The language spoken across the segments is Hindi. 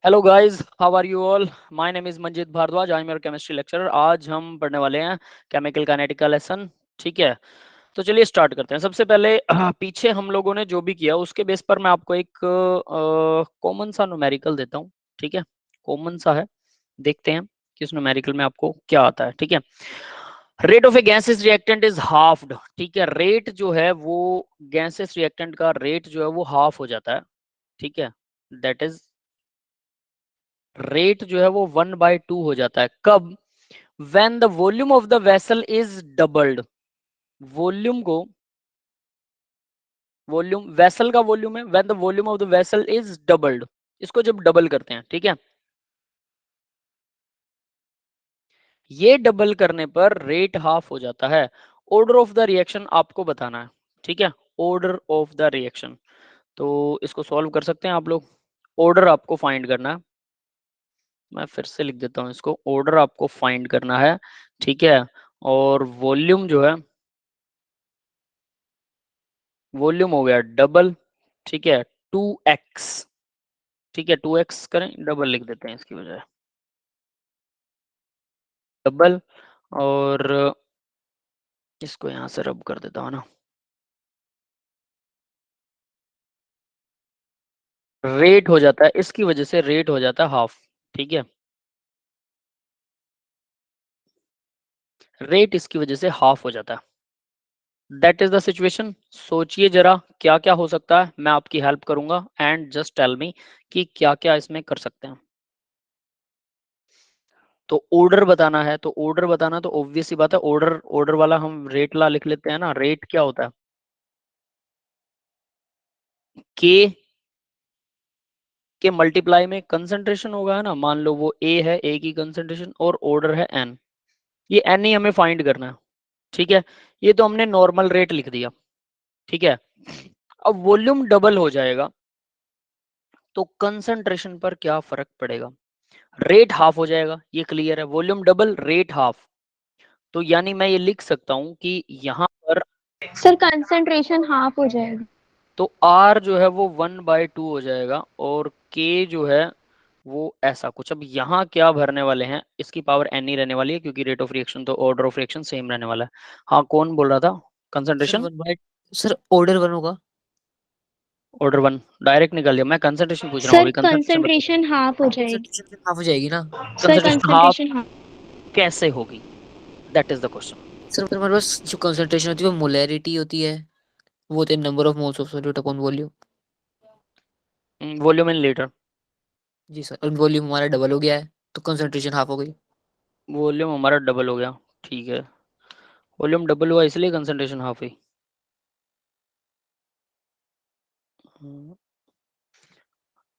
Hello guys, how are you all? My name is Manjeet Bhardwaj, I am your chemistry lecturer. आज हम पढ़ने वाले हैं केमिकल काइनेटिक का लेसन। ठीक है, तो चलिए स्टार्ट करते हैं। सबसे पहले पीछे हम लोगों ने जो भी किया उसके बेस पर मैं आपको एक कॉमन सा न्यूमेरिकल देता हूँ। ठीक है, कॉमन सा है, देखते हैं कि उस न्यूमेरिकल में आपको क्या आता है। ठीक है, rate of A gases reactant is halved. ठीक है, रेट जो है वो गैसेस रिएक्टेंट का रेट जो है वो हाफ हो जाता है। ठीक है, दैट इज रेट जो है वो 1/2 हो जाता है। कब? When the volume of the vessel is doubled. Volume को, वॉल्यूम वेसल का वॉल्यूम है, when the volume of the vessel is doubled, इसको जब डबल करते हैं। ठीक है, ये डबल करने पर रेट हाफ हो जाता है। ऑर्डर ऑफ द रिएक्शन आपको बताना है। ठीक है, ऑर्डर ऑफ द रिएक्शन, तो इसको सॉल्व कर सकते हैं आप लोग। ऑर्डर आपको फाइंड करना है, मैं फिर से लिख देता हूं इसको। ऑर्डर आपको फाइंड करना है। ठीक है, और वॉल्यूम जो है, वॉल्यूम हो गया डबल। ठीक है, 2x। ठीक है, 2x करें, डबल लिख देते हैं इसकी बजाय, डबल। और इसको यहाँ से रब कर देता हूँ ना। रेट हो जाता है, इसकी वजह से रेट हो जाता है हाफ। ठीक है, रेट इसकी वजह से हाफ हो जाता है। That is the situation. सोचिए जरा क्या क्या हो सकता है, मैं आपकी हेल्प करूंगा एंड जस्ट टेल मी कि क्या क्या इसमें कर सकते हैं। तो ऑर्डर बताना है, तो ऑर्डर बताना तो ऑब्वियस सी बात है, ऑर्डर ऑर्डर वाला हम रेट ला लिख लेते हैं ना। रेट क्या होता है? के के मल्टीप्लाई में कंसंट्रेशन होगा, है ना। मान लो वो ए है, ए की कंसंट्रेशन, और ऑर्डर है एन। ये एन ही हमें फाइंड करना है। ठीक है, ये तो हमने नॉर्मल रेट लिख दिया। ठीक है, अब वॉल्यूम डबल हो जाएगा तो कंसंट्रेशन पर क्या फर्क पड़ेगा? रेट हाफ हो जाएगा, ये क्लियर है। वॉल्यूम डबल, रेट हाफ, तो यानी मैं ये लिख सकता हूं कि यहां पर सर कंसंट्रेशन हाफ हो जाएगा। तो आर जो है वो 1/2 हो जाएगा, और के जो है वो ऐसा कुछ। अब यहाँ क्या भरने वाले हैं, इसकी पावर एन ही रहने वाली है, क्योंकि रेट ऑफ रिएक्शन तो ऑर्डर ऑफ रिएक्शन सेम रहने वाला है। हाँ, कौन बोल रहा था? सर कंसंट्रेशन 1/, सर ऑर्डर 1 होगा। ऑर्डर 1 डायरेक्ट निकाल दिया, मैं कंसंट्रेशन पूछ रहा हूँ सर अभी। कंसंट्रेशन बताओ, कंसंट्रेशन हाफ हो जाएगी। कंसंट्रेशन हाफ हो जाएगी ना। Sir concentration half concentration half. कैसे होगी? That is the question. Sir हमारे पास जो कंसंट्रेशन होती है वो मोलैरिटी होती है, वो होते हैं number of moles of solute upon volume. Volume in litre. जी सर, और वॉल्यूम हमारा डबल हो गया है तो कंसंट्रेशन हाफ हो गई। वॉल्यूम हमारा डबल हो गया, ठीक है। वॉल्यूम डबल हुआ इसलिए कंसंट्रेशन हाफ हुई।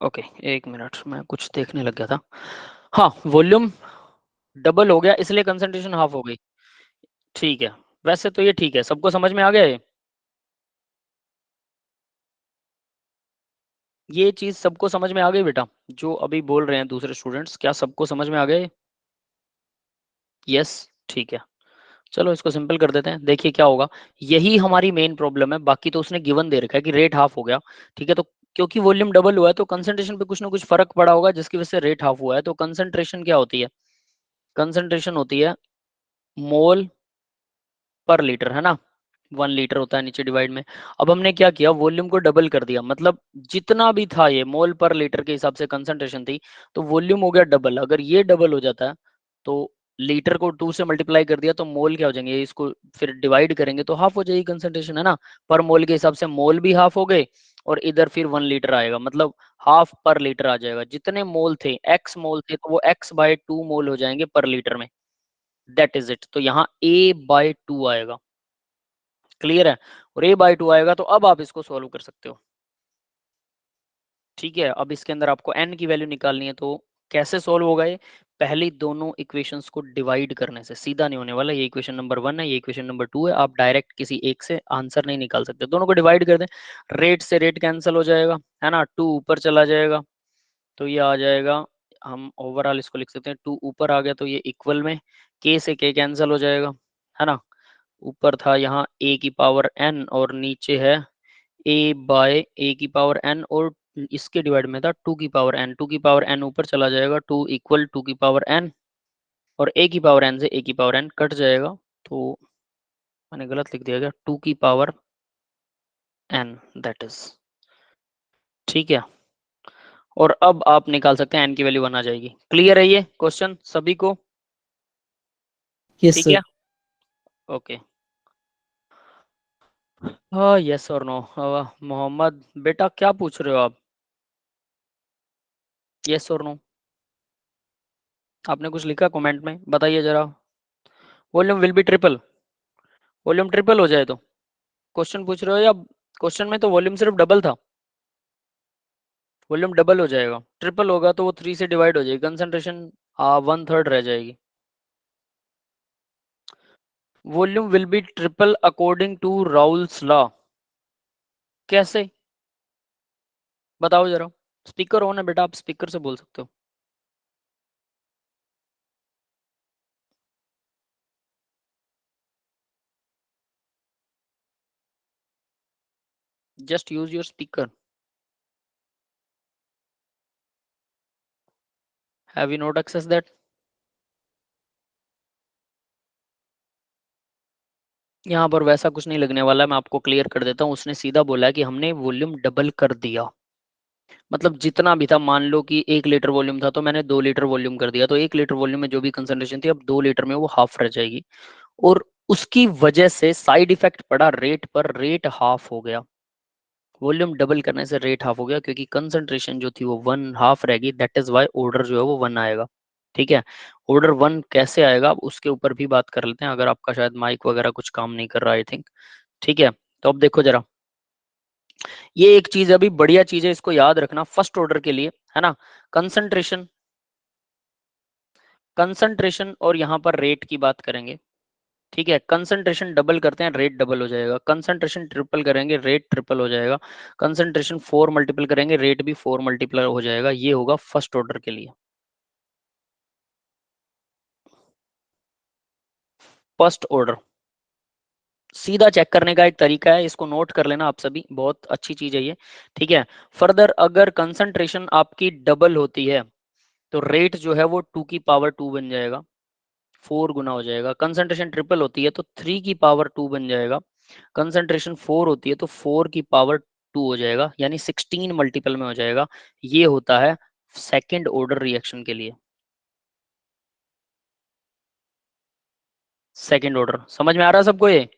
ओके, एक मिनट, मैं कुछ देखने लग गया था। हाँ, वॉल्यूम डबल हो गया इसलिए कंसंट्रेशन हाफ हो गई। ठीक है, वैसे तो ये ठीक है, सबको समझ में आ गया ये चीज सबको समझ में आ गई बेटा? जो अभी बोल रहे हैं दूसरे स्टूडेंट्स, क्या सबको समझ में आ गए? यस, ठीक है। चलो इसको सिंपल कर देते हैं, देखिए क्या होगा। यही हमारी मेन प्रॉब्लम है, बाकी तो उसने गिवन दे रखा है कि रेट हाफ हो गया। ठीक है, तो क्योंकि वॉल्यूम डबल हुआ है तो कंसंट्रेशन पे कुछ ना कुछ फर्क पड़ा होगा जिसकी वजह से रेट हाफ हुआ है। तो कंसंट्रेशन क्या होती है? कंसंट्रेशन होती है मोल पर लीटर, है ना। 1 लीटर होता है नीचे डिवाइड में। अब हमने क्या किया, वॉल्यूम को डबल कर दिया, मतलब जितना भी था ये मोल पर लीटर के हिसाब से कंसंट्रेशन थी, तो वॉल्यूम हो गया डबल। अगर ये डबल हो जाता है तो लीटर को 2 से मल्टीप्लाई कर दिया तो मोल क्या हो जाएंगे, इसको फिर डिवाइड करेंगे तो हाफ हो जाएगी कंसंट्रेशन, है ना। पर मोल के हिसाब से मोल भी हाफ हो गए, और इधर फिर 1 लीटर आएगा, मतलब हाफ पर लीटर आ जाएगा। जितने मोल थे, एक्स मोल थे, तो वो x/2 मोल हो जाएंगे पर लीटर में। दैट इज इट, तो यहाँ a/2 आएगा। क्लियर है? और a/2 आएगा, तो अब आप इसको सॉल्व कर सकते हो। ठीक है, अब इसके अंदर आपको n की वैल्यू निकालनी है, तो कैसे सॉल्व होगा ये? पहली दोनों इक्वेशंस को डिवाइड करने से, सीधा नहीं होने वाला। ये इक्वेशन नंबर 1 है, ये इक्वेशन नंबर 2 है। आप डायरेक्ट किसी एक से आंसर नहीं निकाल सकते, दोनों को डिवाइड कर दें। रेट से रेट कैंसिल हो जाएगा, है ना। 2 ऊपर चला जाएगा तो ये आ जाएगा, हम ओवरऑल इसको लिख सकते हैं। 2 ऊपर आ गया तो ये इक्वल में k से k कैंसिल हो जाएगा, है ना। ऊपर था यहाँ a की पावर n, और नीचे है a बाय a की पावर n, और इसके डिवाइड में था 2 की पावर n, 2 की पावर n ऊपर चला जाएगा, 2 इक्वल 2 की पावर n, और a की पावर n से a की पावर n कट जाएगा, तो मैंने गलत लिख दिया गया, 2 की पावर n दैट इज, ठीक है। और अब आप निकाल सकते हैं n की वैल्यू 1 आ जाएगी। क्लियर है ये क्वेश्चन सभी को? यस ठीक सर। है, ओके। हाँ, यस और नो। मोहम्मद बेटा क्या पूछ रहे हो आप? यस और नो, आपने कुछ लिखा कमेंट में, बताइए जरा। Volume will be triple, volume triple हो जाए तो क्वेश्चन पूछ रहे हो, या क्वेश्चन में तो वॉल्यूम सिर्फ डबल था? वॉल्यूम डबल हो जाएगा, ट्रिपल होगा तो वो 3 से डिवाइड हो जाएगी, कंसंट्रेशन 1/3 रह जाएगी। Volume will be triple according to Raoult's law, कैसे बताओ जरा? स्पीकर ऑन है बेटा, आप स्पीकर से बोल सकते हो। Just use your speaker. Have you not access that? यहाँ पर वैसा कुछ नहीं लगने वाला, मैं आपको क्लियर कर देता हूँ। उसने सीधा बोला कि हमने वॉल्यूम डबल कर दिया, मतलब जितना भी था, मान लो कि 1 लीटर वॉल्यूम था तो मैंने 2 लीटर वॉल्यूम कर दिया, तो 1 लीटर वॉल्यूम में जो भी कंसंट्रेशन थी अब 2 लीटर में वो हाफ रह जाएगी, और उसकी वजह से साइड इफेक्ट पड़ा रेट पर, रेट हाफ हो गया। वॉल्यूम डबल करने से रेट हाफ हो गया, क्योंकि कंसंट्रेशन जो थी वो 1/2 रहेगी, दैट इज वाई ऑर्डर जो है वो 1 आएगा। ठीक है, ऑर्डर 1 कैसे आएगा अब उसके ऊपर भी बात कर लेते हैं, अगर आपका शायद माइक वगैरह कुछ काम नहीं कर रहा आई थिंक। ठीक है, तो अब देखो जरा, ये एक चीज अभी बढ़िया चीज है, इसको याद रखना फर्स्ट ऑर्डर के लिए, है ना। कंसंट्रेशन, कंसंट्रेशन और यहाँ पर रेट की बात करेंगे। ठीक है, कंसंट्रेशन डबल करते हैं रेट डबल हो जाएगा, कंसंट्रेशन ट्रिपल करेंगे रेट ट्रिपल हो जाएगा, कंसंट्रेशन 4 मल्टीपल करेंगे रेट भी 4 मल्टीपल हो जाएगा। ये होगा फर्स्ट ऑर्डर के लिए। फर्स्ट ऑर्डर सीधा चेक करने का एक तरीका है, इसको नोट कर लेना आप सभी, बहुत अच्छी चीज है ये। ठीक है, फर्दर अगर कंसंट्रेशन आपकी डबल होती है तो रेट जो है वो 2 की पावर 2 बन जाएगा, 4 गुना हो जाएगा। कंसंट्रेशन ट्रिपल होती है तो 3 की पावर 2 बन जाएगा। कंसंट्रेशन 4 होती है तो 4 की पावर 2 हो जाएगा, यानी 16 मल्टीपल में हो जाएगा। ये होता है सेकेंड ऑर्डर रिएक्शन के लिए। सेकेंड ऑर्डर समझ में आ रहा है सबको ये?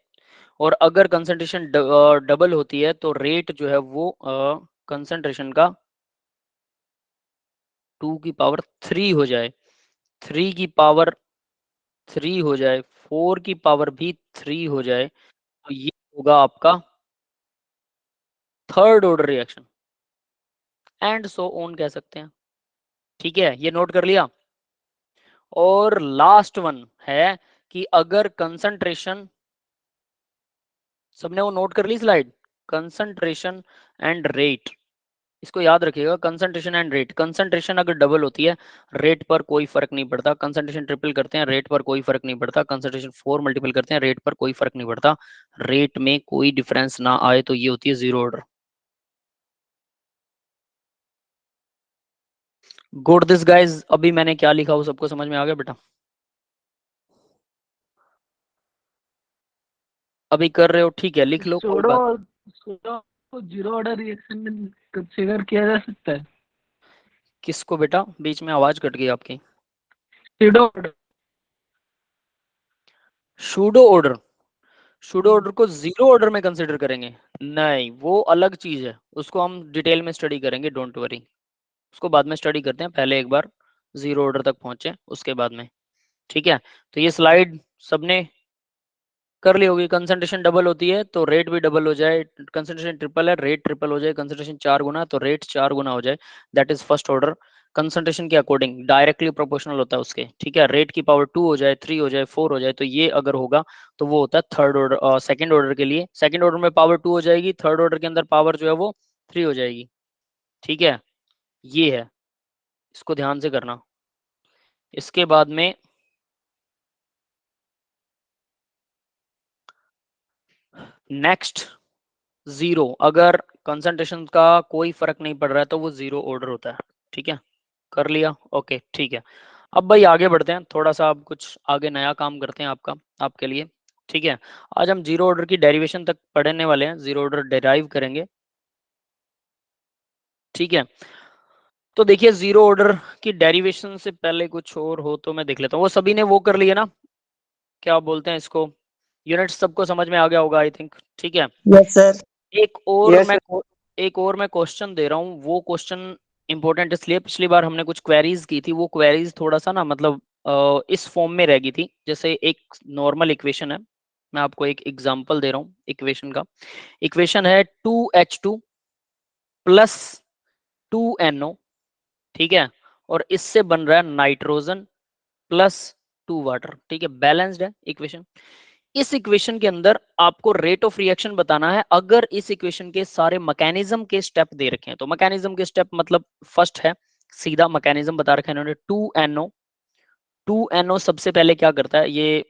और अगर कंसंट्रेशन डबल होती है तो रेट जो है वो कंसंट्रेशन का 2 की पावर 3 हो जाए, 3 की पावर 3 हो जाए, 4 की पावर भी 3 हो जाए, तो ये होगा आपका third order reaction, and so on कह सकते हैं। ठीक है, ये नोट कर लिया। और लास्ट वन है कि अगर कंसंट्रेशन, सबने वो नोट कर ली स्लाइड, कंसंट्रेशन एंड रेट, इसको याद रखिएगा, कंसंट्रेशन एंड रेट। कंसंट्रेशन अगर डबल होती है रेट पर कोई फर्क नहीं पड़ता, कंसंट्रेशन ट्रिपल करते हैं रेट पर कोई फर्क नहीं पड़ता, कंसंट्रेशन 4 मल्टीपल करते हैं रेट पर कोई फर्क नहीं पड़ता, रेट में कोई डिफरेंस ना आए तो ये होती है zero order. Good this guys, अभी मैंने क्या लिखा वो सबको समझ में आ गया बेटा? अभी कर रहे हो? ठीक है, लिख लो, कोई सूडो बात। सूडो को जीरो ऑर्डर रिएक्शन में कंसीडर किया जा सकता है। किसको बेटा? बीच में आवाज कट गई आपकी। Pseudo order. Pseudo order, pseudo order को जीरो ऑर्डर में कंसिडर करेंगे? नहीं, वो अलग चीज है, उसको हम डिटेल में स्टडी करेंगे, डोंट वरी। उसको बाद में स्टडी करते हैं, पहले एक बार जीरो ऑर्डर तक पहुंचे उसके बाद में। ठीक है, तो ये स्लाइड सबने कर ली होगी। कंसंट्रेशन डबल होती है तो रेट भी डबल हो जाए, कंसंट्रेशन ट्रिपल है रेट ट्रिपल हो जाए, कंसंट्रेशन 4 गुना तो रेट 4 गुना हो जाए, that is first order. Concentration के अकॉर्डिंग डायरेक्टली प्रोपोर्शनल होता है उसके। ठीक है, रेट की पावर 2 हो जाए, 3 हो जाए, 4 हो जाए, तो ये अगर होगा तो वो होता है थर्ड ऑर्डर। सेकंड ऑर्डर के लिए, सेकंड ऑर्डर में पावर 2 हो जाएगी, थर्ड ऑर्डर के अंदर पावर जो है वो 3 हो जाएगी। ठीक है, ये है, इसको ध्यान से करना। इसके बाद में नेक्स्ट 0, अगर कंसंट्रेशन का कोई फर्क नहीं पड़ रहा है तो वो 0 ऑर्डर होता है। ठीक है, कर लिया, ओके ठीक है। अब भाई आगे बढ़ते हैं, थोड़ा सा अब कुछ आगे नया काम करते हैं आपके लिए। ठीक है, आज हम जीरो ऑर्डर की डेरिवेशन तक पढ़ने वाले हैं, जीरो ऑर्डर डेराइव करेंगे। ठीक है, तो देखिए जीरो ऑर्डर की डेरिवेशन से पहले कुछ और हो तो मैं देख लेता हूँ। वो सभी ने वो कर लिया ना, क्या बोलते हैं इसको, यूनिट्स सबको समझ में आ गया होगा आई थिंक। ठीक है, यस सर। एक और Yes, मैं एक और मैं क्वेश्चन दे रहा हूँ, वो क्वेश्चन इंपॉर्टेंट इसलिए, पिछली बार हमने कुछ क्वेरीज की थी, वो क्वेरीज थोड़ा सा ना मतलब इस फॉर्म में रह गई थी। जैसे एक नॉर्मल इक्वेशन है, मैं आपको एक एग्जांपल दे रहा हूँ इक्वेशन का। इक्वेशन है 2H2 प्लस 2NO, ठीक है, और इससे बन रहा है नाइट्रोजन प्लस 2 वाटर। ठीक है, बैलेंस्ड है इक्वेशन। इस इक्वेशन के अंदर आपको रेट ऑफ रिएक्शन बताना है। अगर इस इक्वेशन के सारे मैकेनिज्म के स्टेप दे रखे हैं, तो मैकेनिज्म के स्टेप मतलब फर्स्ट है, सीधा मैकेनिज्म बता रखा है इन्होंने, 2NO। 2NO सबसे पहले क्या करता है, ये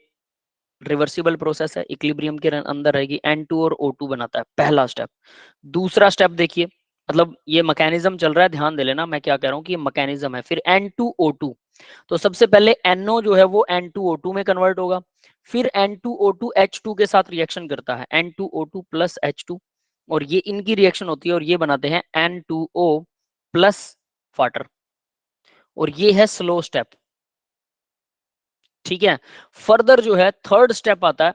रिवर्सिबल प्रोसेस है, इक्विलिब्रियम के अंदर रहेगी, N2 और O2 बनाता है, पहला स्टेप। दूसरा स्टेप देखिए, मतलब ये मैकेनिज्म चल रहा है, ध्यान दे लेना मैं क्या कह रहा हूँ कि ये मैकेनिज्म है। फिर N2O2, तो सबसे पहले NO जो है वो N2O2 में कन्वर्ट होगा, फिर N2O2 H2 के साथ रिएक्शन करता है, N2O2 प्लस H2, और ये इनकी रिएक्शन होती है और ये बनाते हैं N2O प्लस वाटर, और ये है स्लो स्टेप। ठीक है, फर्दर जो है थर्ड स्टेप आता है,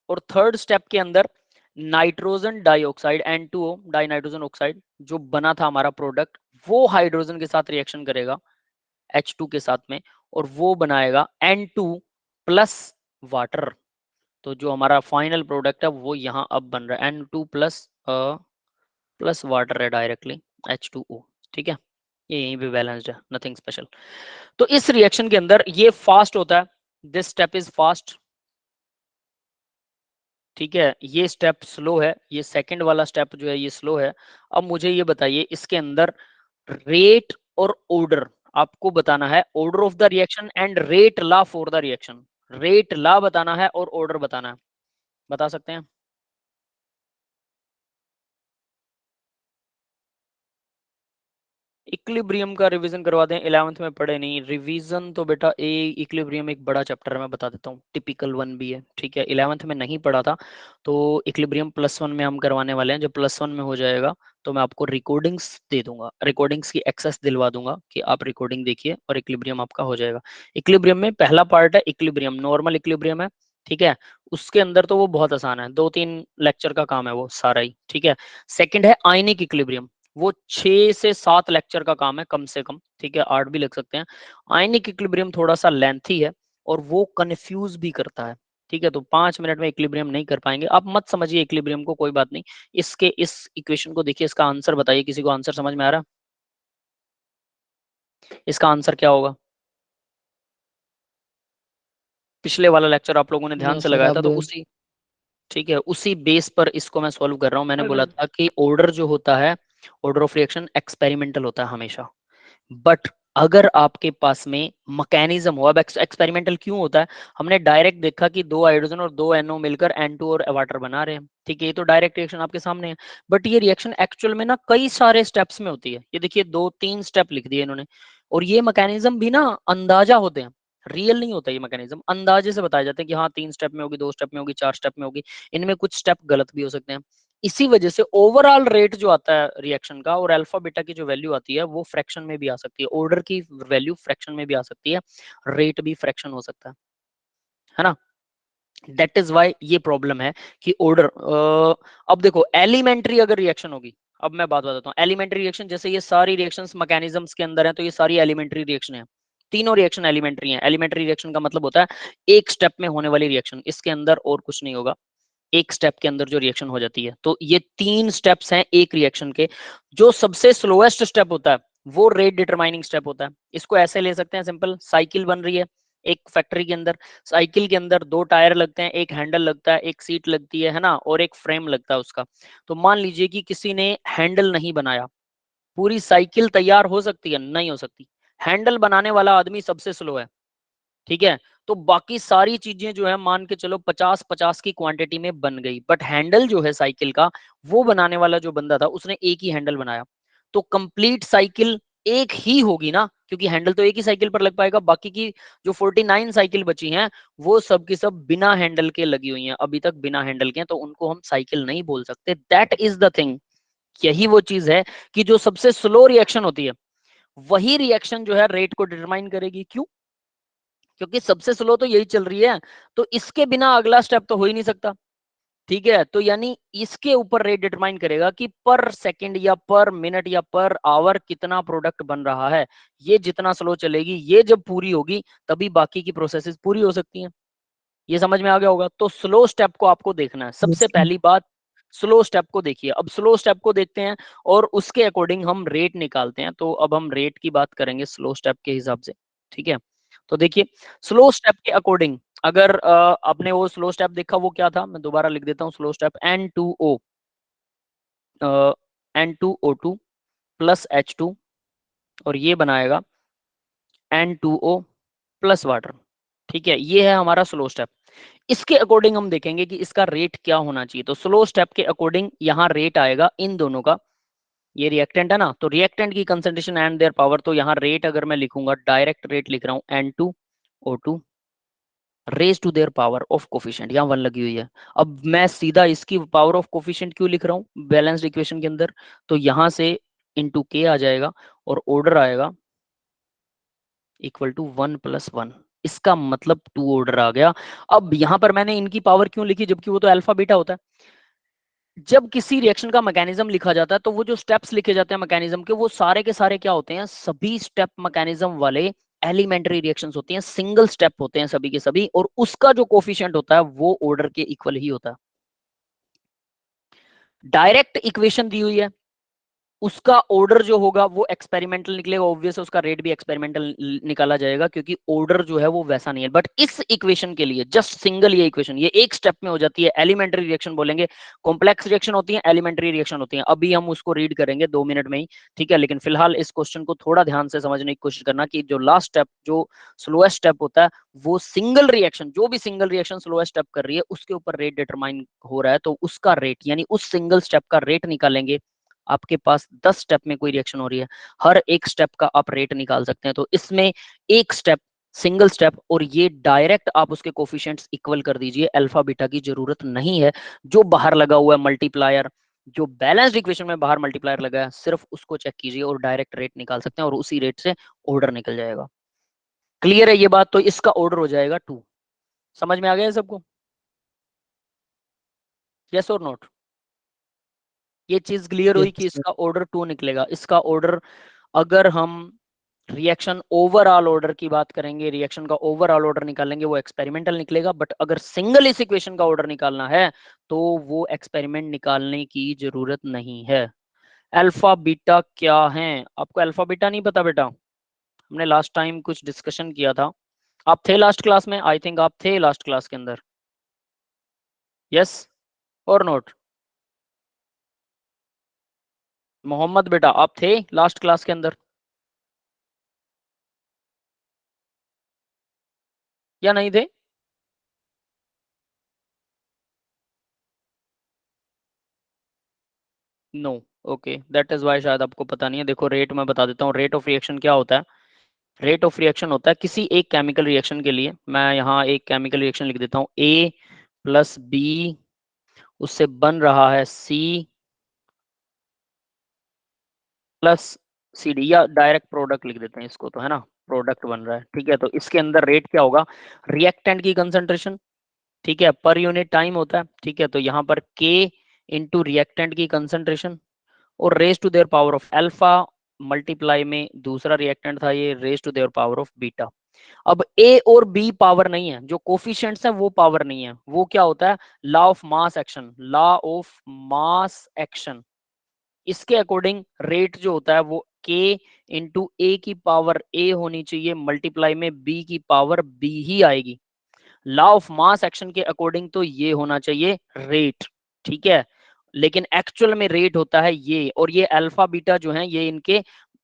और थर्ड स्टेप के अंदर nitrogen dioxide N2O die nitrogen oxide जो बना था हमारा प्रोडक्ट, वो हाइड्रोजन के साथ रिएक्शन करेगा H2 के साथ में, और वो बनाएगा N2 प्लस वाटर। तो जो हमारा फाइनल प्रोडक्ट है वो यहाँ अब बन रहा है N2 प्लस वाटर है डायरेक्टली H2O। ठीक है, ये यहीं पे बैलेंस्ड है, नथिंग स्पेशल। तो इस रिएक्शन के अंदर ये फास्ट होता है, दिस स्टेप इज फास्ट। ठीक है, ये स्टेप स्लो है, ये सेकंड वाला स्टेप जो है ये स्लो है। अब मुझे ये बताइए, इसके अंदर रेट और ऑर्डर आपको बताना है, order of the reaction and rate law for the reaction. Rate law बताना है और ऑर्डर बताना है, बता सकते हैं? इक्विलिब्रियम का रिवीजन करवा दें, 11th में पढ़े नहीं, रिवीजन तो बेटा ए इक्विलिब्रियम एक बड़ा चैप्टर है, मैं बता देता हूँ, टिपिकल वन भी है। ठीक है, 11th में नहीं पढ़ा था, तो इक्विलिब्रियम +1 में हम करवाने वाले हैं। जब +1 में हो जाएगा तो मैं आपको रिकॉर्डिंग्स दे दूंगा, रिकॉर्डिंग्स की एक्सेस दिलवा दूंगा कि आप रिकॉर्डिंग देखिए और इक्विलिब्रियम आपका हो जाएगा। इक्विलिब्रियम में पहला पार्ट है इक्विलिब्रियम, नॉर्मल इक्विलिब्रियम है। ठीक है, उसके अंदर तो वो बहुत आसान है, 2-3 लेक्चर का काम है वो सारा ही। ठीक है, सेकंड है आयनिक इक्विलिब्रियम, वो 6 से 7 लेक्चर का काम है कम से कम। ठीक है, 8 भी लग सकते हैं। आयनिक इक्विलिब्रियम थोड़ा सा लेंथी है और वो कंफ्यूज भी करता है। ठीक है, तो 5 मिनट में इक्विलिब्रियम नहीं कर पाएंगे, आप मत समझिए इक्विलिब्रियम को, कोई बात नहीं। इसके इस इक्वेशन को देखिए, इसका आंसर बताइए, किसी को आंसर समझ में आ रहा? इसका आंसर क्या होगा? पिछले वाला लेक्चर आप लोगों ने ध्यान नो से सर लगाया था, तो अब उसी, ठीक है, उसी बेस पर इसको मैं सॉल्व कर रहा हूं। मैंने बोला सर था कि ऑर्डर जो होता है, ऑर्डर ऑफ रिएक्शन एक्सपेरिमेंटल होता है हमेशा, बट अगर आपके पास में मैकेनिज्म हो, अब एक्सपेरिमेंटल क्यों होता है, हमने डायरेक्ट देखा कि 2 हाइड्रोजन और 2 NO मिलकर N2 और वाटर बना रहे हैं। ठीक है, ये तो डायरेक्ट रिएक्शन आपके सामने है, बट ये रिएक्शन एक्चुअल में ना कई सारे स्टेप्स में होती है। ये देखिए 2-3 स्टेप लिख दिए इन्होंने, और ये मैकेनिज्म भी ना अंदाजा होते हैं, रियल नहीं होता ये मैकेनिज्म, अंदाजे से बताए जाते हैं कि हाँ 3 स्टेप में होगी, 2 स्टेप में होगी, 4 स्टेप में होगी, इनमें कुछ स्टेप गलत भी हो सकते हैं। इसी वजह से ओवरऑल रेट जो आता है रिएक्शन का और अल्फा बीटा की जो वैल्यू आती है वो फ्रैक्शन में भी आ सकती है, ऑर्डर की वैल्यू फ्रैक्शन में भी आ सकती है, रेट भी फ्रैक्शन हो सकता है ना। दैट इज वाई ये प्रॉब्लम है कि ऑर्डर, अब देखो एलिमेंट्री अगर रिएक्शन होगी, अब मैं बात बताता हूँ, एलिमेंट्री रिएक्शन जैसे ये सारी रिएक्शंस मैकेनिज्म्स के अंदर है, तो ये सारी एलिमेंट्री रिएक्शन है, तीनों रिएक्शन एलिमेंट्री हैं। एलिमेंट्री रिएक्शन का मतलब होता है एक स्टेप में होने वाली रिएक्शन, इसके अंदर और कुछ नहीं होगा, एक स्टेप के अंदर जो रिएक्शन हो जाती है। तो ये 3 स्टेप्स हैं एक रिएक्शन के। जो सबसे स्लोएस्ट स्टेप होता है वो रेट डिटरमाइनिंग स्टेप होता है। इसको ऐसे ले सकते हैं सिंपल, साइकिल बन रही है एक फैक्ट्री के अंदर, साइकिल के अंदर 2 टायर लगते हैं, एक हैंडल लगता है, एक सीट लगती है ना, और एक फ्रेम लगता है उसका। तो मान लीजिए कि किसी ने हैंडल नहीं बनाया, पूरी साइकिल तैयार हो सकती है? नहीं हो सकती। हैंडल बनाने वाला आदमी सबसे स्लो है। ठीक है, तो बाकी सारी चीजें जो है मान के चलो 50-50 की क्वांटिटी में बन गई, बट हैंडल जो है साइकिल का, वो बनाने वाला जो बंदा था उसने एक ही हैंडल बनाया, तो कंप्लीट साइकिल एक ही होगी ना, क्योंकि हैंडल तो एक ही साइकिल पर लग पाएगा। बाकी की जो 49 साइकिल बची हैं वो सब की सब बिना हैंडल के लगी हुई हैं, अभी तक बिना हैंडल के हैं, तो उनको हम साइकिल नहीं बोल सकते। That is the thing. यही वो चीज है कि जो सबसे स्लो रिएक्शन होती है वही रिएक्शन जो है रेट को डिटरमाइन करेगी। क्यों? क्योंकि सबसे स्लो तो यही चल रही है, तो इसके बिना अगला स्टेप तो हो ही नहीं सकता। ठीक है, तो यानी इसके ऊपर रेट डिटरमाइन करेगा कि पर सेकंड या पर मिनट या पर आवर कितना प्रोडक्ट बन रहा है। ये जितना स्लो चलेगी, ये जब पूरी होगी तभी बाकी की प्रोसेसेस पूरी हो सकती हैं। ये समझ में आ गया होगा। तो स्लो स्टेप को आपको देखना है। सबसे पहली बात, स्लो स्टेप को देखिए। अब स्लो स्टेप को देखते हैं और उसके अकॉर्डिंग हम रेट निकालते हैं। तो अब हम रेट की बात करेंगे स्लो स्टेप के हिसाब से। ठीक है, तो देखिए स्लो स्टेप के अकॉर्डिंग अगर आपने वो स्लो स्टेप देखा वो क्या था, मैं दोबारा लिख देता हूँ। Slow step N2O N2O2 plus H2 और ये बनाएगा N2O प्लस वाटर। ठीक है, ये है हमारा स्लो स्टेप। इसके अकॉर्डिंग हम देखेंगे कि इसका रेट क्या होना चाहिए। तो स्लो स्टेप के अकॉर्डिंग यहाँ रेट आएगा इन दोनों का। ये रिएक्टेंट है ना, तो रिएक्टेंट की कंसंट्रेशन एंड देयर पावर, तो यहाँ रेट अगर मैं लिखूंगा, डायरेक्ट रेट लिख रहा हूँ N2O2 raise to their power of coefficient, यहाँ 1 लगी हुई है। अब मैं सीधा इसकी पावर ऑफ कोफिशिएंट क्यों लिख रहा हूँ बैलेंस्ड इक्वेशन के अंदर, तो यहाँ से इंटू के आ जाएगा और ऑर्डर आएगा इक्वल टू 1+1। इसका मतलब 2 ऑर्डर आ गया। अब यहाँ पर मैंने इनकी पावर क्यों लिखी, जबकि वो तो अल्फा बीटा होता है। जब किसी रिएक्शन का मैकेनिज्म लिखा जाता है तो वो जो स्टेप्स लिखे जाते हैं मैकेनिज्म के, वो सारे के सारे क्या होते हैं, सभी स्टेप मैकेनिज्म वाले एलिमेंट्री रिएक्शंस होती हैं, सिंगल स्टेप होते हैं सभी के सभी, और उसका जो कोफिशिएंट होता है वो ऑर्डर के इक्वल ही होता है। डायरेक्ट इक्वेशन दी हुई है, उसका ऑर्डर जो होगा वो एक्सपेरिमेंटल निकलेगा, ऑब्वियस है उसका रेट भी एक्सपेरिमेंटल निकाला जाएगा, क्योंकि ऑर्डर जो है वो वैसा नहीं है। बट इस इक्वेशन के लिए जस्ट सिंगल ये इक्वेशन, ये एक स्टेप में हो जाती है। एलिमेंट्री रिएक्शन बोलेंगे, कॉम्प्लेक्स रिएक्शन होती है, एलिमेंट्री रिएक्शन होती है। अभी हम उसको रीड करेंगे 2 मिनट में ही। ठीक है, लेकिन फिलहाल इस क्वेश्चन को थोड़ा ध्यान से समझने की कोशिश करना कि जो लास्ट स्टेप, जो स्लोएस्ट स्टेप होता है, वो सिंगल रिएक्शन, जो भी सिंगल रिएक्शन स्लोएस्ट स्टेप कर रही है उसके ऊपर रेट डिटरमाइन हो रहा है, तो उसका रेट यानी उस सिंगल स्टेप का रेट निकालेंगे। आपके पास 10 स्टेप में कोई रिएक्शन हो रही है, हर एक स्टेप का आप रेट निकाल सकते हैं। तो इसमें एक स्टेप, सिंगल स्टेप, और ये डायरेक्ट आप उसके कोफिशिएंट्स इक्वल कर दीजिए, अल्फा बीटा की जरूरत नहीं है। जो बाहर लगा हुआ है मल्टीप्लायर, जो बैलेंस्ड इक्वेशन में बाहर मल्टीप्लायर लगा है, सिर्फ उसको चेक कीजिए और डायरेक्ट रेट निकाल सकते हैं, और उसी रेट से ऑर्डर निकल जाएगा। क्लियर है ये बात? तो इसका ऑर्डर हो जाएगा 2। समझ में आ गया है सबको? Yes or note? ये चीज क्लियर हुई कि यस इसका ऑर्डर 2 निकलेगा। इसका ऑर्डर, अगर हम रिएक्शन ओवरऑल ऑर्डर की बात करेंगे, रिएक्शन का ओवरऑल ऑर्डर निकालेंगे, वो एक्सपेरिमेंटल निकलेगा। बट अगर सिंगल इस इक्वेशन का ऑर्डर निकालना है तो वो एक्सपेरिमेंट निकालने की जरूरत नहीं है। अल्फा बीटा क्या है? आपको अल्फा बीटा नहीं पता बेटा? हमने लास्ट टाइम कुछ डिस्कशन किया था। आप थे लास्ट क्लास में? आई थिंक आप थे लास्ट क्लास के अंदर। Yes or note? मोहम्मद बेटा आप थे लास्ट क्लास के अंदर या नहीं थे? No, okay, that is why शायद आपको पता नहीं है। देखो रेट मैं बता देता हूँ। रेट ऑफ रिएक्शन क्या होता है? रेट ऑफ रिएक्शन होता है किसी एक केमिकल रिएक्शन के लिए, मैं यहाँ एक केमिकल रिएक्शन लिख देता हूँ, A प्लस बी, उससे बन रहा है C प्लस सी डी, या डायरेक्ट प्रोडक्ट लिख देते हैं इसको, तो है ना, प्रोडक्ट बन रहा है। ठीक है, तो इसके अंदर रेट क्या होगा? रिएक्टेंट की कंसंट्रेशन, ठीक है, पर यूनिट टाइम होता है। ठीक है, तो यहाँ पर K इंटू रिएक्टेंट की कंसंट्रेशन और raise to their power of alpha multiply में दूसरा रिएक्टेंट था ये, raise to their power of beta. अब ए और बी पावर नहीं है, जो कोफिशिएंट्स हैं वो पावर नहीं है। वो क्या होता है? Law of mass action, law of mass action. इसके अकॉर्डिंग रेट जो होता है वो k इंटू ए की पावर a होनी चाहिए, मल्टीप्लाई में b की पावर b ही आएगी। लॉ ऑफ मास एक्शन के अकॉर्डिंग तो ये होना चाहिए रेट। ठीक है, लेकिन एक्चुअल में रेट होता है ये, और ये अल्फा बीटा जो है ये इनके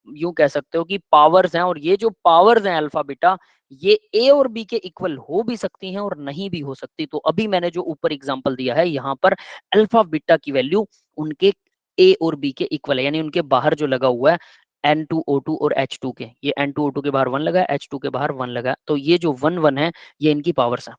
यूं कह सकते हो कि पावर्स हैं, और ये जो पावर्स हैं अल्फा बीटा, ये ए और बी के इक्वल हो भी सकती हैं और नहीं भी हो सकती। तो अभी मैंने जो ऊपर एग्जांपल दिया है यहाँ पर अल्फा बीटा की वैल्यू उनके ए और बी के इक्वल है, यानी उनके बाहर जो लगा हुआ है N2O2 और H2 के, ये N2O2 के बाहर 1 लगा है, H2 के बाहर 1 लगा है, तो ये जो 1 1 है ये इनकी पावर्स है।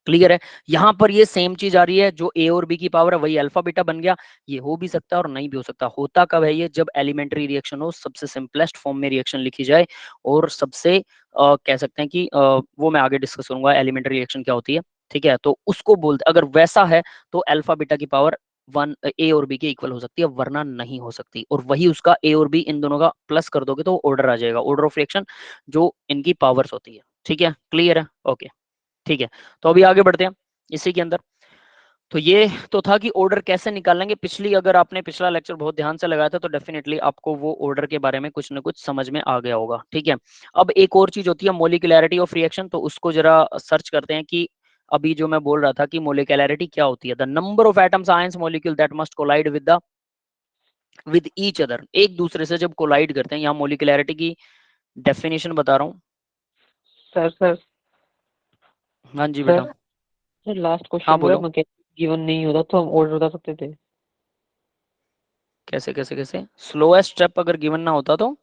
क्लियर है? यहाँ पर ये सेम चीज आ रही है, जो ए और बी की पावर है वही अल्फा बीटा बन गया। ये हो भी सकता है और नहीं भी हो सकता। होता कब है ये? जब एलिमेंट्री रिएक्शन हो, सबसे सिंपलेस्ट फॉर्म में रिएक्शन लिखी जाए और सबसे कह सकते हैं कि वो मैं आगे डिस्कस करूंगा एलिमेंट्री रिएक्शन क्या होती है, ठीक है? तो उसको बोलते, अगर वैसा है तो अल्फा बीटा की पावर 1 ए और बी के इक्वल हो सकती है, वरना नहीं हो सकती। और वही उसका ए और बी इन दोनों का प्लस कर दोगे तो ऑर्डर आ जाएगा, ऑर्डर ऑफ रिएक्शन जो इनकी पावर्स होती है। ठीक है, क्लियर है? ओके, ठीक है। तो अभी आगे बढ़ते हैं इसी के अंदर। तो ये तो था कि ऑर्डर कैसे निकालेंगे। अगर आपने पिछला लेक्चर बहुत ध्यान से लगाया था तो डेफिनेटली आपको वो ऑर्डर के बारे में कुछ ना कुछ समझ में आ गया होगा। ठीक है, अब एक और चीज होती है मोलिकुलैरिटी ऑफ रिएक्शन, तो उसको जरा सर्च करते हैं कि अभी जो मैं बोल रहा था कि मोलिकुलैरिटी क्या होती है। The number of atoms ions molecule that must collide with each other, एक दूसरे से जब कोलाइड करते हैं। यहाँ मोलिकुलैरिटी की डेफिनेशन बता रहा हूँ। सर हाँ जी बेटा। सर लास्ट हाँ क्वेश्चन बोलो। गिवन नहीं होता तो हम ऑर्डर बता सकते थे। कैसे कैसे कैसे? स्लोएस्ट स्टेप अगर गिवन ना होता तो?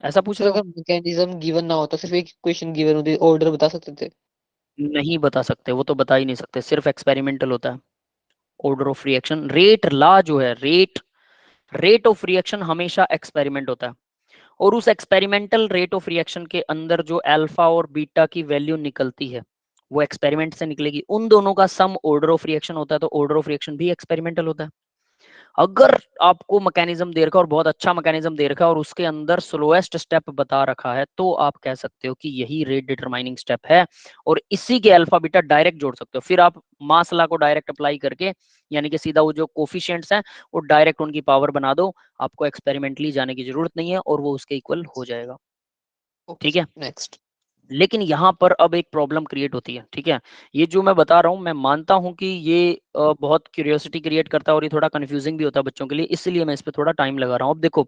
ऐसा पूछ सर रहे हो? अगर मैकेनिज्म गिवन ना होता, सिर्फ एक इक्वेशन गिवन होती, ऑर्डर बता सकते थे। नहीं बता सकते, वो तो बता ही नहीं सकते, सिर्फ एक्सपेरिमेंटल होता है। ऑर्डर ऑफ रिएक्शन रेट ला जो है, रेट ऑफ रिएक्शन हमेशा एक्सपेरिमेंट होता है। और उस एक्सपेरिमेंटल रेट ऑफ रिएक्शन के अंदर जो अल्फा और बीटा की वैल्यू निकलती है वो एक्सपेरिमेंट से निकलेगी। उन दोनों का सम ऑर्डर ऑफ रिएक्शन होता है, तो ऑर्डर ऑफ रिएक्शन भी एक्सपेरिमेंटल होता है। अगर आपको मैकेनिज्म दे रखा है और बहुत अच्छा मैकेनिज्म दे रखा है और उसके अंदर स्लोएस्ट स्टेप बता रखा है, तो आप कह सकते हो कि यही रेट डिटरमाइनिंग स्टेप है और इसी के अल्फा बीटा डायरेक्ट जोड़ सकते हो। फिर आप मास लॉ को डायरेक्ट अप्लाई करके, यानी कि सीधा वो जो कोफिशिएंट्स हैं वो डायरेक्ट उनकी पावर बना दो, आपको एक्सपेरिमेंटली जाने की जरूरत नहीं है और वो उसके इक्वल हो जाएगा। ठीक है, नेक्स्ट। लेकिन यहाँ पर अब एक प्रॉब्लम क्रिएट होती है। ठीक है, ये जो मैं बता रहा हूँ मैं मानता हूँ कि ये बहुत क्यूरियोसिटी क्रिएट करता है और ये थोड़ा कंफ्यूजिंग भी होता है बच्चों के लिए, इसलिए मैं इस पे थोड़ा टाइम लगा रहा हूँ। अब देखो,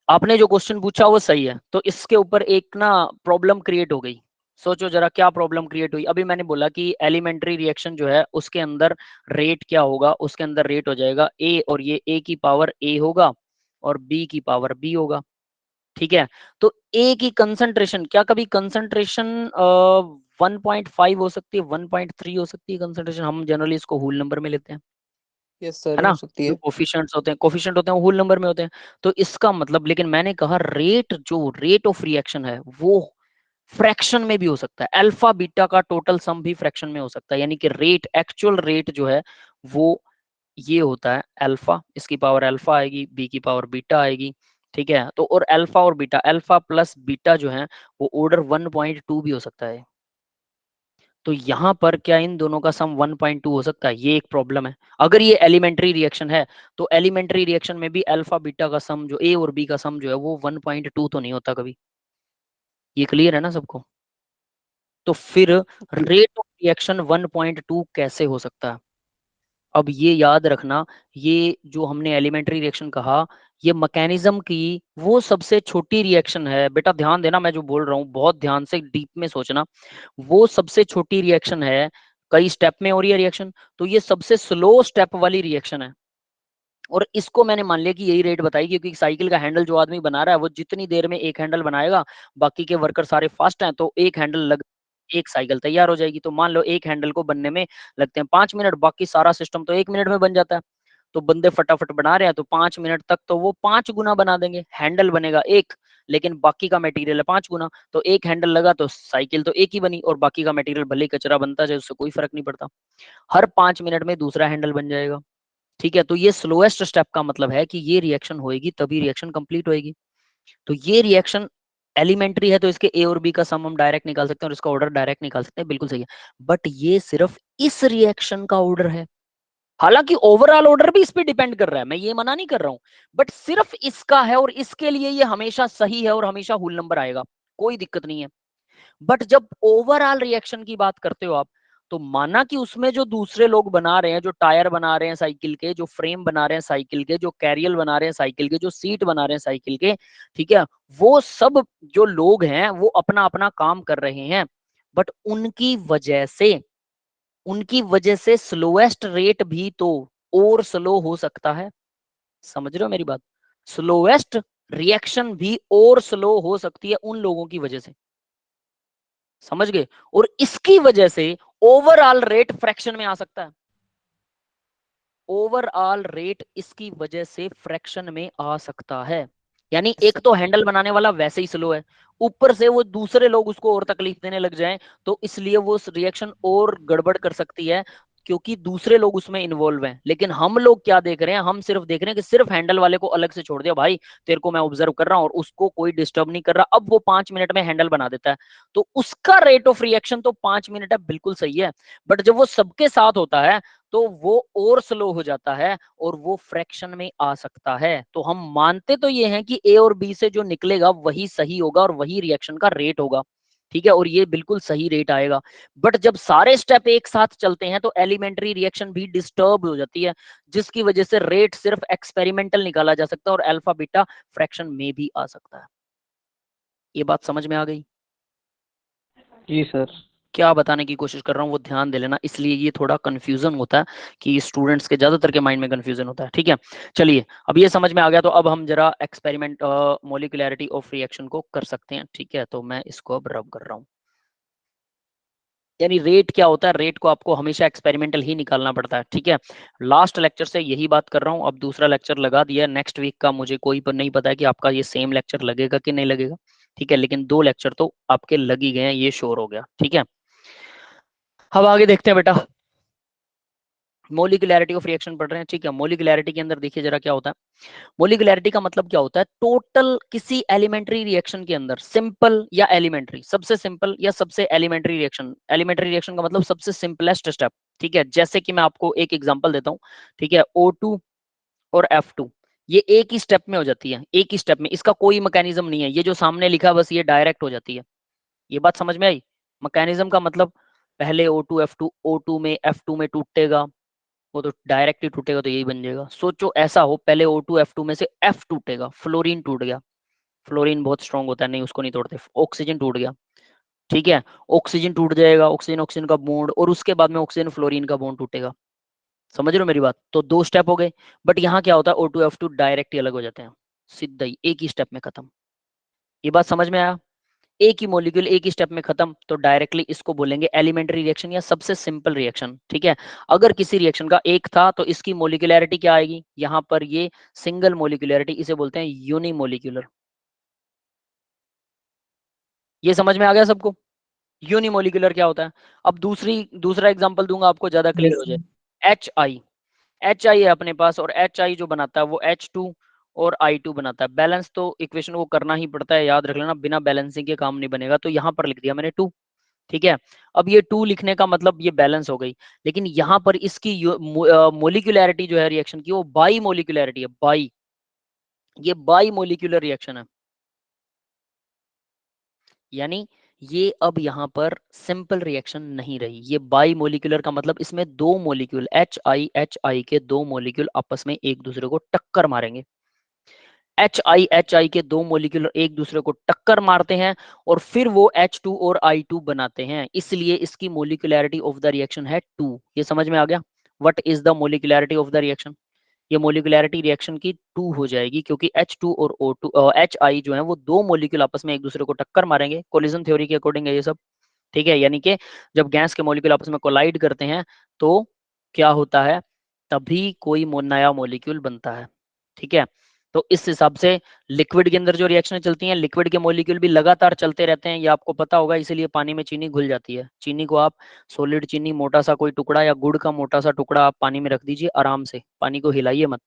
आपने जो क्वेश्चन पूछा वो सही है, तो इसके ऊपर एक ना प्रॉब्लम क्रिएट हो गई। सोचो जरा क्या प्रॉब्लम क्रिएट हुई। अभी मैंने बोला कि एलिमेंट्री रिएक्शन जो है उसके अंदर रेट क्या होगा, उसके अंदर रेट हो जाएगा ए, और ये ए की पावर ए होगा और बी की पावर बी होगा। ठीक है, तो ए की कंसंट्रेशन, क्या कभी कंसंट्रेशन 1.5 हो सकती है, 1.3 हो सकती है कंसंट्रेशन? हम जनरली इसको होल नंबर में लेते हैं, यस सर, है ना? हो सकती जो है। कोफिशिएंट्स होते हैं वो होल नंबर में होते हैं। तो इसका मतलब, लेकिन मैंने कहा रेट ऑफ रिएक्शन है वो फ्रैक्शन में भी हो सकता है। अल्फा बीटा का टोटल सम भी फ्रैक्शन में हो सकता है, यानी कि एक्चुअल रेट जो है वो ये होता है अल्फा, इसकी पावर अल्फा आएगी, बी की पावर बीटा आएगी। ठीक है, तो और अल्फा और बीटा, अल्फा प्लस बीटा जो है वो ऑर्डर 1.2 भी हो सकता है। तो यहाँ पर क्या इन दोनों का सम 1.2 हो सकता है? ये एक प्रॉब्लम है। अगर ये एलिमेंट्री रिएक्शन है तो एलिमेंट्री रिएक्शन में भी अल्फा बीटा का सम, जो ए और बी का सम जो है वो 1.2 तो नहीं होता कभी। ये क्लियर है ना सबको? तो फिर रेट ऑफ रिएक्शन 1.2 कैसे हो सकता है? अब ये याद रखना, ये जो हमने एलिमेंट्री रिएक्शन कहा, ये मैकेनिज्म की वो सबसे छोटी रिएक्शन है। बेटा ध्यान देना, मैं जो बोल रहा हूँ बहुत ध्यान से डीप में सोचना। वो सबसे छोटी रिएक्शन है, कई स्टेप में हो रही है रिएक्शन, तो ये सबसे स्लो स्टेप वाली रिएक्शन है। और इसको मैंने मान लिया कि यही रेट बताई, क्योंकि साइकिल का हैंडल जो आदमी बना रहा है वो जितनी देर में एक हैंडल बनाएगा, बाकी के वर्कर सारे फास्ट हैं, तो एक हैंडल लग, एक साइकिल तैयार हो जाएगी। तो मान लो एक हैंडल को बनने में लगते हैं 5 मिनट, बाकी सारा सिस्टम तो 1 मिनट में बन जाता है। तो बंदे फटाफट बना रहे हैं, तो 5 मिनट तक तो वो 5 गुना बना देंगे। हैंडल बनेगा एक, लेकिन बाकी का मटेरियल है 5 गुना। तो एक हैंडल लगा तो साइकिल तो एक ही बनी, और बाकी का मटेरियल भले ही कचरा बनता जाए उससे कोई फर्क नहीं पड़ता। हर 5 मिनट में दूसरा हैंडल बन जाएगा। ठीक है, तो ये स्लोएस्ट स्टेप का मतलब है कि ये रिएक्शन होएगी तभी रिएक्शन कंप्लीट होएगी। तो ये रिएक्शन एलिमेंट्री है, तो इसके ए और बी का सम हम डायरेक्ट निकाल सकते हैं और इसका ऑर्डर डायरेक्ट निकाल सकते हैं, बिल्कुल सही है। बट ये सिर्फ इस रिएक्शन का ऑर्डर है, हालांकि ओवरऑल ऑर्डर भी इस पे डिपेंड कर रहा है, मैं ये मना नहीं कर रहा हूं, बट सिर्फ इसका है और इसके लिए ये हमेशा सही है और हमेशा होल नंबर आएगा, कोई दिक्कत नहीं है। बट जब ओवरऑल रिएक्शन की बात करते हो आप, तो माना कि उसमें जो दूसरे लोग बना रहे हैं, जो टायर बना रहे हैं साइकिल के, जो फ्रेम बना रहे हैं साइकिल के, जो कैरियल बना रहे हैं साइकिल के, जो सीट बना रहे हैं साइकिल के, ठीक है, वो सब जो लोग हैं वो अपना अपना काम कर रहे हैं, बट उनकी वजह से स्लोएस्ट रेट भी तो और स्लो हो सकता है। समझ रहे हो मेरी बात? स्लोएस्ट रिएक्शन भी और स्लो हो सकती है उन लोगों की वजह से, समझ गए? और इसकी वजह से ओवरऑल रेट फ्रैक्शन में आ सकता है। ओवरऑल रेट इसकी वजह से फ्रैक्शन में आ सकता है। यानी एक तो हैंडल बनाने वाला वैसे ही स्लो है, ऊपर से वो दूसरे लोग उसको और तकलीफ देने लग जाएं, तो इसलिए वो रिएक्शन और गड़बड़ कर सकती है, क्योंकि दूसरे लोग उसमें इन्वॉल्व हैं। लेकिन हम लोग क्या देख रहे हैं? हम सिर्फ देख रहे हैं कि सिर्फ हैंडल वाले को अलग से छोड़ दिया, भाई तेरे को मैं ऑब्जर्व कर रहा हूं और उसको कोई डिस्टर्ब नहीं कर रहा, अब वो 5 मिनट में हैंडल बना देता है, तो उसका रेट ऑफ रिएक्शन तो 5 मिनट है, बिल्कुल सही है। बट जब वो सबके साथ होता है तो वो और स्लो हो जाता है और वो फ्रैक्शन में आ सकता है। तो हम मानते तो ये हैं कि ए और बी से जो निकलेगा वही सही होगा और वही रिएक्शन का रेट होगा, ठीक है, और ये बिल्कुल सही रेट आएगा। बट जब सारे स्टेप एक साथ चलते हैं तो एलिमेंट्री रिएक्शन भी डिस्टर्ब हो जाती है, जिसकी वजह से रेट सिर्फ एक्सपेरिमेंटल निकाला जा सकता है और अल्फा बीटा फ्रैक्शन में भी आ सकता है। ये बात समझ में आ गई? जी सर। क्या बताने की कोशिश कर रहा हूँ वो ध्यान दे लेना, इसलिए ये थोड़ा कंफ्यूजन होता है कि स्टूडेंट्स के ज्यादातर के माइंड में कंफ्यूजन होता है, ठीक है। चलिए अब ये समझ में आ गया, तो अब हम जरा एक्सपेरिमेंट मोलिकुलैरिटी ऑफ रिएक्शन को कर सकते हैं, ठीक है। तो मैं इसको अब रब कर रहा हूँ। यानी रेट क्या होता है? रेट को आपको हमेशा एक्सपेरिमेंटल ही निकालना पड़ता है, ठीक है। लास्ट लेक्चर से यही बात कर रहा हूँ, अब दूसरा लेक्चर लगा दिया, नेक्स्ट वीक का मुझे कोई नहीं पता है कि आपका ये सेम लेक्चर लगेगा कि नहीं लगेगा, ठीक है, लेकिन 2 लेक्चर तो आपके लग ही गए हैं, ये श्योर हो गया, ठीक है। अब आगे देखते हैं बेटा, मोलिकुलैरिटी ऑफ रिएक्शन पढ़ रहे हैं, ठीक है। मोलिकुलैरिटी के अंदर देखिए जरा क्या होता है। मोलिकुलैरिटी का मतलब क्या होता है? टोटल किसी एलिमेंट्री रिएक्शन के अंदर, सिंपल या एलिमेंट्री, सबसे सिंपल या सबसे एलिमेंट्री रिएक्शन। एलिमेंट्री रिएक्शन का मतलब सबसे सिंपलेस्ट स्टेप, ठीक है। जैसे कि मैं आपको एक एग्जांपल देता हूं, ठीक है, O2 और F2, ये एक ही स्टेप में हो जाती है, एक ही स्टेप में, इसका कोई मैकेनिज्म नहीं है, ये जो सामने लिखा बस ये डायरेक्ट हो जाती है। ये बात समझ में आई? मैकेनिज्म का मतलब पहले O2 F2, O2 में F2 में टूटेगा, वो तो डायरेक्ट ही टूटेगा, तो यही बन जाएगा। सोचो ऐसा हो, पहले O2 F2 में से F टूटेगा, फ्लोरीन टूट गया, फ्लोरीन बहुत स्ट्रांग होता है, नहीं उसको नहीं तोड़ते। ऑक्सीजन टूट गया, ठीक है, ऑक्सीजन टूट जाएगा, ऑक्सीजन ऑक्सीजन का बॉन्ड, और उसके बाद में ऑक्सीजन फ्लोरीन का बॉन्ड टूटेगा। समझ रहे हो मेरी बात? तो 2 स्टेप हो गए। बट यहाँ क्या होता है? O2 F2 डायरेक्ट ही अलग हो जाते हैं, सीधा ही एक ही स्टेप में खत्म। ये बात समझ में आया? एक ही मॉलिक्यूल एक ही स्टेप में खत्म, तो डायरेक्टली इसको बोलेंगे एलिमेंट्री रिएक्शन या सबसे सिंपल रिएक्शन, ठीक है। अगर किसी रिएक्शन का एक था तो इसकी मोलिकुलैरिटी क्या आएगी? यहाँ पर ये सिंगल मोलिकुलैरिटी, इसे बोलते हैं यूनिमोलिकुलर। ये समझ में आ गया सबको? यूनिमोलिकुलर क्या होता है? अब दूसरा एग्जांपल दूंगा आपको, ज्यादा क्लियर हो जाए। एच आई है अपने पास, और एच आई जो बनाता है वो H2 और I2 बनाता है। बैलेंस तो इक्वेशन को करना ही पड़ता है, याद रख लेना, बिना बैलेंसिंग के काम नहीं बनेगा। तो यहाँ पर लिख दिया मैंने 2, ठीक है। अब ये 2 लिखने का मतलब ये बैलेंस हो गई, लेकिन यहाँ पर इसकी मोलिकुलैरिटी जो है रिएक्शन की, वो बाई मोलिकुलैरिटी है, बाई, ये बाई मोलिकुलर रिएक्शन है। यानी ये अब यहाँ पर सिंपल रिएक्शन नहीं रही, ये बाई मोलिकुलर का मतलब इसमें 2 मोलिक्यूल एच आई के 2 मोलिक्यूल आपस में एक दूसरे को टक्कर मारेंगे। एच आई के 2 मोलिक्यूल एक दूसरे को टक्कर मारते हैं और फिर वो H2 और I2 बनाते हैं, इसलिए इसकी मोलिकुलैरिटी ऑफ द रिएक्शन है 2। ये समझ में आ गया? What is the molecularity of the reaction? ये मोलिकुलैरिटी रिएक्शन की 2 हो जाएगी, क्योंकि H2 और O2 एच आई जो है वो 2 मोलिक्यूल आपस में एक दूसरे को टक्कर मारेंगे, कोलिजन थ्योरी के अकॉर्डिंग है ये सब, ठीक है। यानी कि जब गैस के मोलिक्यूल आपस में कोलाइड करते हैं तो क्या होता है? तभी कोई नया मोलिक्यूल बनता है, ठीक है। तो इस हिसाब से लिक्विड के अंदर जो रिएक्शनें चलती हैं, लिक्विड के मॉलिक्यूल भी लगातार चलते रहते हैं, ये आपको पता होगा, इसीलिए पानी में चीनी घुल जाती है। चीनी को आप सॉलिड चीनी, मोटा सा कोई टुकड़ा या गुड़ का मोटा सा टुकड़ा आप पानी में रख दीजिए आराम से, पानी को हिलाइए मत,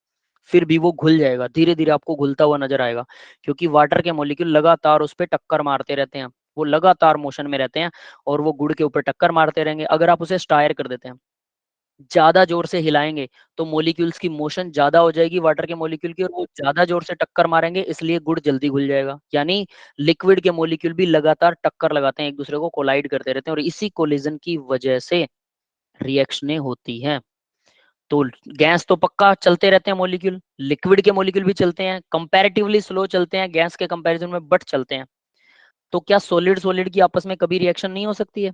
फिर भी वो घुल जाएगा, धीरे धीरे आपको घुलता हुआ नजर आएगा, क्योंकि वाटर के मॉलिक्यूल लगातार उस पर टक्कर मारते रहते हैं, वो लगातार मोशन में रहते हैं और वो गुड़ के ऊपर टक्कर मारते रहेंगे। अगर आप उसे स्टायर कर देते हैं, ज्यादा जोर से हिलाएंगे, तो मॉलिक्यूल्स की मोशन ज्यादा हो जाएगी वाटर के मॉलिक्यूल की, और वो ज्यादा जोर से टक्कर मारेंगे, इसलिए गुड़ जल्दी घुल जाएगा। यानी लिक्विड के मॉलिक्यूल भी लगातार टक्कर लगाते हैं, एक दूसरे को कोलाइड करते रहते हैं, और इसी कोलिजन की वजह से रिएक्शनें होती हैं। तो गैस तो पक्का चलते रहते हैं मॉलिक्यूल, लिक्विड के मॉलिक्यूल भी चलते हैं, कंपैरेटिवली स्लो चलते हैं गैस के कंपैरिजन में, बट चलते हैं। तो क्या सॉलिड सॉलिड की आपस में कभी रिएक्शन नहीं हो सकती है?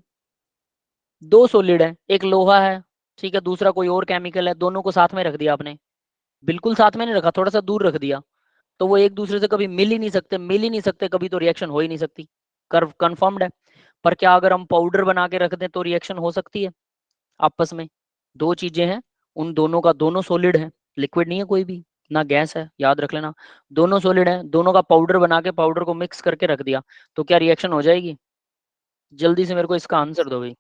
दो सॉलिड है, एक लोहा है, ठीक है, दूसरा कोई और केमिकल है, दोनों को साथ में रख दिया आपने, बिल्कुल साथ में नहीं रखा, थोड़ा सा दूर रख दिया, तो वो एक दूसरे से कभी मिल ही नहीं सकते, मिल ही नहीं सकते कभी, तो रिएक्शन हो ही नहीं सकती, कर्व कंफर्म्ड है। पर क्या अगर हम पाउडर बना के रख दें तो रिएक्शन हो सकती है आपस में? दो चीजें हैं, उन दोनों का, दोनों सॉलिड है, लिक्विड नहीं है कोई भी, ना गैस है, याद रख लेना, दोनों सॉलिड है, दोनों का पाउडर बना के, पाउडर को मिक्स करके रख दिया, तो क्या रिएक्शन हो जाएगी? जल्दी से मेरे को इसका आंसर दो भाई।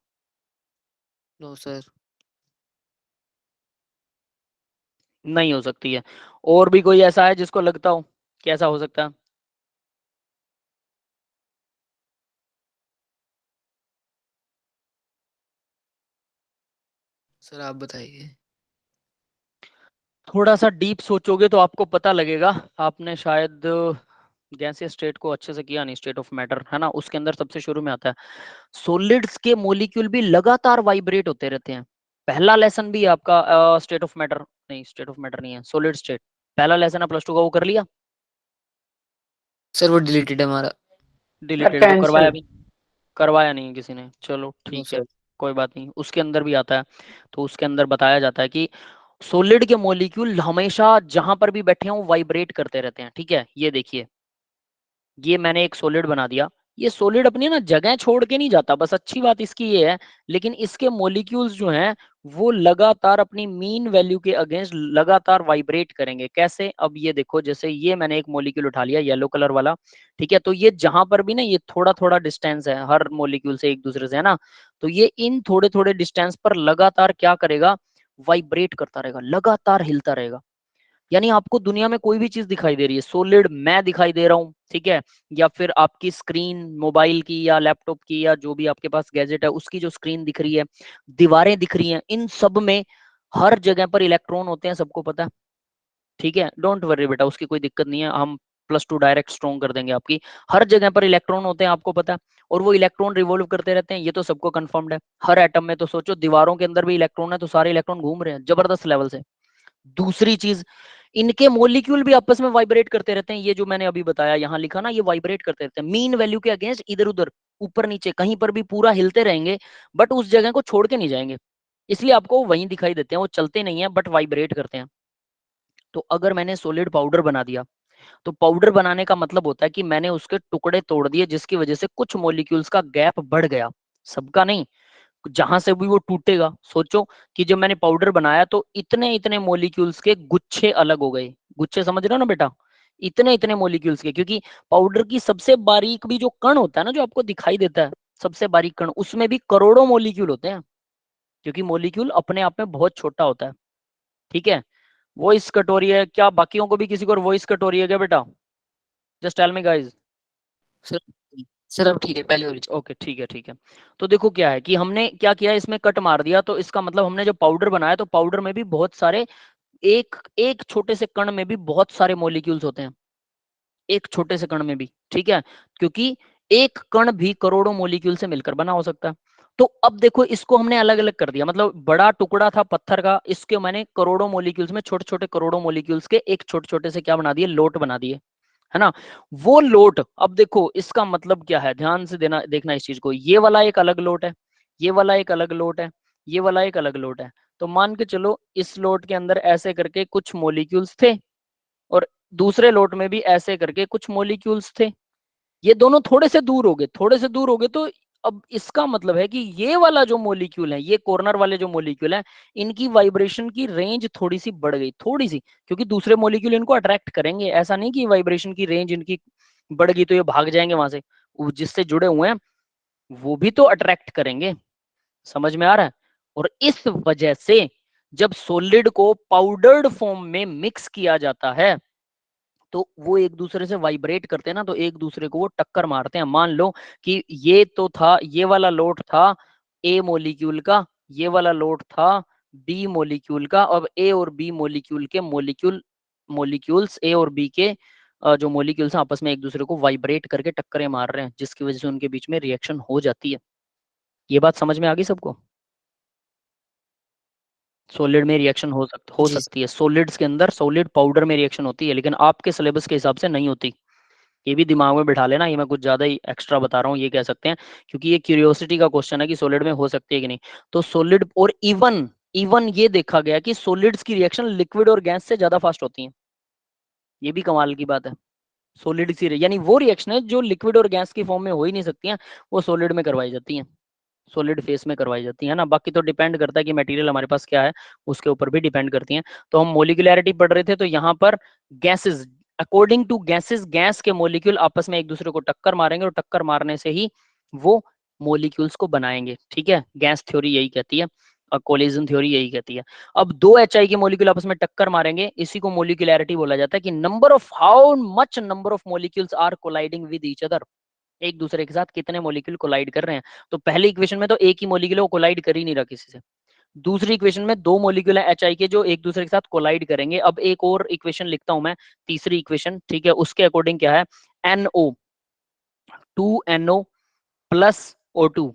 No sir. नहीं हो सकती है। और भी कोई ऐसा है जिसको लगता हो कैसा हो सकता है? सर आप बताइए। थोड़ा सा डीप सोचोगे तो आपको पता लगेगा। आपने शायद गैसीय स्टेट को अच्छे से किया नहीं, स्टेट ऑफ मैटर है ना, उसके अंदर सबसे शुरू में आता है सॉलिड्स के मॉलिक्यूल भी लगातार वाइब्रेट होते रहते हैं। पहला लेसन भी है आपका स्टेट ऑफ मैटर, नहीं स्टेट ऑफ मैटर नहीं है, सॉलिड स्टेट, पहला लेसन है प्लस 2 का, वो कर लिया? सर वो डिलीटेड है हमारा। डिलीटेड, वो करवाया कैंसिल। भी? करवाया नहीं है किसी ने, चलो नो ठीक है, सर। कोई बात नहीं, उसके अंदर भी आता है। तो उसके अंदर बताया जाता है कि सॉलिड के मॉलिक्यूल हमेशा जहां पर भी बैठे हों वाइब्रेट करते रहते हैं, ठीक है। ये देखिए, ये मैंने एक सॉलिड बना दिया, ये सॉलिड अपनी ना जगह छोड़ के नहीं जाता, बस अच्छी बात इसकी ये है, लेकिन इसके मॉलिक्यूल्स जो हैं वो लगातार अपनी मीन वैल्यू के अगेंस्ट लगातार वाइब्रेट करेंगे। कैसे? अब ये देखो, जैसे ये मैंने एक मॉलिक्यूल उठा लिया येलो कलर वाला, ठीक है, तो ये जहां पर भी ना, ये थोड़ा थोड़ा डिस्टेंस है हर मॉलिक्यूल से एक दूसरे से, है ना, तो ये इन थोड़े थोड़े डिस्टेंस पर लगातार क्या करेगा? वाइब्रेट करता रहेगा, लगातार हिलता रहेगा। यानी आपको दुनिया में कोई भी चीज दिखाई दे रही है, सॉलिड मैं दिखाई दे रहा हूँ, ठीक है, या फिर आपकी स्क्रीन मोबाइल की या लैपटॉप की या जो भी आपके पास गैजेट है उसकी जो स्क्रीन दिख रही है, दीवारें दिख रही हैं, इन सब में हर जगह पर इलेक्ट्रॉन होते हैं, सबको पता है, ठीक है, डोंट वरी बेटा, उसकी कोई दिक्कत नहीं है, हम +2 डायरेक्ट स्ट्रॉन्ग कर देंगे आपकी। हर जगह पर इलेक्ट्रॉन होते हैं, आपको पता है, और वो इलेक्ट्रॉन रिवॉल्व करते रहते हैं, ये तो सबको कंफर्म्ड है। हर एटम में तो सोचो, दीवारों के अंदर भी इलेक्ट्रॉन है, तो सारे इलेक्ट्रॉन घूम रहे हैं जबरदस्त लेवल से। दूसरी चीज, इनके मॉलिक्यूल भी आपस में वाइब्रेट करते रहते हैं, ये जो मैंने अभी बताया यहाँ लिखा ना, ये वाइब्रेट करते रहते हैं मीन वैल्यू के अगेंस्ट, इधर उधर ऊपर नीचे कहीं पर भी पूरा हिलते रहेंगे, बट उस जगह को छोड़ के नहीं जाएंगे, इसलिए आपको वहीं दिखाई देते हैं, वो चलते नहीं है बट वाइब्रेट करते हैं। तो अगर मैंने सॉलिड पाउडर बना दिया, तो पाउडर बनाने का मतलब होता है कि मैंने उसके टुकड़े तोड़ दिए, जिसकी वजह से कुछ मॉलिक्यूल्स का गैप बढ़ गया, सबका नहीं, जहां से भी वो टूटेगा। सोचो कि जब मैंने पाउडर बनाया तो इतने इतने मॉलिक्यूल्स के गुच्छे अलग हो गए, गुच्छे समझ रहे हो ना बेटा, इतने इतने मॉलिक्यूल्स के, क्योंकि पाउडर की सबसे बारीक भी जो कण होता है ना, जो आपको दिखाई देता है सबसे बारीक कण, उसमें भी करोड़ों मॉलिक्यूल होते हैं, क्योंकि मॉलिक्यूल अपने आप में बहुत छोटा होता है, ठीक है। वॉइस कट हो रही है क्या? बाकियों को भी किसी को वॉइस कट हो रही है क्या बेटा? Just tell me guys. Sir sir अब ठीक है, पहले हो रही थी। ओके ठीक है ठीक है। तो देखो क्या है कि हमने क्या किया, इसमें कट मार दिया, तो इसका मतलब हमने जब पाउडर बनाया तो पाउडर में भी बहुत सारे, एक एक छोटे से कण में भी बहुत सारे मॉलिक्यूल्स होते हैं, एक छोटे से कण में भी, ठीक है, क्योंकि एक कण भी करोड़ों मॉलिक्यूल से मिलकर बना हो सकता है। तो अब देखो, इसको हमने अलग अलग कर दिया, मतलब बड़ा टुकड़ा था पत्थर का, इसके मैंने करोड़ों मॉलिक्यूल्स में छोटे छोटे करोड़ों मॉलिक्यूल्स के एक छोटे छोटे से क्या बना दिए, लोट बना दिए, है ना। वो लोट, अब देखो इसका मतलब क्या है, ध्यान से देना, देखना इस चीज को, ये वाला एक अलग लोट है, ये वाला एक अलग लोट है, ये वाला एक अलग लोट है। तो मान के चलो इस लोट के अंदर ऐसे करके कुछ मॉलिक्यूल्स थे, और दूसरे लोट में भी ऐसे करके कुछ मॉलिक्यूल्स थे, ये दोनों थोड़े से दूर हो गए, थोड़े से दूर हो गए, तो अब इसका मतलब है कि ये वाला जो मॉलिक्यूल है, ये कॉर्नर वाले जो मॉलिक्यूल है, इनकी वाइब्रेशन की रेंज थोड़ी सी बढ़ गई, थोड़ी सी, क्योंकि दूसरे मॉलिक्यूल इनको अट्रैक्ट करेंगे, ऐसा नहीं कि वाइब्रेशन की रेंज इनकी बढ़ गई तो ये भाग जाएंगे वहां से, वो जिससे जुड़े हुए हैं वो भी तो अट्रैक्ट करेंगे, समझ में आ रहा है। और इस वजह से जब सॉलिड को पाउडर्ड फॉर्म में मिक्स किया जाता है, तो वो एक दूसरे से वाइब्रेट करते हैं ना, तो एक दूसरे को वो टक्कर मारते हैं। मान लो कि ये तो था, ये वाला लोड था ए मॉलिक्यूल का, ये वाला लोड था बी मॉलिक्यूल का, अब ए और बी मॉलिक्यूल के मॉलिक्यूल्स ए और बी के जो मॉलिक्यूल्स हैं आपस में एक दूसरे को वाइब्रेट करके टक्करें मार रहे हैं, जिसकी वजह से उनके बीच में रिएक्शन हो जाती है। ये बात समझ में आ गई सबको? सॉलिड में रिएक्शन हो जी सकती है, सॉलिड्स के अंदर सॉलिड पाउडर में रिएक्शन होती है, लेकिन आपके सिलेबस के हिसाब से नहीं होती। ये भी दिमाग में बिठा लेना, ये मैं कुछ ज्यादा ही एक्स्ट्रा बता रहा हूँ ये कह सकते हैं, क्योंकि ये क्यूरियोसिटी का क्वेश्चन है कि सॉलिड में हो सकती है कि नहीं। तो सॉलिड और इवन इवन ये देखा गया कि सॉलिड्स की रिएक्शन लिक्विड और गैस से ज्यादा फास्ट होती है। ये भी कमाल की बात है। सॉलिड की यानी वो रिएक्शन है जो लिक्विड और गैस की फॉर्म में हो ही नहीं सकती हैं, वो सॉलिड में करवाई जाती हैं, सॉलिड फेस में करवाई जाती है ना। बाकी तो डिपेंड करता है कि मटेरियल हमारे पास क्या है, उसके ऊपर भी डिपेंड करती हैं। तो हम मोलिकुलैरिटी पढ़ रहे थे, तो यहाँ पर gases, according to gases, gas के मोलिक्यूल आपस में एक दूसरे को टक्कर मारेंगे और टक्कर मारने से ही वो मोलिक्यूल्स को बनाएंगे। ठीक है, गैस थ्योरी यही कहती है, कोलिजन थ्योरी यही कहती है। अब दो HI के मोलिक्यूल आपस में टक्कर मारेंगे, इसी को मोलिकुलैरिटी बोला जाता है, कि number of how much number of molecules are colliding with each other, एक दूसरे के साथ कितने मोलिक्यूल कोलाइड कर रहे हैं। तो पहले इक्वेशन में तो एक ही मोलिक्यूल कोलाइड कर ही नहीं रहा किसी से। दूसरी इक्वेशन में दो मोलिक्यूल है HI के जो एक दूसरे के साथ कोलाइड करेंगे। अब एक और इक्वेशन लिखता हूं मैं, तीसरी इक्वेशन, ठीक है, उसके अकॉर्डिंग क्या है, NO 2NO प्लस O2,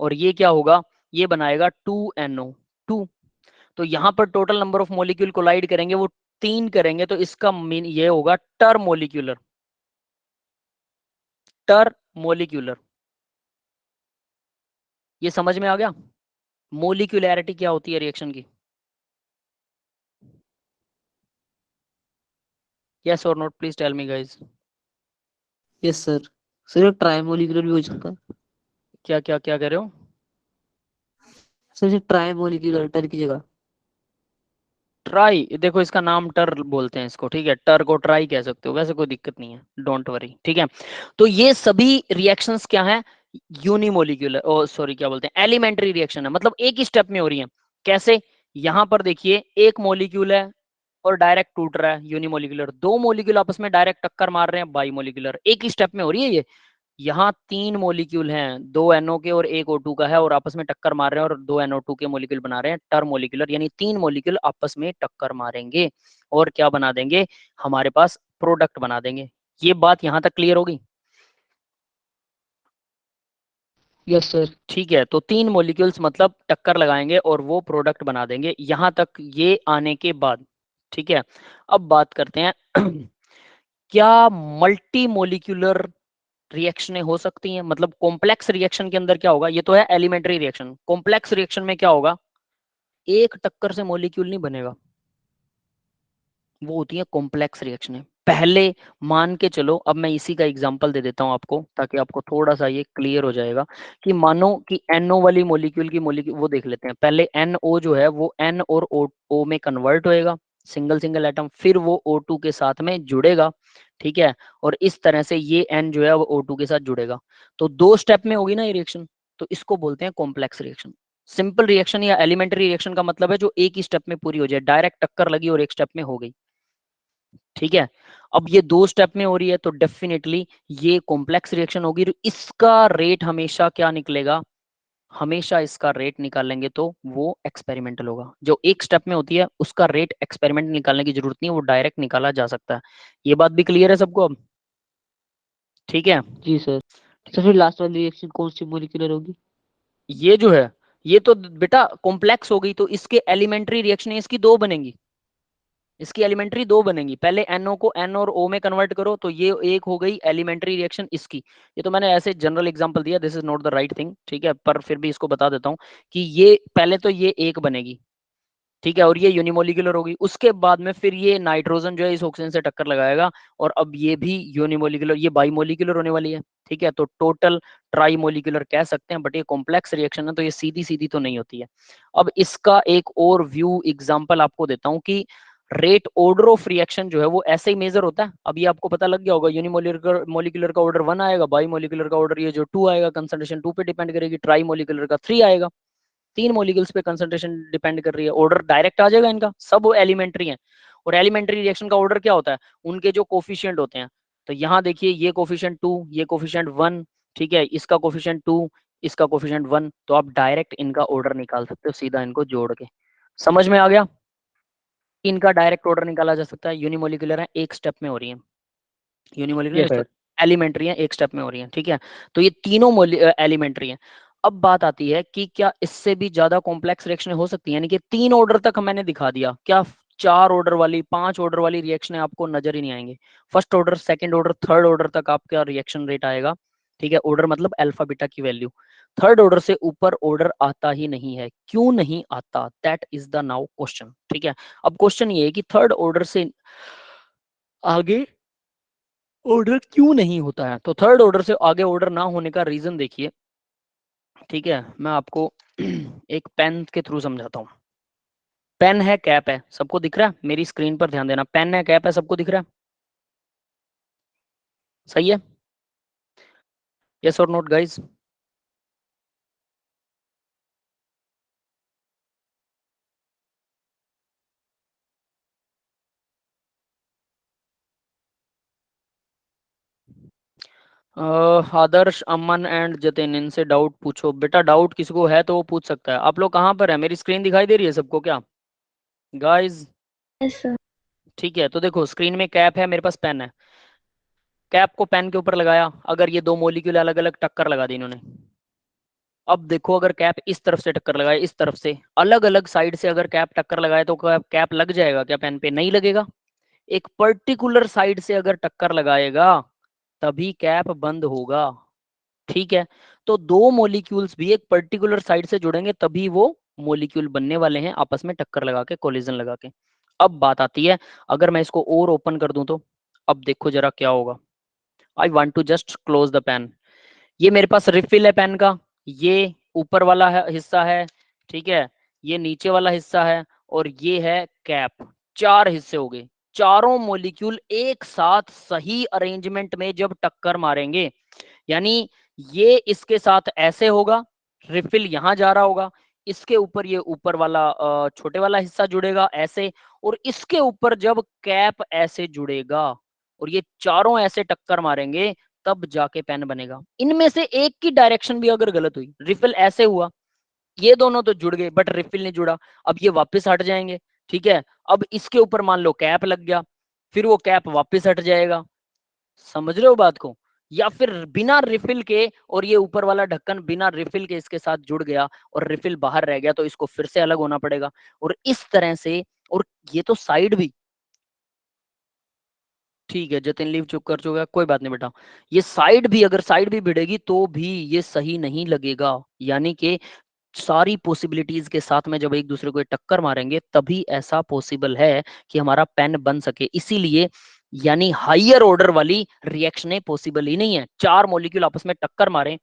और ये क्या होगा, ये बनाएगा 2NO2। तो यहां पर total number of molecule collide करेंगे वो 3 करेंगे, तो इसका मीन ये होगा टर मोलिक्यूलर, टर मोलिक्यूलर। ये समझ में आ गया मोलिकुलैरिटी क्या होती है रिएक्शन की? Yes or not, please tell me guys. Yes sir. Sir ये ट्राइमोलिकुलर भी हो सकता है। क्या क्या क्या कह रहे हो? सर ये ट्राइमोलिकुलर टर की जगह। ट्राई, देखो इसका नाम टर बोलते हैं इसको, ठीक है, टर को ट्राई कह सकते हो, वैसे कोई दिक्कत नहीं है, डोंट वरी, ठीक है। तो ये सभी रिएक्शंस क्या है, यूनिमोलिकुलर, ओ सॉरी क्या बोलते हैं, एलिमेंट्री रिएक्शन है, मतलब एक ही स्टेप में हो रही है। कैसे, यहां पर देखिए एक मोलिक्यूल है और डायरेक्ट टूट रहा है, यूनिमोलिकुलर। दो मोलिक्यूल आपस में डायरेक्ट टक्कर मार रहे हैं, बाई मोलिकुलर, एक ही स्टेप में हो रही है ये। यहाँ 3 मोलिक्यूल हैं, 2 NO के और 1 O2 का है, और आपस में टक्कर मार रहे हैं, और 2 NO2 के मोलिक्यूल बना रहे हैं टर मोलिकुलर, यानी 3 मोलिक्यूल आपस में टक्कर मारेंगे और क्या बना देंगे, हमारे पास प्रोडक्ट बना देंगे। ये बात यहाँ तक क्लियर होगी? Yes sir. ठीक है, तो 3 मोलिक्यूल्स मतलब टक्कर लगाएंगे और वो प्रोडक्ट बना देंगे, यहाँ तक ये आने के बाद। ठीक है, अब बात करते हैं क्या मल्टी मोलिकुलर रिएक्शनें हो सकती हैं, मतलब कॉम्प्लेक्स रिएक्शन के अंदर क्या होगा, ये तो है एलिमेंट्री रिएक्शन। कॉम्प्लेक्स रिएक्शन में क्या होगा, एक टक्कर से मॉलिक्यूल नहीं बनेगा, वो होती है कॉम्प्लेक्स रिएक्शनें। पहले मान के चलो, अब मैं इसी का एग्जांपल दे देता हूं आपको, ताकि आपको थोड़ा सा ये क्लियर हो जाएगा, कि मानो कि NO वाली मॉलिक्यूल की मॉलिक्यूल वो देख लेते हैं। पहले NO जो है वो N और O में कन्वर्ट होएगा, सिंगल सिंगल एटम, फिर वो O2 के साथ में जुड़ेगा, ठीक है, और इस तरह से ये N जो है वो O2 के साथ जुड़ेगा। तो 2 स्टेप में होगी ना ये रिएक्शन, तो इसको बोलते हैं कॉम्प्लेक्स रिएक्शन। सिंपल रिएक्शन या एलिमेंट्री रिएक्शन का मतलब है जो एक ही स्टेप में पूरी हो जाए, डायरेक्ट टक्कर लगी और एक स्टेप में हो गई। ठीक है, अब ये 2 स्टेप में हो रही है, तो डेफिनेटली ये कॉम्प्लेक्स रिएक्शन होगी। इसका रेट हमेशा क्या निकलेगा, हमेशा इसका रेट निकालेंगे तो वो एक्सपेरिमेंटल होगा। जो एक स्टेप में होती है उसका रेट एक्सपेरिमेंट निकालने की जरूरत नहीं है, वो डायरेक्ट निकाला जा सकता है। ये बात भी क्लियर है सबको अब? ठीक है, जी सर। तो फिर लास्ट वाली रिएक्शन कौन सी मोलिकुलर होगी? ये जो है ये तो बेटा कॉम्प्लेक्स हो गई, तो इसके एलिमेंट्री रिएक्शन इसकी 2 बनेंगी, इसकी एलिमेंट्री 2 बनेंगी। पहले NO को N और O में कन्वर्ट करो, तो ये एक हो गई एलिमेंट्री रिएक्शन इसकी। ये तो मैंने ऐसे जनरल एग्जांपल दिया, this is not the right thing, ठीक है, पर फिर भी इसको बता देता हूँ कि ये पहले तो ये एक बनेगी, ठीक है, और ये यूनिमोलिकुलर होगी। उसके बाद में फिर ये नाइट्रोजन जो है इस ऑक्सीजन से टक्कर लगाएगा, और अब ये भी यूनिमोलिकुलर, ये बाईमोलिकुलर होने वाली है। ठीक है, तो टोटल ट्राई मोलिकुलर कह सकते हैं, बट ये कॉम्प्लेक्स रिएक्शन है, तो ये सीधी सीधी तो नहीं होती है। अब इसका एक और व्यू एग्जांपल आपको देता हूं कि रेट ऑर्डर ऑफ रिएक्शन जो है वो ऐसे ही मेजर होता है। अब ये आपको पता लग गया होगा, यूनिमोलिकुलर मोलिकुलर का ऑर्डर 1 आएगा, बाई मोलिकुलर का ऑर्डर ये जो 2 आएगा, कंसंट्रेशन 2 पे डिपेंड करेगी, ट्राई मोलिकुलर का 3 आएगा। 3 मोलिक्यूल्स पे कंसंट्रेशन डिपेंड कर रही है, ऑर्डर डायरेक्ट आ जाएगा इनका, सब वो एलिमेंट्री है। और एलिमेंट्री रिएक्शन का ऑर्डर क्या होता है, उनके जो कोफिशिएंट होते हैं। तो यहाँ देखिए ये कोफिशिएंट 2, ये कोफिशिएंट 1, ठीक है, इसका कोफिशिएंट 2, इसका कोफिशिएंट 1, तो आप डायरेक्ट इनका ऑर्डर निकाल सकते हो सीधा इनको जोड़ के। समझ में आ गया? इनका डायरेक्ट ऑर्डर निकाला जा सकता है, यूनिमोलिकुलर है, एक स्टेप में हो रही है, यस यूनिमोलिकुलर सर। एलिमेंट्री है, एक स्टेप में हो रही है। ठीक है, तो ये तीनों एलिमेंट्री है। अब बात आती है कि क्या इससे भी ज्यादा कॉम्प्लेक्स रिएक्शन हो सकती है, यानी कि 3 ऑर्डर तक मैंने दिखा दिया, क्या 4 ऑर्डर वाली 5 ऑर्डर वाली रिएक्शन आपको नजर ही नहीं आएंगे। First order, second order, third order तक आपका रिएक्शन रेट आएगा, ठीक है। ऑर्डर मतलब अल्फा बीटा की वैल्यू। थर्ड ऑर्डर से ऊपर ऑर्डर आता ही नहीं है, क्यों नहीं आता, that is the now question, ठीक है। अब क्वेश्चन ये है कि थर्ड ऑर्डर से आगे ऑर्डर क्यों नहीं होता है। तो थर्ड ऑर्डर से आगे ऑर्डर ना होने का रीजन देखिए, ठीक है। मैं आपको एक पेन के थ्रू समझाता हूँ। पेन है, कैप है, सबको दिख रहा है, मेरी स्क्रीन पर ध्यान देना। पेन है, कैप है, सबको दिख रहा है, सही है, yes or note guys. Adarsh, Aman and Jatin, इनसे डाउट पूछो। बेटा डाउट किसी को है तो वो पूछ सकता है। आप लोग कहाँ पर है, मेरी स्क्रीन दिखाई दे रही है सबको क्या गाइज? Yes sir. ठीक है, तो देखो स्क्रीन में कैप है, मेरे पास पेन है। कैप को पेन के ऊपर लगाया, अगर ये दो मोलिक्यूल अलग अलग टक्कर लगा दी इन्होंने। अब देखो अगर कैप इस तरफ से टक्कर लगाए, इस तरफ से अलग अलग साइड से अगर कैप टक्कर लगाए तो कैप लग जाएगा क्या पेन पे? नहीं लगेगा। एक पर्टिकुलर साइड से अगर टक्कर लगाएगा तभी कैप बंद होगा, ठीक है। तो दो मॉलिक्यूल्स भी एक पर्टिकुलर साइड से जुड़ेंगे तभी वो मॉलिक्यूल बनने वाले हैं, आपस में टक्कर लगा के, कोलिजन लगा के। अब बात आती है, अगर मैं इसको और ओपन कर दूं तो अब देखो जरा क्या होगा। I want to just close the pen. ये मेरे पास रिफिल है पेन का, ये ऊपर वाला हिस्सा है, ठीक है, ये नीचे वाला हिस्सा है, और ये है कैप। 4 हिस्से हो गए। चारों मॉलिक्यूल एक साथ सही अरेंजमेंट में जब टक्कर मारेंगे, यानी ये इसके साथ ऐसे होगा, रिफिल यहां जा रहा होगा, इसके ऊपर ये ऊपर वाला छोटे वाला हिस्सा जुड़ेगा ऐसे, और इसके ऊपर जब कैप ऐसे जुड़ेगा और ये चारों ऐसे टक्कर मारेंगे तब जाके पेन बनेगा। इनमें से एक की डायरेक्शन भी अगर गलत हुई, रिफिल ऐसे हुआ, ये दोनों तो जुड़ गए बट रिफिल नहीं जुड़ा, अब ये वापस हट जाएंगे, ठीक है। अब इसके ऊपर मान लो कैप लग गया, फिर वो कैप वापस हट जाएगा, समझ रहे हो बात को? या फिर बिना रिफिल के और ये ऊपर वाला ढक्कन बिना रिफिल के इसके साथ जुड़ गया और रिफिल बाहर रह गया तो इसको फिर से अलग होना पड़ेगा, और इस तरह से। और ये तो साइड भी, ठीक है जतिन लीव चुप कर चुका, कोई बात नहीं बेटा। ये साइड भी, अगर साइड भी भिड़ेगी तो भी ये सही नहीं लगेगा, यानी कि सारी पॉसिबिलिटीज के साथ में जब एक दूसरे को टक्कर मारेंगे तभी ऐसा पॉसिबल है कि हमारा पेन बन सके। इसीलिए यानी हायर ऑर्डर वाली रिएक्शनें पॉसिबल ही नहीं है, 4 मॉलिक्यूल आपस में टक्कर मारे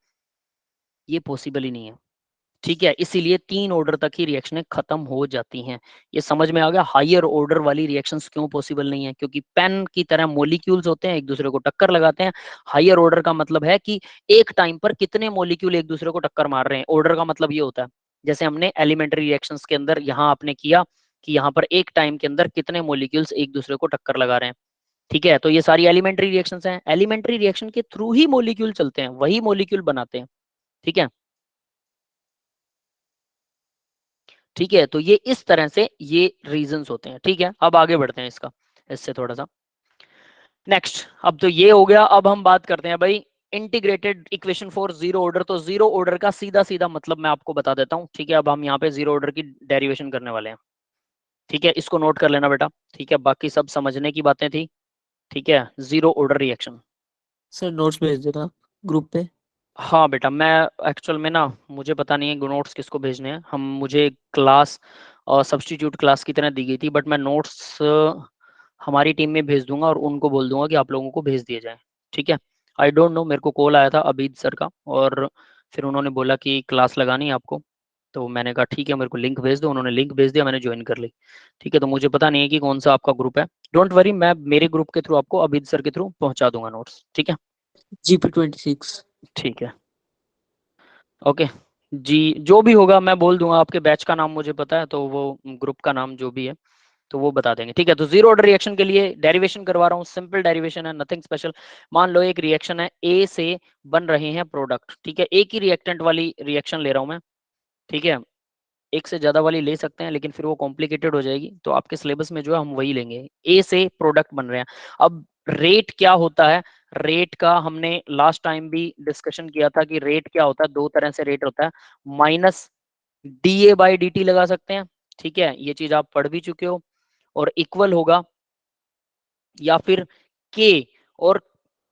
ये पॉसिबल ही नहीं है, ठीक है। इसीलिए 3 ऑर्डर तक ही रिएक्शनें खत्म हो जाती हैं। ये समझ में आ गया हायर ऑर्डर वाली रिएक्शंस क्यों पॉसिबल नहीं है, क्योंकि पेन की तरह मॉलिक्यूल्स होते हैं, एक दूसरे को टक्कर लगाते हैं। हायर ऑर्डर का मतलब है कि एक टाइम पर कितने मॉलिक्यूल एक दूसरे को टक्कर मार रहे हैं, ऑर्डर का मतलब ये होता है। जैसे हमने एलिमेंट्री रिएक्शंस के अंदर यहाँ आपने किया कि यहाँ पर एक टाइम के अंदर कितने मॉलिक्यूल्स एक दूसरे को टक्कर लगा रहे हैं, ठीक है। तो ये सारी एलिमेंट्री रिएक्शंस हैं, एलिमेंट्री रिएक्शन के थ्रू ही मॉलिक्यूल चलते हैं, वही मॉलिक्यूल बनाते हैं, ठीक है। ठीक है, तो ये इस तरह से ये रीजंस होते हैं, ठीक है। अब आगे बढ़ते हैं इसका, इससे थोड़ा सा नेक्स्ट। अब तो ये हो गया, अब हम बात करते हैं भाई integrated equation for zero order. तो जीरो ऑर्डर का सीधा सीधा मतलब मैं आपको बता देता हूँ, ठीक है। अब हम यहाँ पे जीरो ऑर्डर की डेरिवेशन करने वाले हैं, ठीक है। इसको नोट कर लेना बेटा, ठीक है, बाकी सब समझने की बातें थी, ठीक है। Zero order reaction, sir notes भेज देना ग्रुप पे। हाँ बेटा, मैं एक्चुअल में ना मुझे पता नहीं है नोट्स किसको भेजने हैं, हम मुझे क्लास और सब्स्टिट्यूट क्लास की तरह दी गई थी, बट मैं नोट्स हमारी टीम में भेज दूंगा और उनको बोल दूंगा कि आप लोगों को भेज दिए जाए, ठीक है। आई डोंट नो, मेरे को कॉल आया था अबीद सर का और फिर उन्होंने बोला कि क्लास लगानी है आपको, तो मैंने कहा ठीक है मेरे को लिंक भेज दो, उन्होंने लिंक भेज दिया, मैंने ज्वाइन कर ली, ठीक है। तो मुझे पता नहीं है कि कौन सा आपका ग्रुप है, डोंट वरी, मैं मेरे ग्रुप के थ्रू आपको अबीद सर के थ्रू पहुंचा दूंगा नोट्स, ठीक है। GP26। ठीक है, ओके जी। जो भी होगा मैं बोल दूंगा, आपके बैच का नाम मुझे पता है, तो वो ग्रुप का नाम जो भी है तो वो बता देंगे, ठीक है। तो जीरो ऑर्डर रिएक्शन के लिए डेरिवेशन करवा रहा हूँ, सिंपल डेरिवेशन है, नथिंग स्पेशल। मान लो एक रिएक्शन है, ए से बन रहे हैं प्रोडक्ट, ठीक है। एक ही रिएक्टेंट वाली रिएक्शन ले रहा हूँ मैं, ठीक है। एक से ज्यादा वाली ले सकते हैं लेकिन फिर वो कॉम्प्लिकेटेड हो जाएगी, तो आपके सिलेबस में जो है हम वही लेंगे। ए से प्रोडक्ट बन रहे हैं, अब रेट क्या होता है, रेट का हमने लास्ट टाइम भी डिस्कशन किया था कि रेट क्या होता है, दो तरह से रेट होता है, minus DA by D T लगा सकते हैं, ठीक है, ये चीज आप पढ़ भी चुके हो, और इक्वल होगा या फिर के और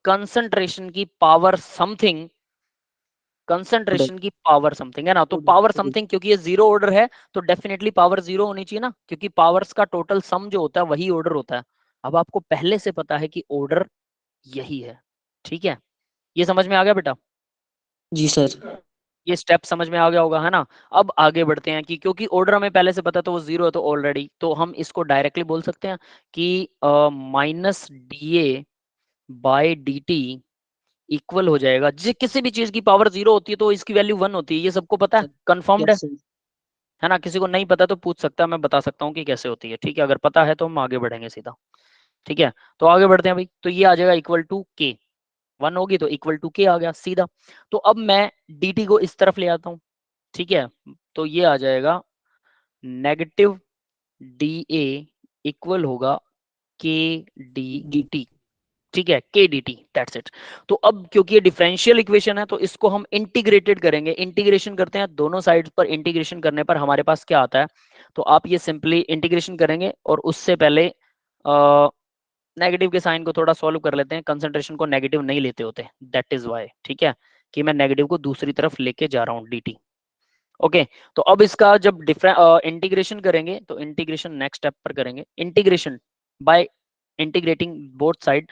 कंसंट्रेशन की पावर समथिंग, कंसंट्रेशन की पावर समथिंग है ना, तो पावर समथिंग क्योंकि ये जीरो ऑर्डर है तो डेफिनेटली पावर जीरो होनी चाहिए ना, क्योंकि पावर्स का टोटल सम जो होता है वही ऑर्डर होता है। अब आपको पहले से पता है कि ऑर्डर यही है, ठीक है, ये समझ में आ गया बेटा, जी सर। ये स्टेप समझ में आ गया होगा है ना। अब आगे बढ़ते हैं कि क्योंकि ऑर्डर हमें पहले से पता तो वो जीरो है तो ऑलरेडी, तो हम इसको डायरेक्टली बोल सकते हैं कि minus D A by D T equal हो जाएगा, जिस किसी भी चीज की पावर जीरो होती है तो इसकी वैल्यू वन होती है, ये सबको पता है, कंफर्म्ड यस सर। है ना, किसी को नहीं पता तो पूछ सकता है, मैं बता सकता हूँ कि कैसे होती है, ठीक है, अगर पता है तो हम आगे बढ़ेंगे सीधा, ठीक है, तो आगे बढ़ते हैं भाई, तो ये आ जाएगा इक्वल टू के, वन होगी तो इक्वल टू के आ गया सीधा। तो अब मैं dt को इस तरफ ले आता हूँ, ठीक है, तो ये आ जाएगा नेगेटिव डी ए इक्वल होगा के डी डी, ठीक है, के डी टी, दैट्स इट। तो अब क्योंकि ये डिफरेंशियल इक्वेशन है तो इसको हम इंटीग्रेटेड करेंगे, इंटीग्रेशन करते हैं दोनों साइड पर, इंटीग्रेशन करने पर हमारे पास क्या आता है, तो आप ये सिंपली इंटीग्रेशन करेंगे और उससे पहले नेगेटिव के साइन को थोड़ा सॉल्व कर लेते हैं, कंसंट्रेशन को नेगेटिव नहीं लेते होते, दैट इज वाई, ठीक है, कि मैं नेगेटिव को दूसरी तरफ लेके जा रहा हूँ dt। ओके, तो अब इसका जब इंटीग्रेशन करेंगे तो इंटीग्रेशन नेक्स्ट स्टेप पर करेंगे, integration by integrating both side,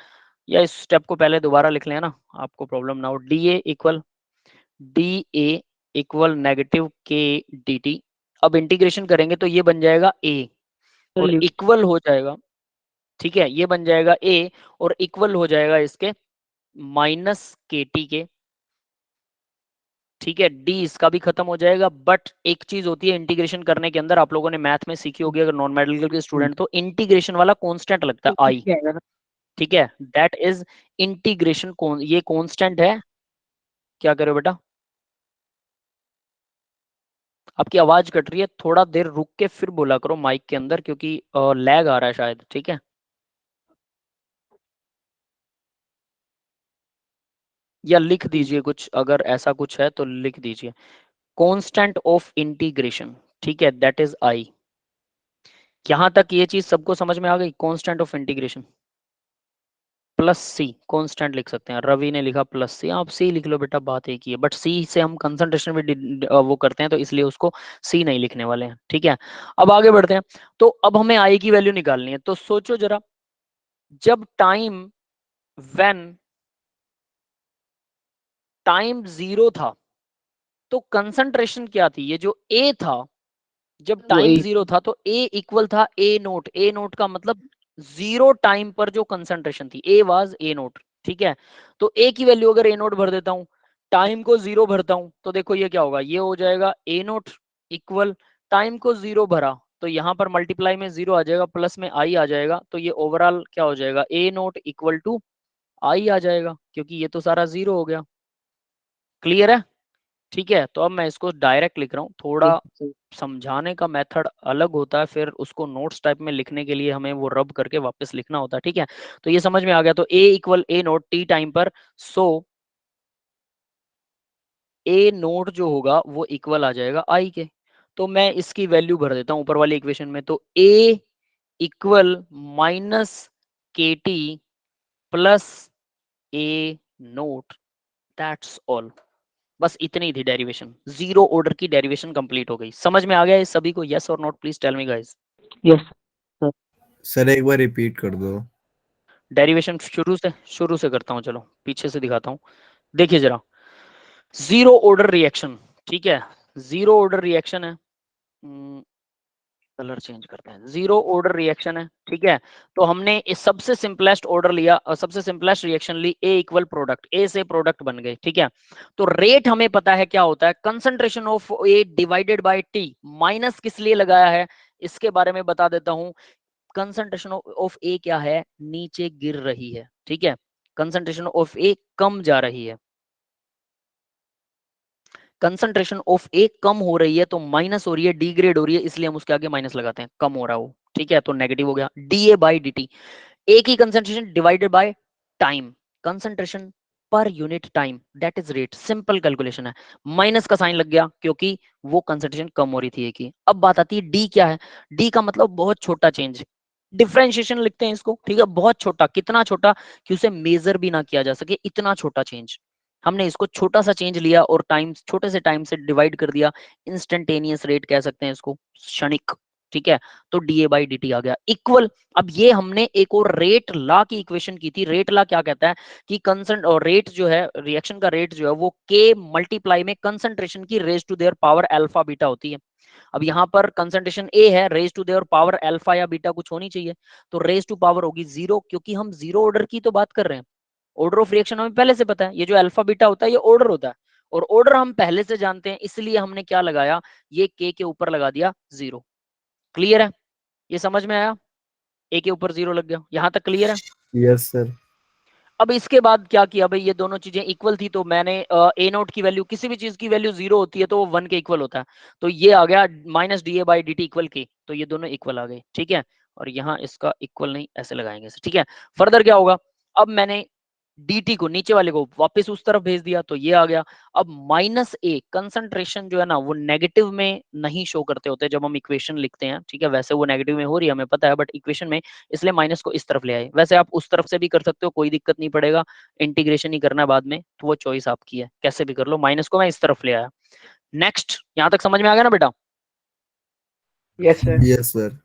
या इस स्टेप को पहले दोबारा लिख लें ना, आपको प्रॉब्लम ना हो, डी ए इक्वल नेगेटिव के डी टी। अब इंटीग्रेशन करेंगे तो ये बन जाएगा a और इक्वल हो जाएगा, ठीक है, ये बन जाएगा a और इक्वल हो जाएगा इसके माइनस के टी के, ठीक है, डी इसका भी खत्म हो जाएगा, बट एक चीज होती है इंटीग्रेशन करने के अंदर, आप लोगों ने मैथ में सीखी होगी अगर नॉन मेडिकल के स्टूडेंट, तो इंटीग्रेशन वाला कांस्टेंट लगता है आई, ठीक है, दैट इज इंटीग्रेशन, ये कांस्टेंट है। क्या करो बेटा, आपकी आवाज कट रही है, थोड़ा देर रुक के फिर बोला करो माइक के अंदर, क्योंकि लैग आ रहा है शायद, ठीक है, या लिख दीजिए कुछ, अगर ऐसा कुछ है तो लिख दीजिए, कांस्टेंट ऑफ इंटीग्रेशन, ठीक है, दैट इज आई। यहां तक ये चीज सबको समझ में आ गई, constant of integration plus C, constant लिख सकते हैं, रवि ने लिखा प्लस सी, आप सी लिख लो बेटा, बात एक ही है, बट सी से हम कंसंट्रेशन भी वो करते हैं तो इसलिए उसको सी नहीं लिखने वाले हैं, ठीक है। अब आगे बढ़ते हैं, तो अब हमें आई की वैल्यू निकालनी है, तो सोचो जरा, जब व्हेन टाइम जीरो था तो कंसंट्रेशन क्या थी, ये जो ए था, जब टाइम जीरो था तो ए इक्वल था ए नोट, ए नोट का मतलब जीरो टाइम पर जो कंसंट्रेशन थी, ए वाज ए नोट, ठीक है, तो ए की वैल्यू अगर ए नोट भर देता हूं, टाइम को जीरो भरता हूं, तो देखो ये क्या होगा, ये हो जाएगा ए नोट इक्वल, टाइम को जीरो भरा तो यहाँ पर मल्टीप्लाई में जीरो आ जाएगा, प्लस में आई आ जाएगा, तो ये ओवरऑल क्या हो जाएगा, ए नोट इक्वल टू आई आ जाएगा, क्योंकि ये तो सारा जीरो हो गया, क्लियर है, ठीक है। तो अब मैं इसको डायरेक्ट लिख रहा हूँ, थोड़ा समझाने का मेथड अलग होता है, फिर उसको नोट्स टाइप में लिखने के लिए हमें वो रब करके वापस लिखना होता है, ठीक है, तो ये समझ में आ गया, तो a equal A note T time पर, सो ए नोट जो होगा वो इक्वल आ जाएगा आई के, तो मैं इसकी वैल्यू भर देता हूँ ऊपर वाली इक्वेशन में, तो a इक्वल माइनस के T plus A note, that's all, बस इतनी ही थी डेरिवेशन, जीरो ऑर्डर की डेरिवेशन कंप्लीट हो गई, समझ में आ गया इस सभी को, yes or not, please tell me guys. Yes sir एक बार रिपीट कर दो। डेरिवेशन शुरू से करता हूँ, चलो पीछे से दिखाता हूँ, देखिए जरा, जीरो ऑर्डर रिएक्शन, ठीक है, जीरो ऑर्डर रिएक्शन है, कलर चेंज करते हैं, जीरो ऑर्डर रिएक्शन है, ठीक है, तो हमने इस सबसे सिंपलेस्ट ऑर्डर लिया और सबसे सिंपलेस्ट रिएक्शन ली, ए इक्वल प्रोडक्ट, ए से प्रोडक्ट बन गए, ठीक है, तो रेट हमें पता है क्या होता है, concentration of A divided by T, minus किस लिए लगाया है इसके बारे में बता देता हूं, कंसंट्रेशन ऑफ ए क्या है, नीचे गिर रही है, ठीक है, कंसंट्रेशन ऑफ ए कम जा रही है, कंसंट्रेशन ऑफ ए कम हो रही है तो माइनस हो रही है, डिग्रेड हो रही है, इसलिए हम उसके आगे माइनस लगाते हैं, कम हो रहा हो, ठीक है, तो नेगेटिव हो गया, D A by D T, A की concentration divided by time, concentration per unit time, that is rate. Simple calculation है। माइनस का साइन लग गया क्योंकि वो कंसंट्रेशन कम हो रही थी एक ही। अब बात आती है डी क्या है। डी का मतलब बहुत छोटा चेंज, डिफरेंशिएशन लिखते हैं इसको, ठीक है। बहुत छोटा, कितना छोटा कि उसे मेजर भी ना किया जा सके, इतना छोटा चेंज। हमने इसको छोटा सा चेंज लिया और टाइम, छोटे से टाइम से डिवाइड कर दिया। इंस्टेंटेनियस रेट कह सकते हैं इसको, क्षणिक, ठीक है। तो डीए बाई डी टी आ गया इक्वल। अब ये हमने एक और रेट ला की इक्वेशन की थी। रेट ला क्या कहता है कि कंसंट और रेट जो है, रिएक्शन का रेट जो है वो के मल्टीप्लाई में कंसंट्रेशन की raise to their power alpha beta होती है। अब यहाँ पर कंसंट्रेशन ए है, raise to their power alpha या बीटा कुछ होनी चाहिए, तो रेज टू पावर होगी 0, क्योंकि हम 0 ऑर्डर की तो बात कर रहे हैं। ऑर्डर ऑफ रिएक्शन हमें पहले से पता है, ये जो अल्फा बीटा होता है ये ऑर्डर होता है, और ऑर्डर हम पहले से जानते हैं, इसलिए हमने क्या लगाया, ये के ऊपर लगा दिया 0। क्लियर है, ये समझ में आया। ए के ऊपर 0 लग गया, यहां तक क्लियर है। Yes sir. अब इसके बाद क्या किया भाई, ये दोनों चीजें इक्वल थी, तो मैंने ए नोट की वैल्यू, किसी भी चीज की वैल्यू 0 होती है तो वो 1 के इक्वल होता है, तो ये आ गया minus D A by D T equal के, तो ये दोनों इक्वल आ गए, ठीक है। और यहाँ इसका इक्वल नहीं, ऐसे लगाएंगे, ठीक है। फर्दर क्या होगा, अब मैंने dt को, नीचे वाले को वापस उस तरफ भेज दिया, तो ये आ गया। अब माइनस ए, कंसंट्रेशन जो है ना वो नेगेटिव में नहीं शो करते होते जब हम इक्वेशन लिखते हैं, ठीक है। वैसे वो नेगेटिव में हो रही है हमें पता है, बट इक्वेशन में, इसलिए माइनस को इस तरफ ले आए। वैसे आप उस तरफ से भी कर सकते हो, कोई दिक्कत नहीं पड़ेगा, इंटीग्रेशन ही करना है बाद में, तो वो चॉइस आपकी है, कैसे भी कर लो। माइनस को मैं इस तरफ ले आया। नेक्स्ट, यहां तक समझ में आ गया ना बेटा। Yes sir. Yes sir.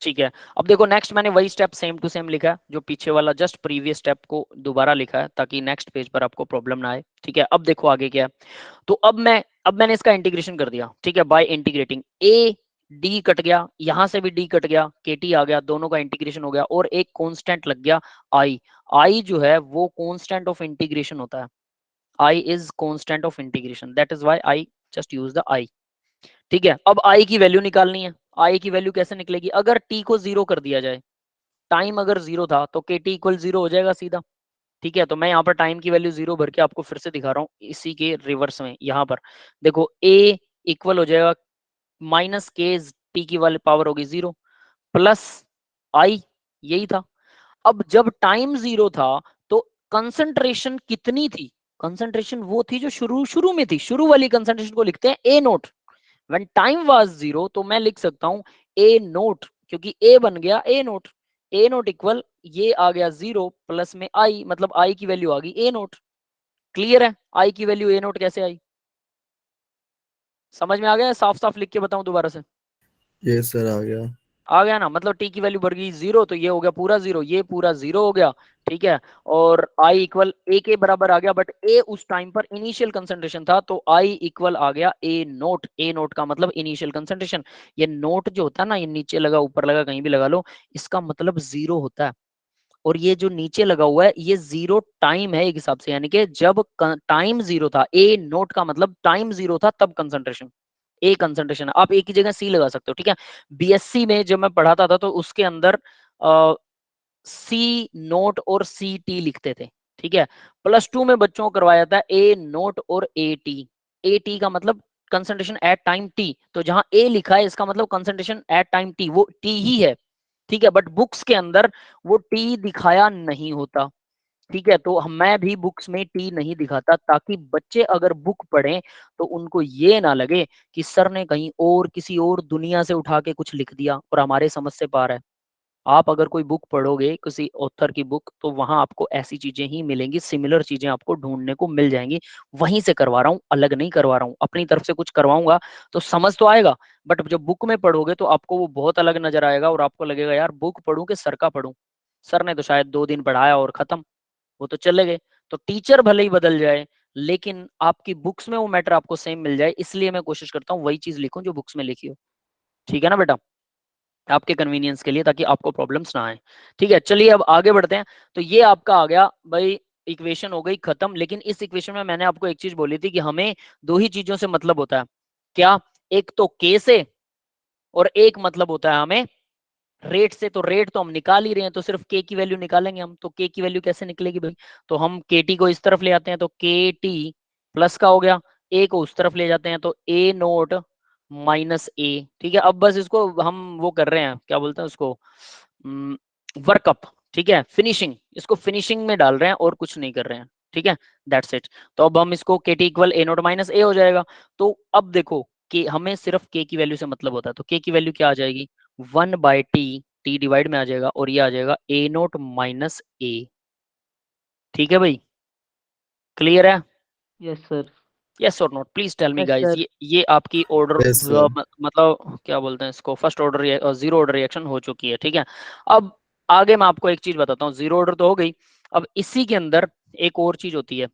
ठीक है। अब देखो नेक्स्ट, मैंने वही स्टेप सेम टू सेम लिखा है जो पीछे वाला, जस्ट प्रीवियस स्टेप को दोबारा लिखा है ताकि नेक्स्ट पेज पर आपको प्रॉब्लम ना आए, ठीक है। अब देखो आगे क्या है। तो अब मैंने इसका इंटीग्रेशन कर दिया, ठीक है, by integrating. A D cut गया, यहां से भी डी कट गया, के टी आ गया, दोनों का इंटीग्रेशन हो गया, और एक कांस्टेंट लग गया आई। आई जो है वो कांस्टेंट ऑफ इंटीग्रेशन होता है। I is constant of integration, that is why I just use the I, ठीक है। अब आई की वैल्यू निकालनी है। आई की वैल्यू कैसे निकलेगी, अगर टी को 0 कर दिया जाए, टाइम अगर 0 था तो के टी इक्वल 0 हो जाएगा सीधा, ठीक है। तो मैं यहाँ पर टाइम की वैल्यू 0 भर के आपको फिर से दिखा रहा हूँ, इसी के रिवर्स में। यहाँ पर देखो ए इक्वल हो जाएगा माइनस के टी की वाली पावर होगी 0 प्लस आई, यही था। अब जब टाइम 0 था तो कंसंट्रेशन कितनी थी, कंसंट्रेशन वो थी जो शुरू शुरू में थी, शुरू वाली कंसंट्रेशन को लिखते हैं ए नोट। व्हेन टाइम वाज 0 तो मैं लिख सकता हूं ए नोट, क्योंकि ए बन गया ए नोट। ए नोट इक्वल, ये आ गया 0 प्लस में आई, मतलब आई की वैल्यू आ गई ए नोट। क्लियर है, आई की वैल्यू ए नोट कैसे आई, समझ में आ गया। साफ साफ लिख के बताऊं दोबारा से, यस सर, आ गया। आ गया ना। मतलब टी की वैल्यू बढ़ गई 0, तो ये हो गया पूरा 0, ये पूरा 0 हो गया, ठीक है। और आई इक्वल ए के बराबर आ गया, बट ए उस टाइम पर इनिशियल कंसंट्रेशन था, तो आई इक्वल आ गया ए नोट। ए नोट का मतलब इनिशियल कंसंट्रेशन। ये नोट जो होता है ना, ये नीचे लगा ऊपर लगा कहीं भी लगा लो, इसका मतलब 0 होता है। और ये जो नीचे लगा हुआ है ये 0 टाइम है एक हिसाब से, यानी कि जब टाइम 0 था, ए नोट का मतलब टाइम 0 था तब कंसंट्रेशन, ए कंसंट्रेशन। आप एक ही जगह सी लगा सकते हो, ठीक है। बीएससी में जब मैं पढ़ाता था तो उसके अंदर सी नोट और सी टी लिखते थे, ठीक है। +2 में बच्चों को करवाया था ए नोट और ए टी। ए टी का मतलब कंसंट्रेशन एट टाइम टी, तो जहां ए लिखा है इसका मतलब कंसंट्रेशन एट टाइम टी, वो टी ही है, ठीक है। बट बुक्स के अंदर वो टी दिखाया नहीं होता, ठीक है। तो मैं भी बुक्स में टी नहीं दिखाता, ताकि बच्चे अगर बुक पढ़ें तो उनको ये ना लगे कि सर ने कहीं और किसी और दुनिया से उठा के कुछ लिख दिया और हमारे समझ से पार है। आप अगर कोई बुक पढ़ोगे किसी ऑथर की बुक, तो वहां आपको ऐसी चीजें ही मिलेंगी, सिमिलर चीजें आपको ढूंढने को मिल जाएंगी। वहीं से करवा रहा हूँ, अलग नहीं करवा रहा हूँ। अपनी तरफ से कुछ करवाऊंगा तो समझ तो आएगा, बट जब बुक में पढ़ोगे तो आपको वो बहुत अलग नजर आएगा, और आपको लगेगा यार बुक पढ़ूं कि सर का पढ़ूं, सर ने तो शायद 2 दिन पढ़ाया और खत्म, वो तो चले गए। तो टीचर भले ही बदल जाए, लेकिन आपकी बुक्स में वो मैटर आपको सेम मिल जाए, इसलिए मैं कोशिश करता हूँ वही चीज लिखूं जो बुक्स में लिखी हो, ठीक है ना बेटा, आपके कन्वीनियंस के लिए, ताकि आपको प्रॉब्लम्स ना आए, ठीक है। चलिए अब आगे बढ़ते हैं। तो ये आपका आ गया भाई, इक्वेशन हो गई खत्म। लेकिन इस इक्वेशन में मैंने आपको एक चीज बोली थी कि हमें 2 ही चीजों से मतलब होता है, क्या, एक तो के से, और एक मतलब होता है हमें रेट से। तो रेट तो हम निकाल ही रहे हैं, तो सिर्फ के की वैल्यू निकालेंगे हम। तो के की वैल्यू कैसे निकलेगी भाई, तो हम के टी को इस तरफ ले आते हैं, तो के टी प्लस का हो गया, ए को उस तरफ ले जाते हैं तो ए नोट माइनस ए, ठीक है। अब बस इसको हम वो कर रहे हैं, क्या बोलते हैं उसको, वर्कअप, ठीक है, फिनिशिंग, इसको फिनिशिंग में डाल रहे हैं और कुछ नहीं कर रहे हैं, ठीक है, दैट्स इट। तो अब हम इसको KT equal A note minus A हो जाएगा। तो अब देखो कि हमें सिर्फ K की वैल्यू से मतलब होता है, तो K की वैल्यू क्या आ जाएगी, 1/T, T डिवाइड में आ जाएगा और ये आ जाएगा A नोट माइनस A। ठीक है भाई, क्लियर है? Yes sir. Yes or not, please tell me yes guys. Sir. ये आपकी ऑर्डर Yes, sir. मतलब क्या बोलते हैं इसको, first order zero order reaction हो चुकी है, ठीक है। अब आगे मैं आपको एक चीज बताता हूँ, जीरो ऑर्डर तो हो गई, अब इसी के अंदर एक और चीज होती है,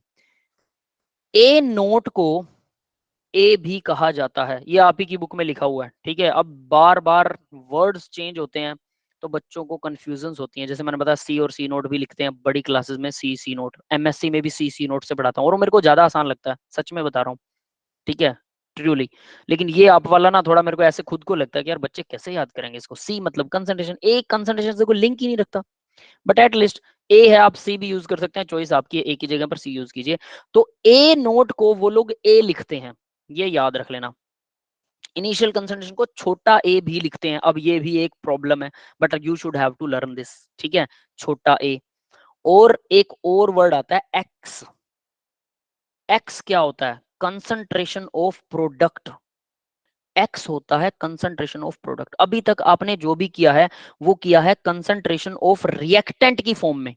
ए नोट को ए भी कहा जाता है, ये आप ही की बुक में लिखा हुआ है, ठीक है। अब बार बार वर्ड्स चेंज होते हैं तो बच्चों को कंफ्यूजन होती है, जैसे मैंने बताया सी और सी नोट भी लिखते हैं बड़ी क्लासेस में, सी नोट, MSc में भी सी नोट से पढ़ाता हूँ और वो मेरे को ज्यादा आसान लगता है, सच में बता रहा हूँ, ठीक है, ट्रूली। लेकिन ये आप वाला ना थोड़ा मेरे को ऐसे खुद को लगता है कि यार बच्चे कैसे याद करेंगे इसको, सी मतलब कंसंट्रेशन, ए कंसंट्रेशन से कोई लिंक ही नहीं रखता, बट एटलीस्ट ए है, आप सी भी यूज कर सकते हैं, चॉइस आपकी है, ए की जगह पर सी यूज कीजिए। तो ए नोट को वो लोग ए लिखते हैं, ये याद रख लेना। इनिशियल कंसंट्रेशन को छोटा ए भी लिखते हैं, अब ये भी एक प्रॉब्लम है, but you should have to learn this, ठीक है, छोटा ए। और एक और वर्ड आता है एक्स। एक्स क्या होता है, कंसंट्रेशन ऑफ प्रोडक्ट। एक्स होता है कंसंट्रेशन ऑफ प्रोडक्ट। अभी तक आपने जो भी किया है वो किया है कंसंट्रेशन ऑफ रिएक्टेंट की फॉर्म में,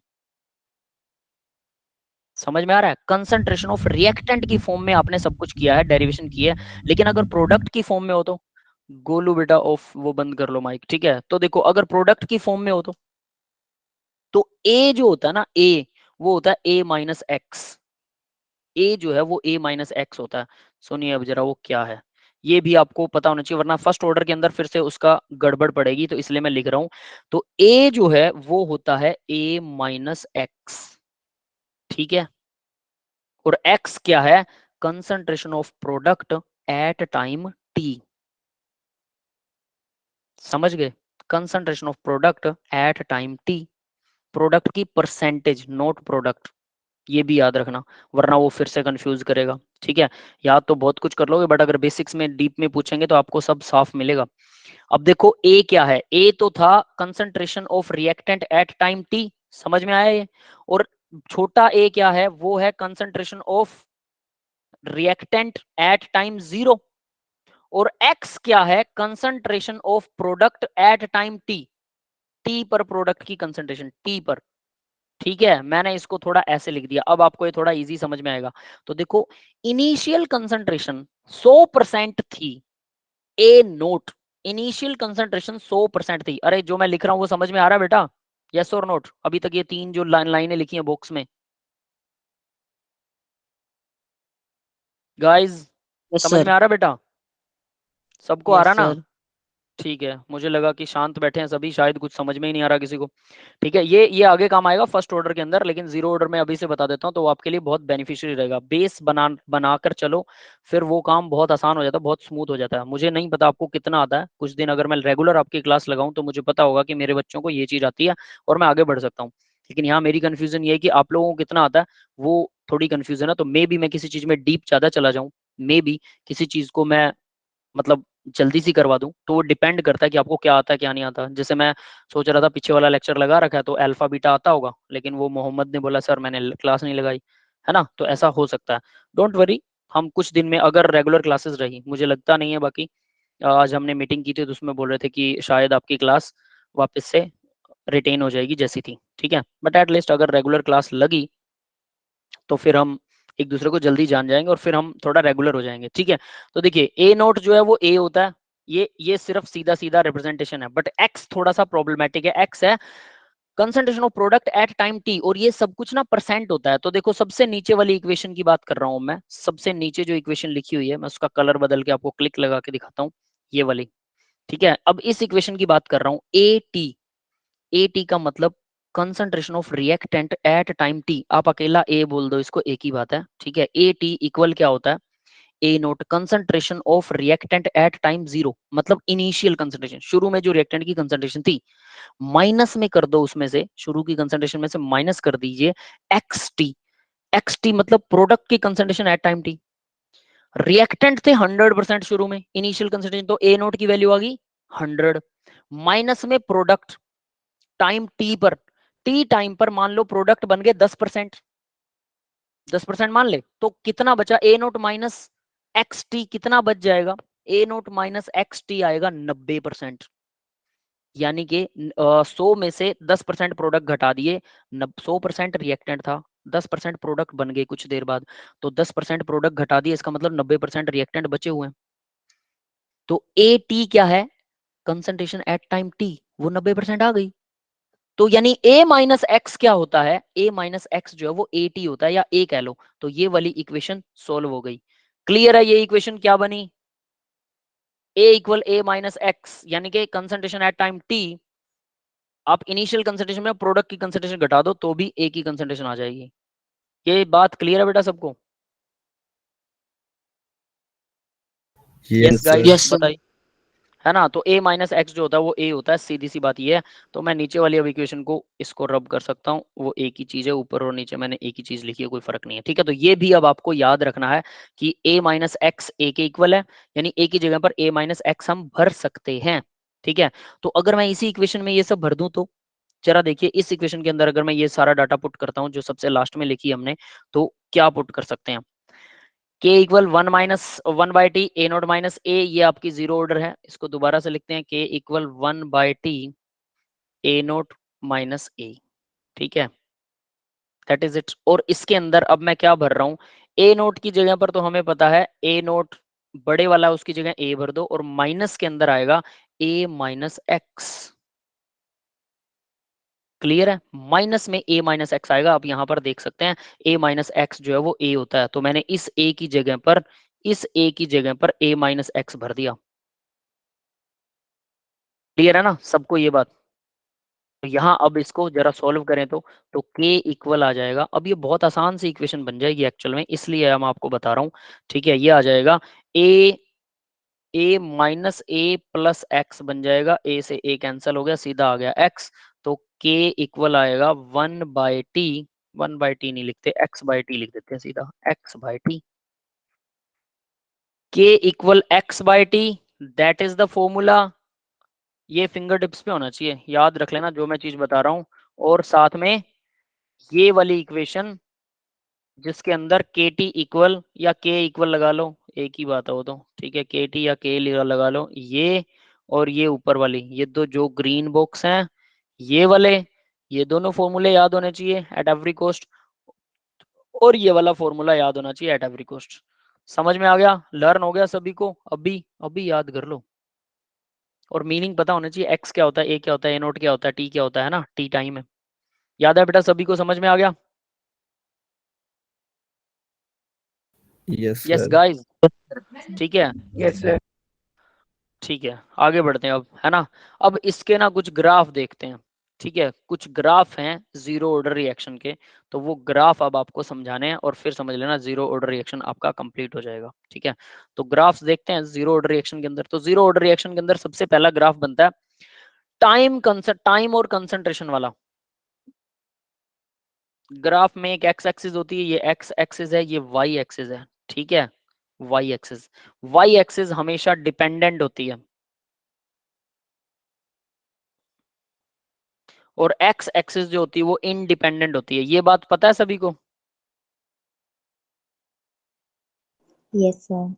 समझ में आ रहा है, कंसंट्रेशन ऑफ रिएक्टेंट की फॉर्म में आपने सब कुछ किया है, डेरिवेशन की है। लेकिन अगर प्रोडक्ट की फॉर्म में हो तो, गोलू बेटा ऑफ वो बंद कर लो माइक, ठीक है। तो देखो अगर प्रोडक्ट की फॉर्म में हो तो ए जो होता है ना, ए वो होता है ए माइनस एक्स, ए जो है वो ए माइनस एक्स होता है। सुनिए अब जरा वो क्या है, ये भी आपको पता होना चाहिए, वरना फर्स्ट ऑर्डर के अंदर फिर से उसका गड़बड़ पड़ेगी, तो इसलिए मैं लिख रहा हूं। तो ए जो है वो होता है ए माइनस एक्स, ठीक है। और एक्स क्या है, concentration of product at time T, समझ गए, concentration of product at time T, product की परसेंटेज, नोट प्रोडक्ट, ये भी याद रखना, वरना वो फिर से कंफ्यूज करेगा, ठीक है। याद तो बहुत कुछ कर लोगे, बट अगर बेसिक्स में डीप में पूछेंगे तो आपको सब साफ मिलेगा। अब देखो ए क्या है, ए तो था concentration of reactant at time T, समझ में आया ये। और छोटा ए क्या है, वो है concentration of reactant at time 0। और एक्स क्या है, concentration of product at time T, T पर प्रोडक्ट की कंसंट्रेशन, टी पर, ठीक है। मैंने इसको थोड़ा ऐसे लिख दिया, अब आपको ये थोड़ा इजी समझ में आएगा। तो देखो इनिशियल कंसंट्रेशन 100% थी, ए नोट, इनिशियल कंसंट्रेशन 100% थी। अरे जो मैं लिख रहा हूं वो समझ में आ रहा है बेटा, यस और नोट? अभी तक ये तीन जो लाइनें लिखी हैं बॉक्स में, गाइस यस समझ सर। में आ रहा है बेटा, सबको आ यस रहा ना? सर। ठीक है, मुझे लगा कि शांत बैठे हैं सभी, शायद कुछ समझ में ही नहीं आ रहा किसी को। ठीक है, ये आगे काम आएगा फर्स्ट ऑर्डर के अंदर, लेकिन जीरो ऑर्डर में अभी से बता देता हूँ तो वो आपके लिए बहुत बेनिफिशियरी रहेगा। बेस बनाकर चलो, फिर वो काम बहुत आसान हो जाता है, बहुत स्मूथ हो जाता है। मुझे नहीं पता आपको कितना आता है, कुछ दिन अगर मैं रेगुलर आपकी क्लास लगाऊं तो मुझे पता होगा कि मेरे बच्चों को ये चीज आती है और मैं आगे बढ़ सकता हूँ। लेकिन यहाँ मेरी कंफ्यूजन ये है कि आप लोगों को कितना आता है, वो थोड़ी कंफ्यूजन है। तो मे बी मैं किसी चीज में डीप ज्यादा चला जाऊं, मे बी किसी चीज को मैं मतलब जल्दी सी करवा दूं, तो वो डिपेंड करता है कि आपको क्या आता है क्या नहीं आता। जैसे मैं सोच रहा था पीछे वाला लेक्चर लगा रखा है तो अल्फा बीटा आता होगा, लेकिन वो मोहम्मद ने बोला सर मैंने क्लास नहीं लगाई, है ना, तो ऐसा हो सकता है। डोंट वरी, हम कुछ दिन में अगर रेगुलर क्लासेस रही, मुझे लगता नहीं है, बाकी आज हमने मीटिंग की थी तो उसमें बोल रहे थे कि शायद आपकी क्लास वापस से रिटेन हो जाएगी जैसी थी, ठीक है। बट एटलीस्ट अगर रेगुलर क्लास लगी तो फिर हम एक दूसरे को जल्दी जान जाएंगे और फिर हम थोड़ा रेगुलर हो जाएंगे, ठीक है। तो देखिए ए नोट जो है वो ए होता है, ये सिर्फ सीधा सीधा रिप्रेजेंटेशन है। बट एक्स थोड़ा सा प्रॉब्लमेटिक है, एक्स है concentration of product at time T, और ये सब कुछ ना परसेंट होता है। तो देखो सबसे नीचे वाली इक्वेशन की बात कर रहा हूं मैं, सबसे नीचे जो इक्वेशन लिखी हुई है, मैं उसका कलर बदल के आपको क्लिक लगा के दिखाता हूँ, ये वाली, ठीक है। अब इस इक्वेशन की बात कर रहा हूँ, ए टी, ए टी का मतलब concentration of reactant at time T, आप अकेला ए बोल दो इसको, एक ही बात है, ठीक है। ए टी इक्वल क्या होता है, A naught concentration of reactant at time 0, मतलब इनिशियल कंसंट्रेशन, शुरू में जो रिएक्टेंट की कंसंट्रेशन थी, माइनस में कर दो उसमें से, शुरू की कंसंट्रेशन में से माइनस कर दीजिए एक्स टी, एक्स टी मतलब प्रोडक्ट की concentration at time T. Reactant थे 100% शुरू में, इनिशियल कंसंट्रेशन, तो ए नोट की वैल्यू आ गई 100, माइनस में प्रोडक्ट टाइम टी पर, टी टाइम पर मान लो प्रोडक्ट बन गए 10%, 10% मान ले, तो कितना बचा, ए नोट माइनस एक्स टी कितना बच जाएगा, ए नोट माइनस एक्स टी आएगा 90%। यानी कि 100 में से 10% प्रोडक्ट घटा दिए, 100% रिएक्टेंट था, 10% प्रोडक्ट बन गए कुछ देर बाद, तो 10% प्रोडक्ट घटा दिए, इसका मतलब 90% रिएक्टेंट बचे हुए हैं। तो ए टी क्या है, कंसंट्रेशन एट टाइम टी, वो 90% आ गई। तो यानी a माइनस एक्स क्या होता है, a माइनस एक्स जो है वो ए टी होता है, या a कह लो। तो ये वाली इक्वेशन सोल्व हो गई। क्लियर है, ये इक्वेशन क्या बनी, a equal a minus x, यानी कि कंसंट्रेशन एट टाइम t, आप इनिशियल कंसंट्रेशन में प्रोडक्ट की कंसंट्रेशन घटा दो तो भी a की कंसंट्रेशन आ जाएगी। ये बात क्लियर है बेटा सबको? Yes sir. Guys yes sir. बताइए, है ना। तो a माइनस एक्स जो होता है वो a होता है, सीधी सी बात ये है। तो मैं नीचे वाली अब इक्वेशन को इसको रब कर सकता हूँ, वो एक ही चीज है, ऊपर और नीचे मैंने एक ही चीज लिखी है, कोई फर्क नहीं है, ठीक है। तो ये भी अब आपको याद रखना है कि a माइनस एक्स ए के इक्वल है, यानी a की जगह पर a माइनस एक्स हम भर सकते हैं, ठीक है। तो अगर मैं इसी इक्वेशन में ये सब भर दूं, तो जरा देखिए इस इक्वेशन के अंदर अगर मैं ये सारा डाटा पुट करता हूँ जो सबसे लास्ट में लिखी हमने, तो क्या पुट कर सकते हैं, k equal 1 minus 1 by T A naught minus A, ये आपकी जीरो ऑर्डर है, इसको दोबारा से लिखते हैं, k equal 1 by T A naught minus A, ठीक है, दैट इज इट। और इसके अंदर अब मैं क्या भर रहा हूँ, ए नोट की जगह पर तो हमें पता है ए नोट बड़े वाला, उसकी जगह ए भर दो, और माइनस के अंदर आएगा ए माइनस एक्स। क्लियर है, माइनस में a माइनस एक्स आएगा। आप यहां पर देख सकते हैं a माइनस एक्स जो है वो a होता है, तो मैंने इस a की जगह पर, इस a की जगह पर a माइनस एक्स भर दिया। क्लियर है ना सबको ये बात? तो यहाँ अब इसको जरा सॉल्व करें तो k इक्वल आ जाएगा। अब ये बहुत आसान सी इक्वेशन बन जाएगी एक्चुअल में, इसलिए मैं आपको बता रहा हूँ, ठीक है। ये आ जाएगा a minus A plus x बन जाएगा, a से a कैंसिल हो गया, सीधा आ गया x। तो k इक्वल आएगा 1 बाई टी, 1 बाई टी नहीं लिखते, x बाई टी लिख देते हैं सीधा, x by T. k equal x by T, that is the formula. ये फिंगर टिप्स पे होना चाहिए, याद रख लेना जो मैं चीज बता रहा हूँ। और साथ में ये वाली इक्वेशन जिसके अंदर के टी इक्वल या के इक्वल लगा लो, एक ही बात है वो तो, ठीक है, के टी या के लगा लो, ये और ये ऊपर वाली, ये दो जो ग्रीन बॉक्स हैं ये वाले, ये दोनों फॉर्मूले याद होने चाहिए एट एवरी कॉस्ट, और ये वाला फॉर्मूला याद होना चाहिए एट एवरी कॉस्ट। समझ में आ गया, लर्न हो गया सभी को? अभी अभी याद कर लो। और मीनिंग पता होना चाहिए, एक्स क्या होता है, ए क्या होता है, ए नोट क्या होता है, टी क्या होता है ना, टी टाइम है। याद है बेटा सभी को, समझ में आ गया? Yes yes sir. गाइस, ठीक है, यस सर। ठीक है, आगे बढ़ते हैं अब, है ना। अब इसके ना कुछ ग्राफ देखते हैं, ठीक है, कुछ ग्राफ हैं जीरो ऑर्डर रिएक्शन के, तो वो ग्राफ अब आपको समझाने हैं और फिर समझ लेना जीरो ऑर्डर रिएक्शन आपका कंप्लीट हो जाएगा, ठीक है। तो ग्राफ्स देखते हैं जीरो ऑर्डर रिएक्शन के अंदर। तो जीरो ऑर्डर रिएक्शन के अंदर सबसे पहला ग्राफ बनता है टाइम और कंसंट्रेशन वाला। ग्राफ में एक एक्स एक्सिस होती है, ये एक्स एक्सिस है, ये वाई एक्सिस है, ठीक है, वाई एक्सिस। वाई एक्सिस हमेशा डिपेंडेंट होती है और एक्स एक्सिस जो होती है वो इनडिपेंडेंट होती है, ये बात पता है सभी को? Yes sir.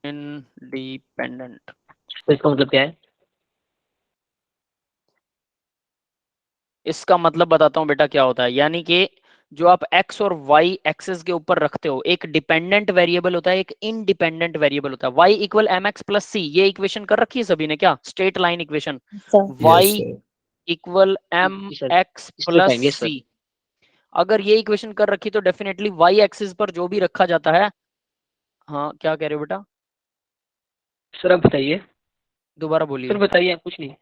इनडिपेंडेंट, तो इसका मतलब क्या है? इसका मतलब बताता हूँ बेटा क्या होता है। यानी कि जो आप x और y एक्सिस के ऊपर रखते हो, एक डिपेंडेंट वेरिएबल होता है, एक इनडिपेंडेंट वेरिएबल होता है। y equal M X plus C, ये इक्वेशन कर रखी है सभी ने क्या, straight line equation, sir y yes sir. Equal M जी sir, X straight plus line, yes sir. C. अगर ये इक्वेशन कर रखी तो डेफिनेटली y एक्सिस पर जो भी रखा जाता है, हाँ क्या कह रहे हो बेटा, सर आप बताइए। दोबारा सर बोलिए। बताइए, कुछ नहीं।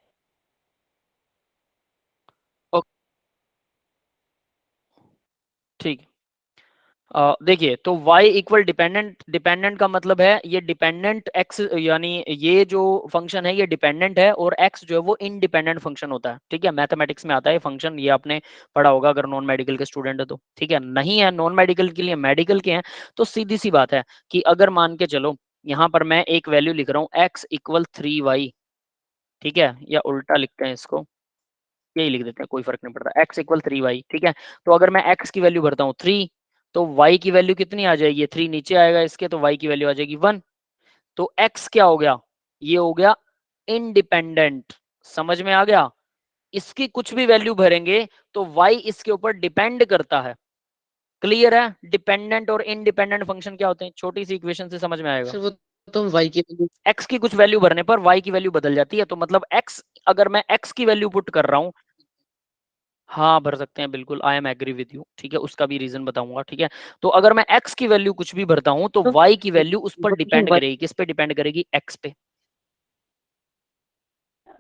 ठीक, देखिए तो y इक्वल डिपेंडेंट, डिपेंडेंट का मतलब है ये डिपेंडेंट x, यानी ये जो फंक्शन है ये डिपेंडेंट है और x जो है वो इंडिपेंडेंट फंक्शन होता है, ठीक है। मैथमेटिक्स में आता है फंक्शन, ये आपने पढ़ा होगा अगर नॉन मेडिकल के स्टूडेंट है तो, ठीक है। नहीं है नॉन मेडिकल के लिए, मेडिकल के हैं, तो सीधी सी बात है कि अगर मान के चलो यहाँ पर मैं एक वैल्यू लिख रहा हूँ x इक्वल 3y, ठीक है, या उल्टा लिखते हैं इसको, यही लिख देते हैं, कोई फर्क नहीं पड़ता। x इक्वल 3y, ठीक है। तो अगर मैं x की वैल्यू भरता हूँ 3, तो y की वैल्यू कितनी आ जाएगी, 3 नीचे आएगा इसके, तो y की वैल्यू आ जाएगी 1। तो x क्या हो गया, ये हो गया इंडिपेंडेंट। समझ में आ गया? इसकी कुछ भी वैल्यू भरेंगे तो y इसके ऊपर डिपेंड करता है। क्लियर है? डिपेंडेंट और इंडिपेंडेंट फंक्शन क्या होते हैं, छोटी सी इक्वेशन से समझ में आएगा। सर वो तो हम y की वैल्यू x की कुछ वैल्यू भरने पर y की वैल्यू बदल जाती है, तो मतलब x, अगर मैं x की वैल्यू पुट कर रहा हूं, हाँ भर सकते हैं बिल्कुल, I am agree with you, ठीक है, उसका भी रीजन बताऊंगा, ठीक है। तो अगर मैं x की वैल्यू कुछ भी भरता हूं तो y की वैल्यू उस पर डिपेंड करेगी, किस पे डिपेंड करेगी, x पे।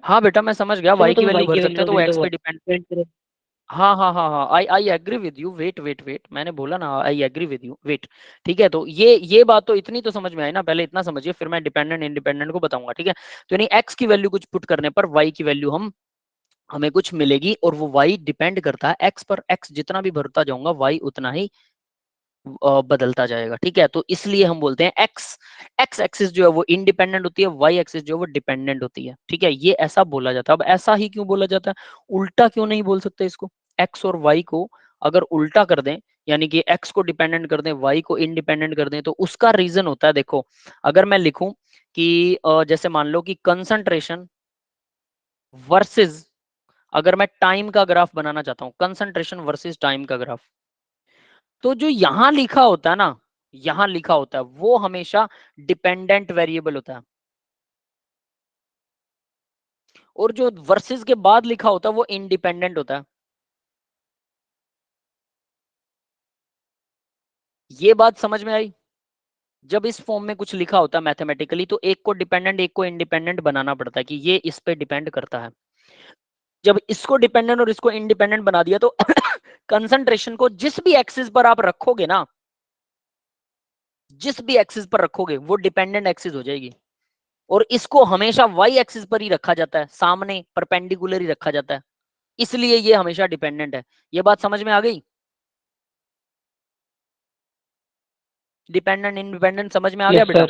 हाँ बेटा मैं समझ गया, y की वैल्यू भर सकते हैं तो वो x पे डिपेंड। हाँ हाँ हाँ हाँ, I I agree with you, wait wait wait, मैंने बोला ना I agree with you, wait, ठीक है। तो ये बात तो इतनी तो समझ में आई ना, पहले इतना समझिए फिर मैं डिपेंडेंट इंडिपेंडेंट को बताऊंगा, ठीक है। तो यानी x की वैल्यू कुछ पुट करने पर y की वैल्यू हमें कुछ मिलेगी, और वो y डिपेंड करता है x पर। x जितना भी भरता जाऊंगा y उतना ही बदलता जाएगा, ठीक है। तो इसलिए हम बोलते हैं x एक्सिस जो है वो इंडिपेंडेंट होती है, y एक्सिस जो है वो डिपेंडेंट होती है, ठीक है। ये ऐसा बोला जाता है। अब ऐसा ही क्यों बोला जाता है, उल्टा क्यों नहीं बोल सकते इसको? x और y को अगर उल्टा कर दें, यानी कि x को डिपेंडेंट कर दें, y को इंडिपेंडेंट कर दें, तो उसका रीजन होता है, देखो अगर मैं लिखूं कि जैसे मान लो कि कंसंट्रेशन वर्सेस, अगर मैं टाइम का ग्राफ बनाना चाहता हूं, कंसंट्रेशन वर्सेस टाइम का ग्राफ, तो जो यहां लिखा होता है ना, यहां लिखा होता है वो हमेशा डिपेंडेंट वेरिएबल होता है, और जो वर्सेस के बाद लिखा होता है वो इंडिपेंडेंट होता है। ये बात समझ में आई? जब इस फॉर्म में कुछ लिखा होता है मैथमेटिकली, तो एक को डिपेंडेंट एक को इंडिपेंडेंट बनाना पड़ता है कि ये इस पे डिपेंड करता है। जब इसको डिपेंडेंट और इसको इंडिपेंडेंट बना दिया, तो कंसंट्रेशन को जिस भी एक्सिस पर आप रखोगे ना, जिस भी एक्सिस पर रखोगे वो डिपेंडेंट एक्सिस हो जाएगी, और इसको हमेशा वाई एक्सिस पर ही रखा जाता है, सामने परपेंडिकुलर ही रखा जाता है, इसलिए ये हमेशा डिपेंडेंट है। ये बात समझ में आ गई? डिपेंडेंट इंडिपेंडेंट समझ में आ गया बेटा?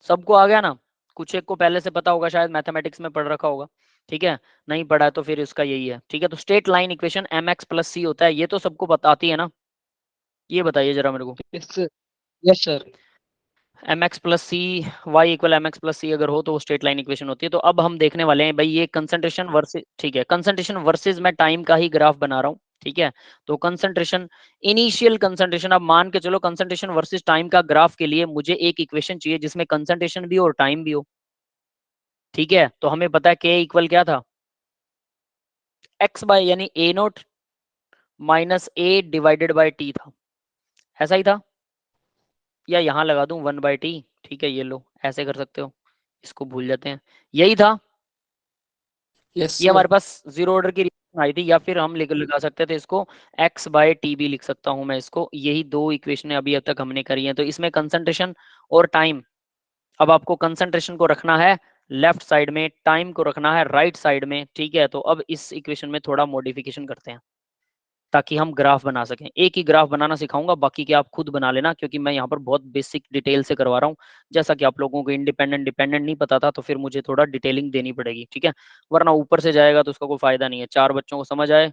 सबको आ गया ना? कुछ एक को पहले से पता होगा, शायद मैथमेटिक्स में पढ़ रखा होगा, ठीक है। नहीं पढ़ा है तो फिर इसका यही है, ठीक है। तो straight line equation mx plus C होता है, ये तो सबको बताती है ना? ये बताइए जरा मेरे को, यस सर mx प्लस सी, Y equal mx plus C अगर हो तो वो स्ट्रेट लाइन इक्वेशन होती है। तो अब हम देखने वाले हैं भाई ये कंसंट्रेशन वर्सेस, ठीक है, कंसंट्रेशन वर्सेस मैं टाइम का ही ग्राफ बना रहा हूँ, ठीक है। तो कंसंट्रेशन, इनिशियल कंसंट्रेशन, अब मान के चलो कंसंट्रेशन वर्सेस टाइम का ग्राफ के लिए मुझे एक इक्वेशन चाहिए जिसमें कंसंट्रेशन भी और टाइम भी हो, ठीक है। तो हमें पता है k इक्वल क्या था, x बाय यानी a note minus a divided by t था, ऐसा ही था, या यहां लगा दूं 1/t, ठीक है, ये लो ऐसे कर सकते हो, इसको भूल जाते हैं, यही था। यस ये हमारे पास जीरो ऑर्डर की रिएक्शन आई थी, या फिर हम लगा सकते थे इसको x बाय टी भी लिख सकता हूं मैं इसको। यही दो इक्वेशनें अभी अब तक हमने करी हैं। तो इसमें कंसंट्रेशन और टाइम, अब आपको कंसंट्रेशन को रखना है लेफ्ट साइड में, टाइम को रखना है राइट साइड में, ठीक है। तो अब इस इक्वेशन में थोड़ा मॉडिफिकेशन करते हैं ताकि हम ग्राफ बना सकें। एक ही ग्राफ बनाना सिखाऊंगा, बाकी के आप खुद बना लेना, क्योंकि मैं यहाँ पर बहुत बेसिक डिटेल से करवा रहा हूँ। जैसा कि आप लोगों को इंडिपेंडेंट डिपेंडेंट नहीं पता था, तो फिर मुझे थोड़ा डिटेलिंग देनी पड़ेगी, ठीक है। वरना ऊपर से जाएगा तो उसका कोई फायदा नहीं है। 4 बच्चों को समझ आए,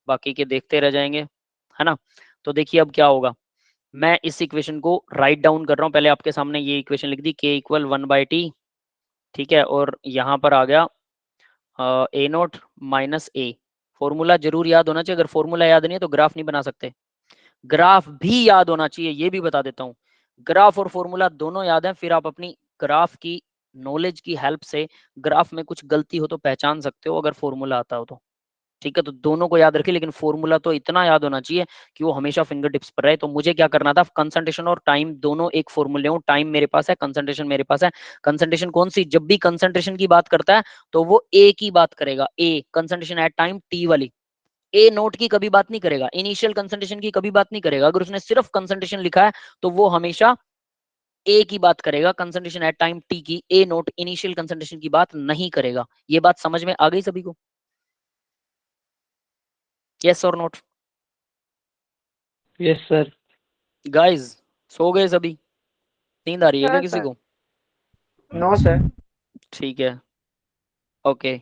बाकी के देखते रह जाएंगे, है ना। तो देखिए अब क्या होगा, मैं इस इक्वेशन को राइट डाउन कर रहा हूँ। पहले आपके सामने ये इक्वेशन लिख दी, k इक्वल 1/t, ठीक है। और यहाँ पर आ गया ए नोट माइनस ए। फॉर्मूला जरूर याद होना चाहिए, अगर फॉर्मूला याद नहीं है तो ग्राफ नहीं बना सकते। ग्राफ भी याद होना चाहिए, ये भी बता देता हूँ। ग्राफ और फॉर्मूला दोनों याद है, फिर आप अपनी ग्राफ की नॉलेज की हेल्प से ग्राफ में कुछ गलती हो तो पहचान सकते हो, अगर फॉर्मूला आता हो तो, ठीक है। तो दोनों को याद रखिए, लेकिन फॉर्मूला तो इतना याद होना चाहिए कि वो हमेशा फिंगर टिप्स पर रहे। तो मुझे क्या करना था, कंसंट्रेशन और टाइम दोनों एक फॉर्मूले हूँ, टाइम मेरे पास है, कंसंट्रेशन मेरे पास है। कंसंट्रेशन कौन सी, जब भी कंसंट्रेशन की बात करता है तो वो ए की बात करेगा, ए कंसंट्रेशन एट टाइम टी वाली। ए नोट की कभी बात नहीं करेगा, इनिशियल कंसंट्रेशन की कभी बात नहीं करेगा। अगर उसने सिर्फ कंसंट्रेशन लिखा है तो वो हमेशा ए की बात करेगा, कंसंट्रेशन एट टाइम टी की। ए नोट इनिशियल कंसंट्रेशन की बात नहीं करेगा। ये बात समझ में आ गई सभी को? Yes or not? Yes sir. Guys सो गए सभी? नींद आ रही है क्या किसी को? No sir. ठीक है, ओके।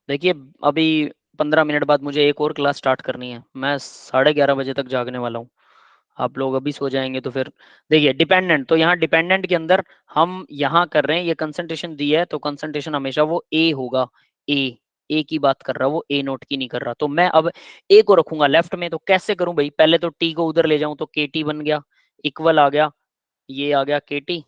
देखिए अभी 15 मिनट बाद मुझे एक और क्लास स्टार्ट करनी है, मैं 11:30 बजे तक जागने वाला हूँ। आप लोग अभी सो जाएंगे तो फिर देखिए डिपेंडेंट, तो यहाँ डिपेंडेंट के अंदर हम यहाँ कर रहे हैं, ये कंसंट्रेशन दी है तो कंसंट्रेशन हमेशा वो ए होगा, ए की बात कर रहा है वो, ए नोट की नहीं कर रहा। तो मैं अब ए को रखूंगा लेफ्ट में, तो कैसे करूं भाई, पहले तो टी को उधर ले जाऊं तो के टी बन गया, इक्वल आ गया, ये आ गया के टी,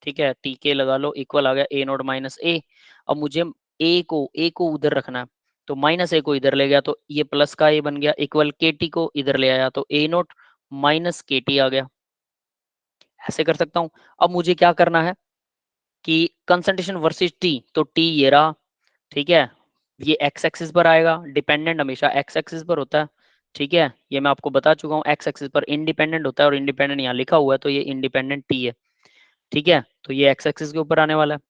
ठीक है, टी के लगा लो, इक्वल आ गया ए नोट माइनस ए। अब मुझे ए को उधर रखना है, तो माइनस ए को इधर ले गया तो ये प्लस का ए बन गया, इक्वल के टी को इधर ले आया तो ए नोट माइनस के टी आ गया। ऐसे कर सकता हूं। अब मुझे क्या करना है कि कंसंट्रेशन वर्सेस टी, तो टी ये रहा, ठीक है, ये एक्स एक्सिस पर आएगा, डिपेंडेंट हमेशा एक्स एक्सिस पर होता है, ठीक है, ये मैं आपको बता चुका हूँ, एक्स एक्सिस पर इंडिपेंडेंट होता है और इंडिपेंडेंट यहाँ लिखा हुआ है तो ये इंडिपेंडेंट टी है, ठीक है, तो ये एक्स एक्सिस के ऊपर आने वाला है।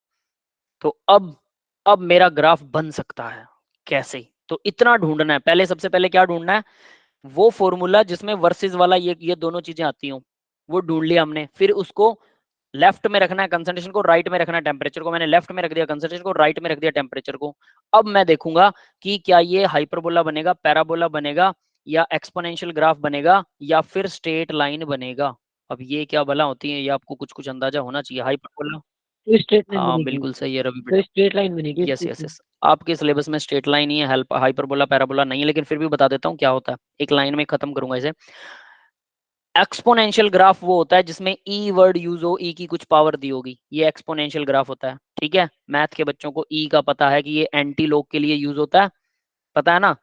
तो अब मेरा ग्राफ बन सकता है कैसे, तो इतना ढूंढना है, पहले सबसे पहले क्या ढूंढना है, वो फॉर्मूला जिसमें वर्सेस वाला ये दोनों चीजें आती हूँ, वो ढूंढ लिया हमने, फिर उसको लेफ्ट में रखना है कंसंट्रेशन को, राइट में रखना है टेम्परेचर को, मैंने लेफ्ट में रख दिया कंसंट्रेशन को, राइट में रख दिया टेम्परेचर को। अब मैं देखूंगा कि क्या ये हाइपरबोला बनेगा, पैराबोला बनेगा, या एक्सपोनेंशियल ग्राफ बनेगा, या फिर स्ट्रेट लाइन बनेगा। अब ये क्या बला होती है, ये आपको कुछ कुछ अंदाजा होना चाहिए। हाइपरबोला, तो स्ट्रेट लाइन हाँ बनेगी, बिल्कुल सही है रवि तो बेटा, स्ट्रेट लाइन बनेगी। यस यस यस, आपके सिलेबस में स्ट्रेट लाइन ही है, हाइपरबोला पैराबोला नहीं है, लेकिन फिर भी बता देता हूँ क्या होता है, एक लाइन में खत्म करूंगा इसे। एक्सपोनेंशियल ग्राफ वो होता है जिसमें ई वर्ड यूज हो, ई की कुछ पावर दी होगी, ये एक्सपोनेंशियल ग्राफ होता है, ठीक है, मैथ के बच्चों को ई का पता है कि ये एंटी लॉग के लिए यूज होता है, पता है ना,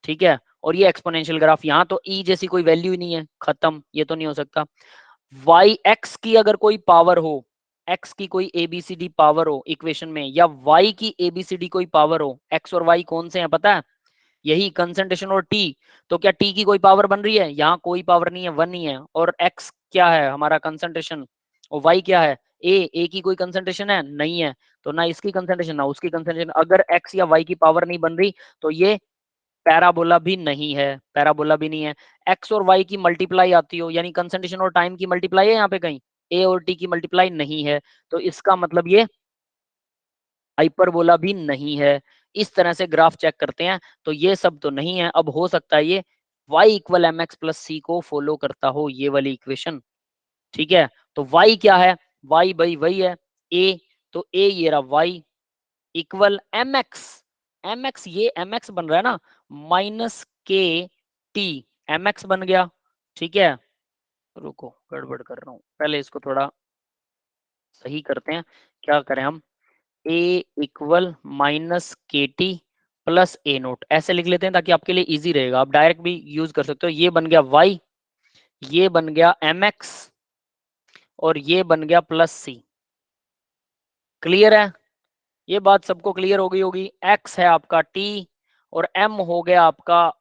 ठीक है, और ये एक्सपोनेंशियल ग्राफ, यहाँ तो ई जैसी कोई वैल्यू ही नहीं है, खत्म, ये तो नहीं हो सकता। वाई एक्स की अगर कोई पावर हो, एक्स की कोई एबीसीडी पावर हो इक्वेशन में, या वाई की एबीसीडी कोई पावर हो, एक्स और वाई कौन से हैं पता है, यही कंसंट्रेशन और टी, तो क्या टी की कोई पावर बन रही है, यहाँ कोई पावर नहीं है, वन ही है, और एक्स क्या है हमारा कंसंट्रेशन, और वाई क्या है, ए की कोई कंसंट्रेशन है नहीं है, तो ना इसकी कंसंट्रेशन ना उसकी कंसंट्रेशन, अगर एक्स या वाई की पावर नहीं बन रही तो ये पैराबोला भी नहीं है, पैराबोला भी नहीं है। एक्स और वाई की मल्टीप्लाई आती हो, यानी कंसंट्रेशन और टाइम की मल्टीप्लाई है यहाँ पे कहीं, ए और टी की मल्टीप्लाई नहीं है, तो इसका मतलब ये हाइपरबोला भी नहीं है। इस तरह से ग्राफ चेक करते हैं, तो ये सब तो नहीं है। अब हो सकता है ये y equal M X plus C को फॉलो करता हो, ये वाली इक्वेशन, ठीक है, तो y क्या है, y भाई वही है a, तो a ये रहा y इक्वल एम एक्स ये एम एक्स बन रहा है ना, माइनस के टी, एम एक्स बन गया, ठीक है, रुको गड़बड़ कर रहा हूँ, पहले इसको थोड़ा सही करते हैं, क्या करें हम, ए इक्वल माइनस के टी प्लस ए नोट, ऐसे लिख लेते हैं ताकि आपके लिए इजी रहेगा, आप डायरेक्ट भी यूज कर सकते हो। ये बन गया y, ये बन गया एम एक्स, और ये बन गया प्लस सी। क्लियर है, ये बात सबको क्लियर हो गई होगी। x है आपका t, और m हो गया आपका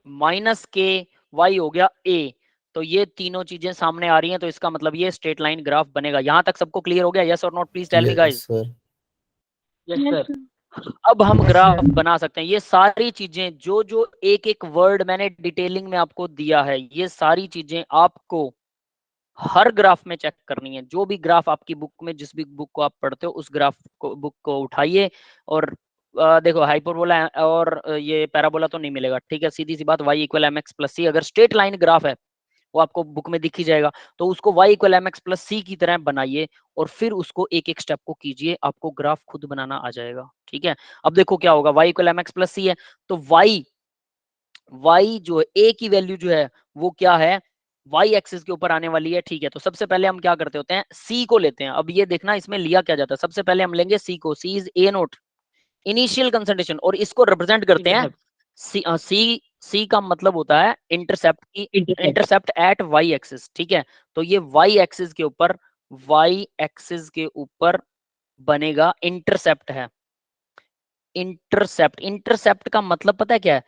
माइनस के, y हो गया a, तो ये तीनों चीजें सामने आ रही हैं, तो इसका मतलब ये स्ट्रेट लाइन ग्राफ बनेगा। यहां तक सबको क्लियर हो गया, yes or not, please tell me guys. Yes, sir. Yes Yes, sir. sir. अब हम Yes, ग्राफ sir. बना सकते हैं, ये सारी चीजें जो जो एक एक वर्ड मैंने डिटेलिंग में आपको दिया है, ये सारी चीजें आपको हर ग्राफ में चेक करनी है। जो भी ग्राफ आपकी बुक में, जिस भी बुक को आप पढ़ते हो, उस ग्राफ को बुक को उठाइए और देखो हाइपरबोला और ये पैराबोला तो नहीं मिलेगा, ठीक है, सीधी सी बात, y equal M X plus C, अगर स्ट्रेट लाइन ग्राफ है वो आपको बुक में दिख ही जाएगा, तो उसको y equal M X plus C की तरह बनाइए और फिर उसको एक एक स्टेप को कीजिए, आपको ग्राफ खुद बनाना आ जाएगा, ठीक है। अब देखो क्या होगा, y equal M X plus C है, तो y जो है a की वैल्यू जो है वो क्या है, y एक्सिस के ऊपर आने वाली है, ठीक है। तो सबसे पहले हम क्या करते होते हैं, c को लेते हैं। अब ये देखना इसमें लिया क्या जाता है, सबसे पहले हम लेंगे c को, c is a note initial concentration, और इसको रिप्रेजेंट करते हैं सी का मतलब होता है इंटरसेप्ट की, इंटरसेप्ट एट वाई एक्सिस, ठीक है। तो ये वाई एक्सिस के ऊपर, वाई एक्सिस के ऊपर बनेगा इंटरसेप्ट है, इंटरसेप्ट का मतलब पता है क्या है,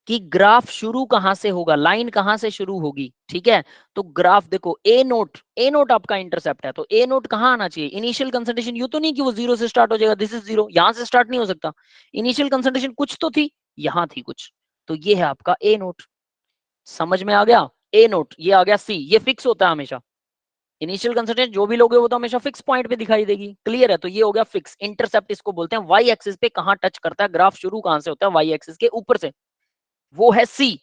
कि ग्राफ शुरू कहां से होगा, लाइन कहां से शुरू होगी, ठीक है। तो ग्राफ देखो ए नोट आपका इंटरसेप्ट है, तो ए नोट कहां आना चाहिए, इनिशियल कंसंट्रेशन, यू तो नहीं कि वो जीरो से स्टार्ट हो जाएगा, दिस इज जीरो, यहां से स्टार्ट नहीं हो सकता, इनिशियल कंसंट्रेशन कुछ तो थी, यहां थी कुछ, तो ये है आपका ए नोट, समझ में आ गया, ए नोट ये आ गया सी, ये फिक्स होता है हमेशा, इनिशियल कंसंट्रेशन जो भी लोगे वो तो हमेशा फिक्स पॉइंट पे दिखाई देगी। क्लियर है? तो ये हो गया फिक्स। इंटरसेप्ट इसको बोलते हैं, वाई एक्सिस पे कहां टच करता है ग्राफ, शुरू कहां से होता है, वाई एक्सिस के ऊपर से, वो है सी।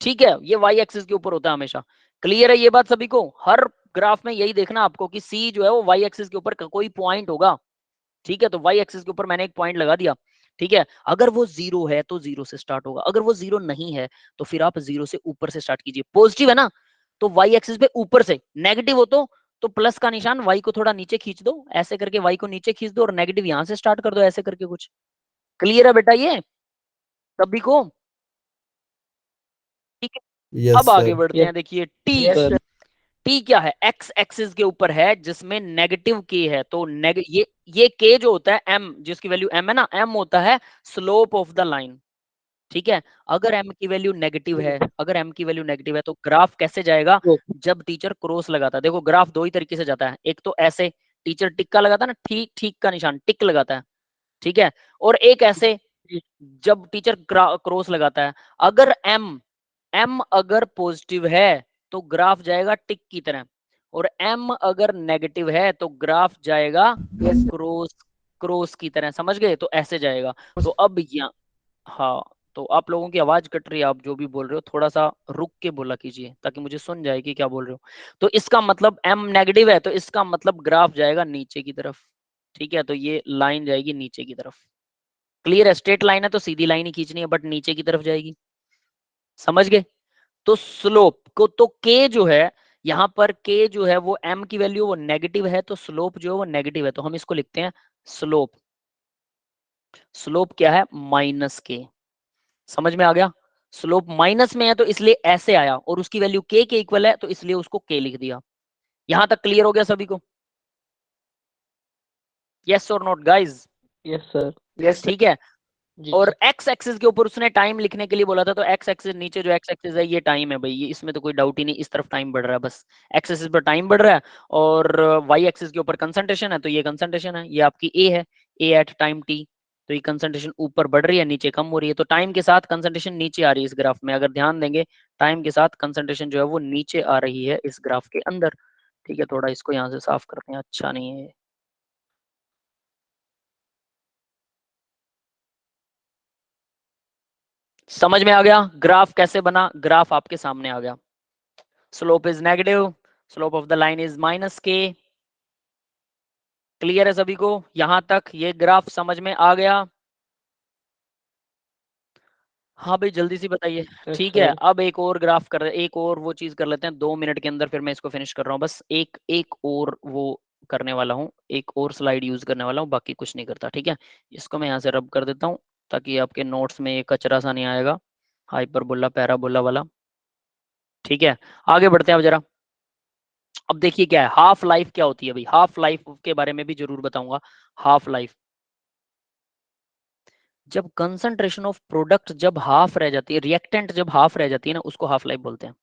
ठीक है, ये वाई एक्सिस के ऊपर होता है हमेशा। क्लियर है ये बात सभी को? हर ग्राफ में यही देखना आपको कि सी जो है वो वाई एक्सिस के ऊपर कोई पॉइंट होगा। ठीक है, तो वाई एक्सिस के ऊपर मैंने एक पॉइंट लगा दिया। ठीक है, अगर वो जीरो है तो जीरो से स्टार्ट होगा, अगर वो जीरो नहीं है तो फिर आप जीरो से ऊपर से स्टार्ट कीजिए। पॉजिटिव है ना तो वाई एक्सिस पे ऊपर से, नेगेटिव हो तो प्लस का निशान, वाई को थोड़ा नीचे खींच दो, ऐसे करके वाई को नीचे खींच दो और नेगेटिव यहां से स्टार्ट कर दो, ऐसे करके कुछ। क्लियर है बेटा ये सभी को? ठीक है, Yes, अब आगे sir. बढ़ते हैं। देखिए टी, टी क्या है? एक्स एक्सिस के ऊपर है जिसमें नेगेटिव के है, तो ये के जो होता है एम, जिसकी वैल्यू एम है ना, एम होता है स्लोप ऑफ द लाइन। ठीक है, अगर एम की वैल्यू नेगेटिव है, अगर एम की वैल्यू नेगेटिव है तो ग्राफ कैसे जाएगा? जब टीचर क्रॉस लगाता है, देखो ग्राफ दो ही तरीके से जाता है, एक तो ऐसे टीचर टिक्का लगाता है ना, ठीक ठीक का निशान टिक लगाता है, ठीक है, और एक ऐसे जब टीचर क्रॉस लगाता है। अगर एम एम अगर पॉजिटिव है तो ग्राफ जाएगा टिक की तरह, और एम अगर नेगेटिव है तो ग्राफ जाएगा क्रॉस क्रॉस की तरह। समझ गए? तो ऐसे जाएगा। तो अब यहाँ, हाँ, तो आप लोगों की आवाज कट रही है, आप जो भी बोल रहे हो थोड़ा सा रुक के बोला कीजिए ताकि मुझे सुन जाए कि क्या बोल रहे हो। तो इसका मतलब एम नेगेटिव है तो इसका मतलब ग्राफ जाएगा नीचे की तरफ। ठीक है, तो ये लाइन जाएगी नीचे की तरफ। क्लियर है? स्ट्रेट लाइन है तो सीधी लाइन ही खींचनी है, बट नीचे की तरफ जाएगी। समझ गए? तो स्लोप को, तो के जो है यहां पर, के जो है वो एम की वैल्यू वो नेगेटिव है, तो स्लोप जो है वो नेगेटिव है, तो हम इसको लिखते हैं स्लोप। स्लोप क्या है? माइनस के। समझ में आ गया? स्लोप माइनस में है तो इसलिए ऐसे आया, और उसकी वैल्यू के इक्वल है तो इसलिए उसको के लिख दिया। यहां तक क्लियर हो गया सभी को? Yes or not guys? Yes sir. ठीक है, जी और सर। एक्स एक्सिस के ऊपर उसने टाइम लिखने के लिए बोला था, तो एक्स एक्सिस नीचे जो एक्स एक्सिस है ये टाइम है भाई, ये इसमें तो कोई डाउट ही नहीं, इस तरफ टाइम बढ़ रहा है, बस एक्स एक्सिस पर टाइम बढ़ रहा है। और वाई एक्सिस के ऊपर कंसंट्रेशन है, तो ये कंसंट्रेशन है, ये आपकी ए है, ए एट टाइम टी। तो ये कंसंट्रेशन ऊपर बढ़ रही है, नीचे कम हो रही है, तो टाइम के साथ कंसंट्रेशन नीचे आ रही है इस ग्राफ में। अगर ध्यान देंगे टाइम के साथ कंसंट्रेशन जो है वो नीचे आ रही है इस ग्राफ के अंदर। ठीक है, थोड़ा इसको यहाँ से साफ करते हैं, अच्छा नहीं है। समझ में आ गया ग्राफ कैसे बना? ग्राफ आपके सामने आ गया। Slope is negative, slope of the line is minus के। क्लियर है सभी को? यहां तक ये ग्राफ समझ में आ गया? हाँ भाई जल्दी से बताइए। ठीक है, अब एक और ग्राफ कर, एक और वो चीज कर लेते हैं 2 मिनट के अंदर, फिर मैं इसको फिनिश कर रहा हूँ। बस एक एक और वो करने वाला हूँ, एक और स्लाइड यूज करने वाला हूँ, बाकी कुछ नहीं करता। ठीक है, इसको मैं यहाँ से रब कर देता हूँ ताकि आपके नोट्स में ये कचरा सा नहीं आएगा, हाइपरबोला पैराबोला वाला। ठीक है, आगे बढ़ते हैं अब जरा। अब देखिए क्या है, हाफ लाइफ क्या होती है भाई, हाफ लाइफ के बारे में भी जरूर बताऊंगा। हाफ लाइफ, जब कंसंट्रेशन ऑफ प्रोडक्ट जब हाफ रह जाती है, रिएक्टेंट जब हाफ रह जाती है ना, उसको हाफ लाइफ बोलते हैं।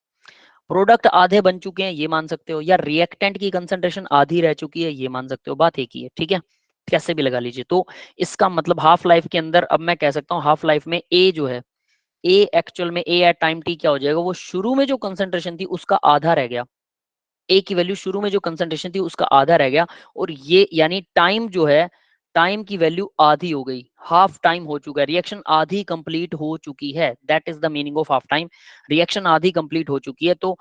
प्रोडक्ट आधे बन चुके हैं ये मान सकते हो, या रिएक्टेंट की कंसंट्रेशन आधी रह चुकी है ये मान सकते हो, बात एक ही है। ठीक है, कैसे भी लगा लीजिए। तो इसका मतलब हाफ लाइफ के अंदर अब मैं कह सकता हूँ हाफ लाइफ में ए जो है, ए एक्चुअल में ए एट टाइम टी क्या हो जाएगा, वो शुरू में जो कंसंट्रेशन थी उसका आधा रह गया। ए की वैल्यू शुरू में जो कंसंट्रेशन थी उसका आधा रह गया, और ये यानी टाइम जो है, टाइम की वैल्यू आधी हो गई, हाफ टाइम हो चुका है, रिएक्शन आधी कंप्लीट हो चुकी है। That is the meaning of half time, reaction आधी कंप्लीट हो चुकी है। तो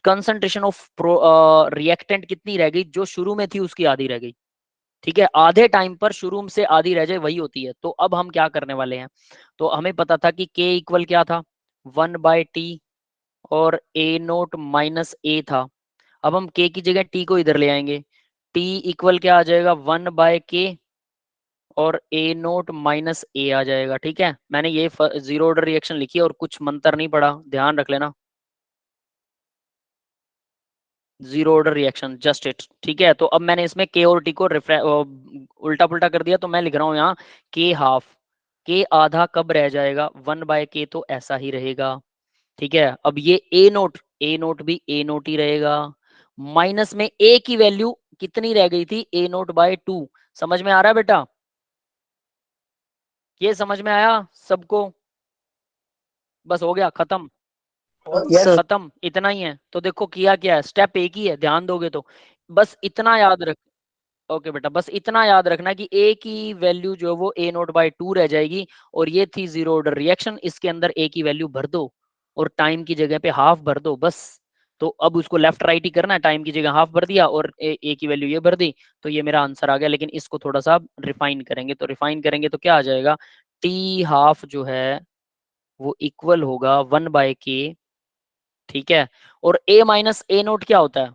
कंसंट्रेशन ऑफ रिएक्टेंट कितनी रह गई, जो शुरू में थी उसकी आधी रह गई। ठीक है, आधे टाइम पर शुरू से आधी रह जाए वही होती है। तो अब हम क्या करने वाले हैं, तो हमें पता था कि के इक्वल क्या था, 1/t, और ए नोट माइनस ए था। अब हम k की जगह t को इधर ले आएंगे, t इक्वल क्या आ जाएगा, 1/k, और ए नोट माइनस ए आ जाएगा। ठीक है, मैंने ये जीरो ऑर्डर रिएक्शन लिखी है और कुछ मंत्र नहीं पड़ा, ध्यान रख लेना, zero order reaction just it. ठीक है, तो अब मैंने इसमें के और टी को उल्टा पुल्टा कर दिया, तो मैं लिख रहा हूँ यहाँ के हाफ, के आधा कब रह जाएगा, 1/k, तो ऐसा ही रहेगा। ठीक है, अब ये ए नोट भी ए नोट ही रहेगा, माइनस में ए की वैल्यू कितनी रह गई थी, a0/2। समझ में आ रहा है बेटा? ये समझ में आया सबको? बस हो गया खत्म। सर खत्म, इतना ही है। तो देखो किया क्या है, स्टेप एक ही है, ध्यान दोगे तो बस इतना याद रख। ओके बेटा, बस इतना याद रखना कि ए की वैल्यू जो है वो ए नोट बाय 2 रह जाएगी, और ये थी जीरो ऑर्डर रिएक्शन, इसके अंदर ए की वैल्यू भर दो और टाइम की जगह पे हाफ भर दो बस। तो अब उसको लेफ्ट राइट ही करना है, टाइम की जगह हाफ भर दिया और ए की वैल्यू ये भर दी, तो ये मेरा आंसर आ गया। लेकिन इसको थोड़ा सा रिफाइन करेंगे, तो रिफाइन करेंगे तो क्या आ जाएगा, टी हाफ जो है वो इक्वल होगा 1/k, ठीक है। और ए माइनस ए नोट क्या होता है,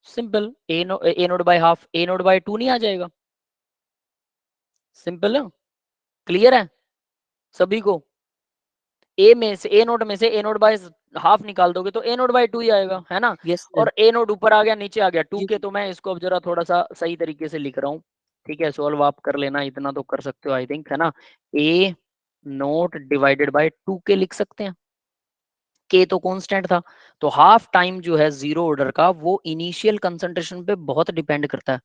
simple, A naught by half, A naught by 2 नहीं आ जाएगा, सिंपल है, क्लियर है सभी को। ए में से ए नोट में से ए नोट बाय हाफ निकाल दोगे तो ए नोट बाय 2 ही आएगा, है ना। यस सर और ए नोट ऊपर आ गया, नीचे आ गया 2 जी के, तो मैं इसको अब जरा थोड़ा सा सही तरीके से लिख रहा हूँ, ठीक है। सॉल्व आप कर लेना, इतना तो कर सकते हो आई थिंक, है ना। ए नोट डिवाइडेड बाय 2 के लिख सकते हैं, के तो कांस्टेंट था। तो हाफ टाइम जो है जीरो ऑर्डर का वो इनिशियल कंसंट्रेशन पे बहुत डिपेंड करता है,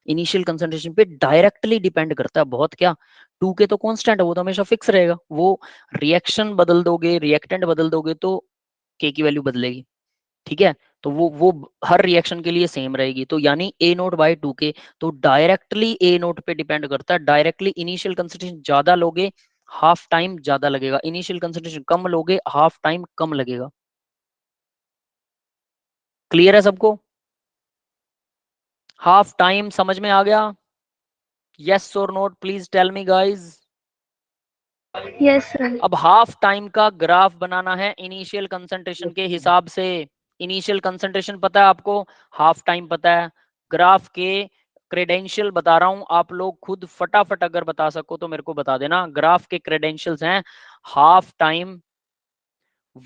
इनिशियल कंसंट्रेशन पे डायरेक्टली डिपेंड करता है बहुत। क्या, 2 के तो कांस्टेंट है, वो तो हमेशा फिक्स रहेगा, वो रिएक्शन बदल दोगे, रिएक्टेंट बदल दोगे तो के की वैल्यू बदलेगी, ठीक है। तो वो हर रिएक्शन के लिए सेम रहेगी, तो यानी ए नोट बाय 2 के, तो डायरेक्टली ए नोट पे डिपेंड करता है। डायरेक्टली इनिशियल कंसंट्रेशन ज्यादा लोगे हाफ टाइम ज्यादा लगेगा, इनिशियल कंसंट्रेशन कम लोगे हाफ टाइम कम लगेगा। क्लियर है सबको, हाफ टाइम समझ में आ गया, yes or not please tell me guys. Yes sir. अब हाफ टाइम का ग्राफ बनाना है इनिशियल कंसंट्रेशन के हिसाब से। इनिशियल कंसंट्रेशन पता है आपको, हाफ टाइम पता है, ग्राफ के क्रेडेंशियल बता रहा हूं, आप लोग खुद फटाफट अगर बता सको तो मेरे को बता देना। ग्राफ के क्रेडेंशियल्स हैं half time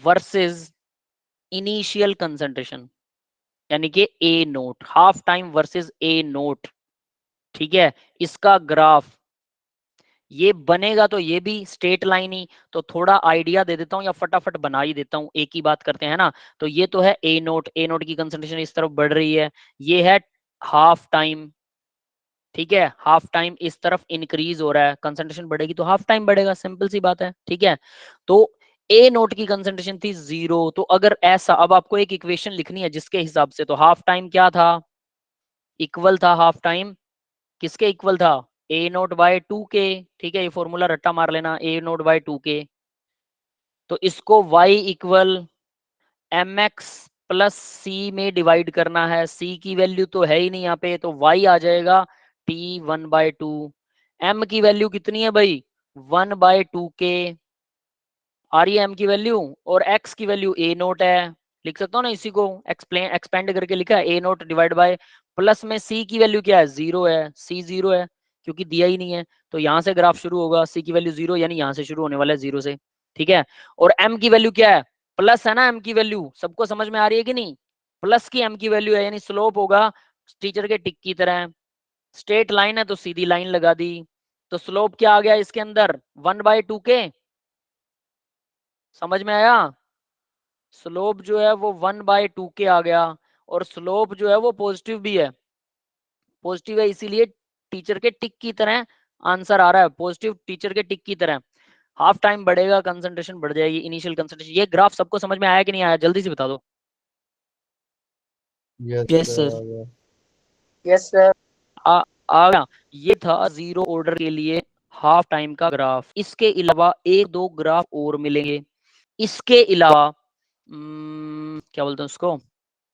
versus initial concentration, यानी कि A naught, half time versus A naught, ठीक है। इसका ग्राफ ये बनेगा, तो ये भी स्ट्रेट लाइन ही, तो थोड़ा आइडिया दे देता हूं या फटाफट बना ही देता हूं, एक ही बात करते हैं ना। तो ये तो है ए नोट, ए नोट की कंसंट्रेशन इस तरफ बढ़ रही है, ये है हाफ टाइम, ठीक है। हाफ टाइम इस तरफ इंक्रीज हो रहा है, कंसंट्रेशन बढ़ेगी तो हाफ टाइम बढ़ेगा, सिंपल सी बात है, ठीक है। तो ए नोट की कंसंट्रेशन थी 0, तो अगर ऐसा, अब आपको एक इक्वेशन लिखनी है जिसके हिसाब से, तो हाफ टाइम क्या था, इक्वल था हाफ टाइम किसके इक्वल था, ए नोट बाय 2 के, ठीक है। ये फॉर्मूला रट्टा मार लेना, ए नोट बाय 2 के। तो इसको y equal M X plus C में डिवाइड करना है, c की वैल्यू तो है ही नहीं यहाँ पे, तो y आ जाएगा t 1/2। m की वैल्यू कितनी है भाई, 1/2 के, आ रही है m की वैल्यू, और x की वैल्यू a नोट है, लिख सकता हूँ ना इसी को, एक्सपेंड करके लिखा है a note divide by, plus में c की वैल्यू क्या है, 0 है, c 0 है क्योंकि दिया ही नहीं है, तो यहाँ से ग्राफ शुरू होगा, c की वैल्यू 0 यानी यहाँ से शुरू होने वाला है 0 से, ठीक है। और m की वैल्यू क्या है, प्लस है ना, m की वैल्यू सबको समझ में आ रही है कि नहीं, प्लस की m की वैल्यू है, यानी स्लोप होगा टीचर के टिक की तरह, स्ट्रेट लाइन है तो सीधी लाइन लगा दी, तो स्लोप क्या आ गया इसके अंदर, 1/2 के, समझ में आया। स्लोप जो है वो 1/2 के आ गया, और स्लोप जो है वो पॉजिटिव भी है, पॉजिटिव है इसीलिए टीचर के टिक की तरह आंसर आ रहा है, पॉजिटिव टीचर के टिक की तरह। हाफ टाइम बढ़ेगा कंसंट्रेशन बढ़ जाएगी, इनिशियल कंसंट्रेशन। ये ग्राफ सबको समझ में आया कि नहीं आया, जल्दी से बता दो। यस यस सर, सर आ गया। आ गया। ये था जीरो ऑर्डर के लिए हाफ टाइम का ग्राफ। इसके अलावा एक दो ग्राफ और मिलेंगे, इसके अलावा क्या बोलते हैं उसको,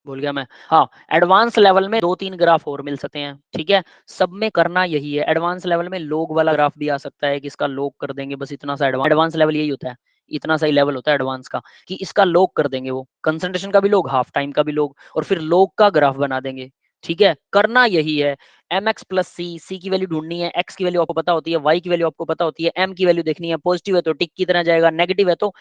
भूल गया मैं, हाँ, एडवांस लेवल में 2-3 ग्राफ और मिल सकते हैं, ठीक है। सब में करना यही है, एडवांस लेवल में लोग वाला ग्राफ भी आ सकता है कि इसका लोग कर देंगे, बस इतना सा एडवांस लेवल यही होता है, इतना सा ही लेवल होता है एडवांस का, कि इसका लोग कर देंगे, वो कंसंट्रेशन का भी लोग, हाफ टाइम का भी लोग, और फिर लोग का ग्राफ बना देंगे, ठीक है। करना यही है, एम एक्स प्लस सी की वैल्यू ढूंढनी है, एक्स की वैल्यू आपको पता होती है, वाई की वैल्यू आपको पता होती है, एम की वैल्यू देखनी है, पॉजिटिव है तो टिक की तरह जाएगा, नेगेटिव है तो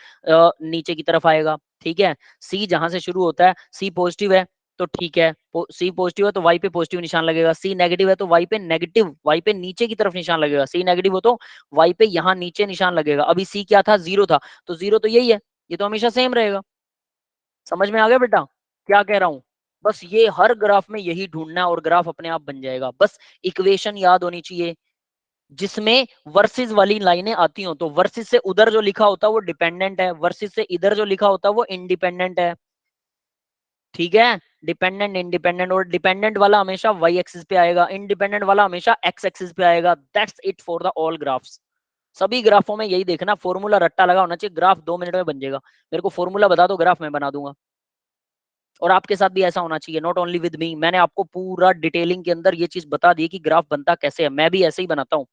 नीचे की तरफ आएगा, ठीक है। सी जहां से शुरू होता है, सी पॉजिटिव है तो ठीक है, सी पॉजिटिव है तो वाई पे पॉजिटिव निशान लगेगा, सी नेगेटिव है तो वाई पे नेगेटिव, वाई पे नीचे की तरफ निशान लगेगा, सी नेगेटिव हो तो वाई पे यहाँ नीचे निशान लगेगा। अभी सी क्या था, 0 था, तो 0 तो यही है, ये तो हमेशा सेम रहेगा। समझ में आ गया बेटा क्या कह रहा हूं, बस ये हर ग्राफ में यही ढूंढना है और ग्राफ अपने आप बन जाएगा, बस इक्वेशन याद होनी चाहिए, जिसमें वर्सेस वाली लाइनें आती हो, तो वर्सेस से उधर जो लिखा होता है वो डिपेंडेंट है, वर्सेस से इधर जो लिखा होता है वो इंडिपेंडेंट है। ठीक है, डिपेंडेंट इंडिपेंडेंट, और डिपेंडेंट वाला हमेशा वाई एक्सिस पे आएगा, इंडिपेंडेंट वाला हमेशा एक्स एक्सिस पे आएगा। That's it for the all graphs. सभी ग्राफों में यही देखना, फॉर्मूला रट्टा लगा होना चाहिए, ग्राफ 2 मिनट में बन जाएगा। मेरे को फॉर्मूला बता दो, ग्राफ मैं बना दूंगा। और आपके साथ भी ऐसा होना चाहिए, नॉट ओनली विद मी। मैंने आपको पूरा डिटेलिंग के अंदर ये चीज बता दी कि ग्राफ बनता कैसे है, मैं भी ऐसे ही बनाता हूँ,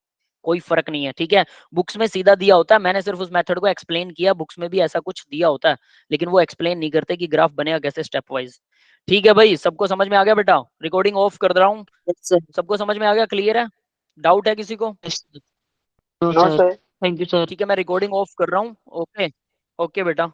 कोई फर्क नहीं है। ठीक है, बुक्स में सीधा दिया होता है, मैंने सिर्फ उस मेथड को एक्सप्लेन किया, बुक्स में भी ऐसा कुछ दिया होता है, लेकिन वो एक्सप्लेन नहीं करते कि ग्राफ बनेगा कैसे स्टेप वाइज। ठीक है भाई, सबको समझ में आ गया बेटा? रिकॉर्डिंग ऑफ कर रहा हूँ, यस सर। सबको समझ में आ गया? क्लियर है? डाउट है किसी को? No sir, thank you sir. ठीक है, मैं रिकॉर्डिंग ऑफ कर रहा हूँ। ओके ओके बेटा।